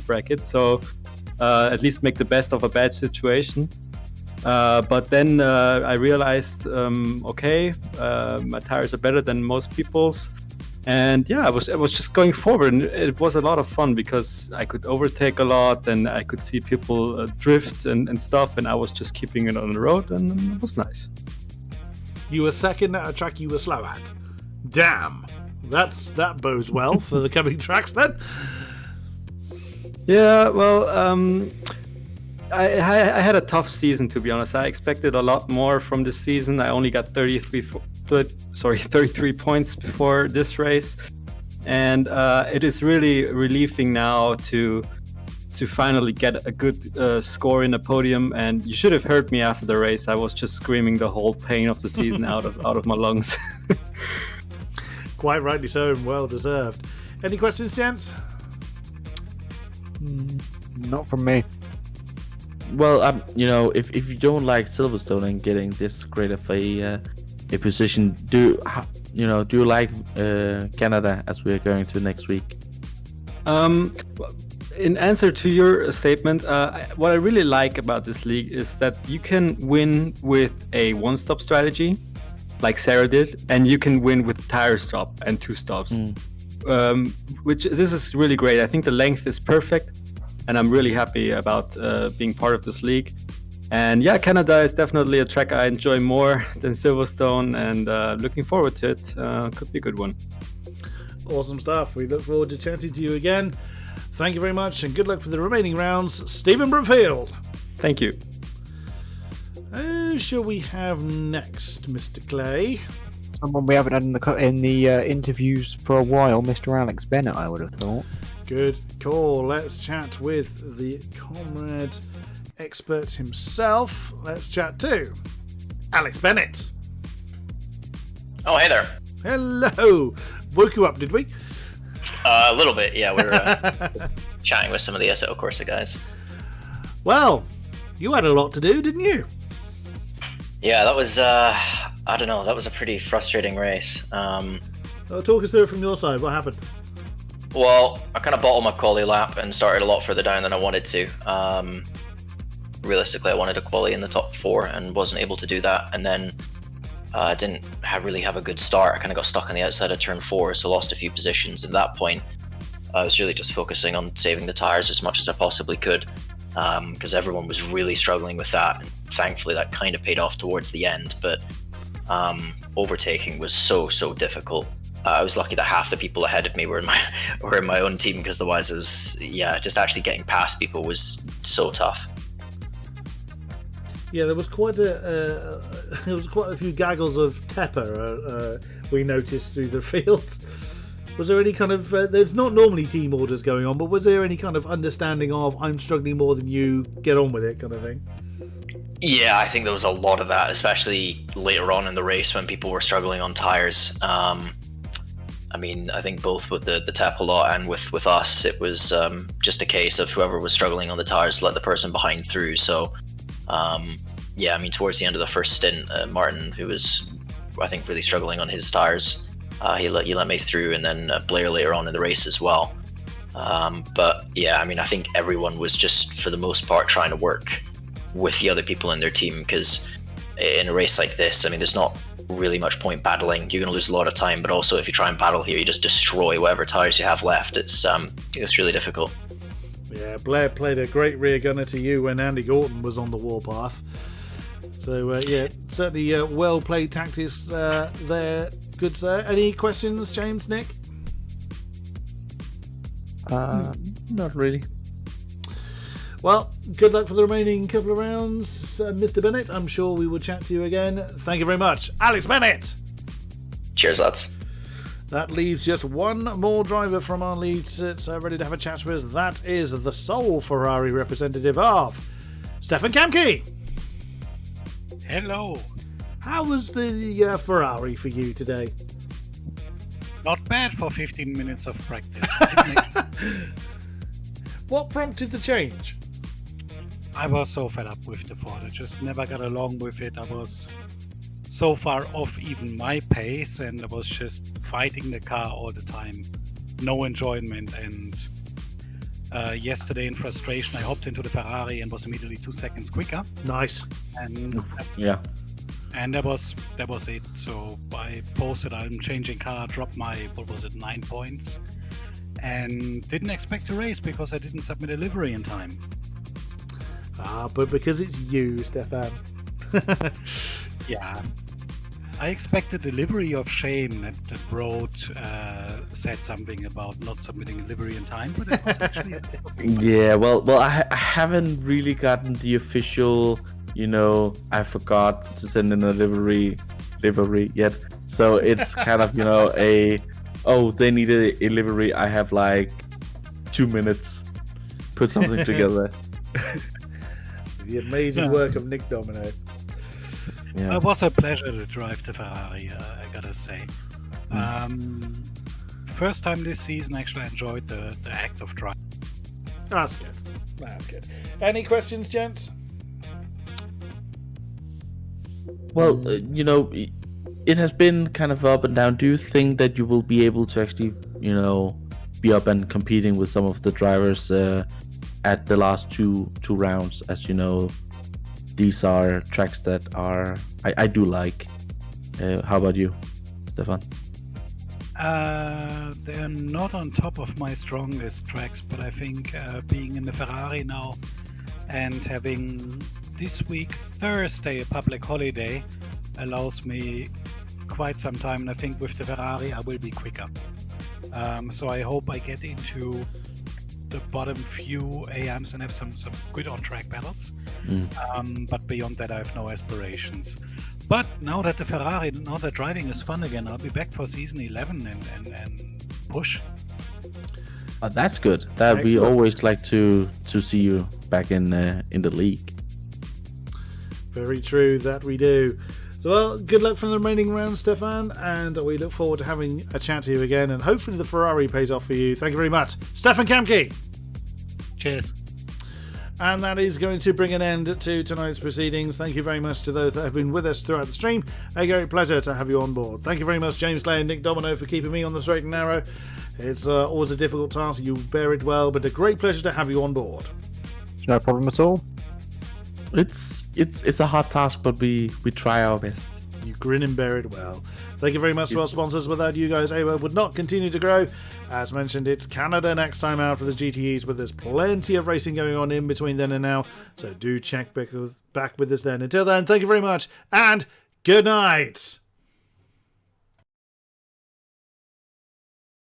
bracket. So at least make the best of a bad situation. But then I realized, my tires are better than most people's. And yeah, I was just going forward, and it was a lot of fun because I could overtake a lot, and I could see people drift and stuff, and I was just keeping it on the road, and it was nice. You were second at a track you were slow at. Damn, that bodes well for the coming tracks then. Yeah, well, I had a tough season, to be honest. I expected a lot more from this season. I only got 33 points before this race, and it is really relieving now to finally get a good score in the podium. And you should have heard me after the race. I was just screaming the whole pain of the season out of my lungs. Quite rightly so, and well deserved. Any questions, gents? Not from me. Well, if you don't like Silverstone and getting this great of a position, do you like Canada as we are going to next week? In answer to your statement, what I really like about this league is that you can win with a one-stop strategy, like Sarah did, and you can win with tire stop and 2 stops. Which this is really great. I think the length is perfect, and I'm really happy about being part of this league. And yeah, Canada is definitely a track I enjoy more than Silverstone, and looking forward to it. Could be a good one. Awesome stuff. We look forward to chatting to you again. Thank you very much, and good luck for the remaining rounds. Stephen Brookfield. Thank you. Who shall we have next, Mr. Clay? Someone we haven't had in the interviews for a while, Mr. Alex Bennett, I would have thought. Good call. Let's chat with the comrade expert himself. Let's chat to Alex Bennett. Oh, hey there. Hello. Woke you up, did we? A little bit, yeah. We were chatting with some of the SO Corsa guys. Well, you had a lot to do, didn't you? Yeah, that was, I don't know, that was a pretty frustrating race. Talk us through it from your side. What happened? Well, I kind of bottled my quali lap and started a lot further down than I wanted to. Realistically, I wanted a quali in the top 4 and wasn't able to do that. And then I didn't really have a good start. I kind of got stuck on the outside of turn 4, so lost a few positions. At that point, I was really just focusing on saving the tires as much as I possibly could, because everyone was really struggling with that. And thankfully, that kind of paid off towards the end, but overtaking was so difficult. I was lucky that half the people ahead of me were in my own team, because otherwise it was, just actually getting past people was so tough. Yeah, there was quite a few gaggles of tepper we noticed through the field. Was there any kind of there's not normally team orders going on, but was there any kind of understanding of I'm struggling more than you, get on with it kind of thing? Yeah, I think there was a lot of that, especially later on in the race when people were struggling on tires. I mean, I think both with the TEP a lot and with us, it was just a case of whoever was struggling on the tires let the person behind through. So, I mean, towards the end of the first stint, Martin, who was, I think, really struggling on his tires, he let me through, and then Blair later on in the race as well. But yeah, I mean, I think everyone was just, for the most part, trying to work with the other people in their team, because in a race like this, I mean, there's not really much point battling. You're going to lose a lot of time, but also if you try and battle here, you just destroy whatever tires you have left. It's really difficult. Yeah, Blair played a great rear gunner to you when Andy Gorton was on the warpath. So certainly well played tactics there, good sir. Any questions, James, Nick? Not really. Well, good luck for the remaining couple of rounds, Mr. Bennett. I'm sure we will chat to you again. Thank you very much, Alex Bennett. Cheers, lads. That leaves just one more driver from our lead that's ready to have a chat with us. That is the sole Ferrari representative of Stefan Kamke. Hello. How was the Ferrari for you today? Not bad for 15 minutes of practice. What prompted the change? I was so fed up with the Ford. I just never got along with it. I was so far off even my pace, and I was just fighting the car all the time. No enjoyment. And yesterday in frustration, I hopped into the Ferrari and was immediately 2 seconds quicker. Nice. And and that was it. So I posted I'm changing car, dropped my 9 points, and didn't expect to race because I didn't submit a livery in time. But because it's you, Stefan. Yeah. I expected the livery of shame that Broad said something about not submitting a livery in time, but it was actually. Yeah, well, I haven't really gotten the official, I forgot to send in a livery yet. So it's kind of, they need a livery. I have like 2 minutes. Put something together. The amazing work of Nick Domino. Yeah. It was a pleasure to drive the Ferrari, I gotta say. First time this season, actually, I enjoyed the act of driving. That's good. Any questions, gents? Well, it has been kind of up and down. Do you think that you will be able to actually, be up and competing with some of the drivers at the last two rounds? As you know, these are tracks that I do like. How about you, Stefan? They're not on top of my strongest tracks, but I think being in the Ferrari now and having this week, Thursday, a public holiday, allows me quite some time, and I think with the Ferrari I will be quicker. So I hope I get into the bottom few AMs and have some good on-track battles. But beyond that I have no aspirations. But now that driving is fun again, I'll be back for season 11 and push. That's good. That Excellent. We always like to see you back in the league. Very true, that we do. So, well, good luck for the remaining round, Stefan, and we look forward to having a chat to you again, and hopefully the Ferrari pays off for you. Thank you very much. Stefan Kamke! Cheers. And that is going to bring an end to tonight's proceedings. Thank you very much to those that have been with us throughout the stream. A great pleasure to have you on board. Thank you very much, James Clay and Nick Domino, for keeping me on the straight and narrow. It's always a difficult task. You bear it well, but a great pleasure to have you on board. No problem at all. It's a hard task, but we try our best. You grin and bear it well. Thank you very much to our sponsors. Without you guys, AOR would not continue to grow. As mentioned, it's Canada next time out for the GTEs, but there's plenty of racing going on in between then and now. So do check back with us then. Until then, thank you very much, and good night.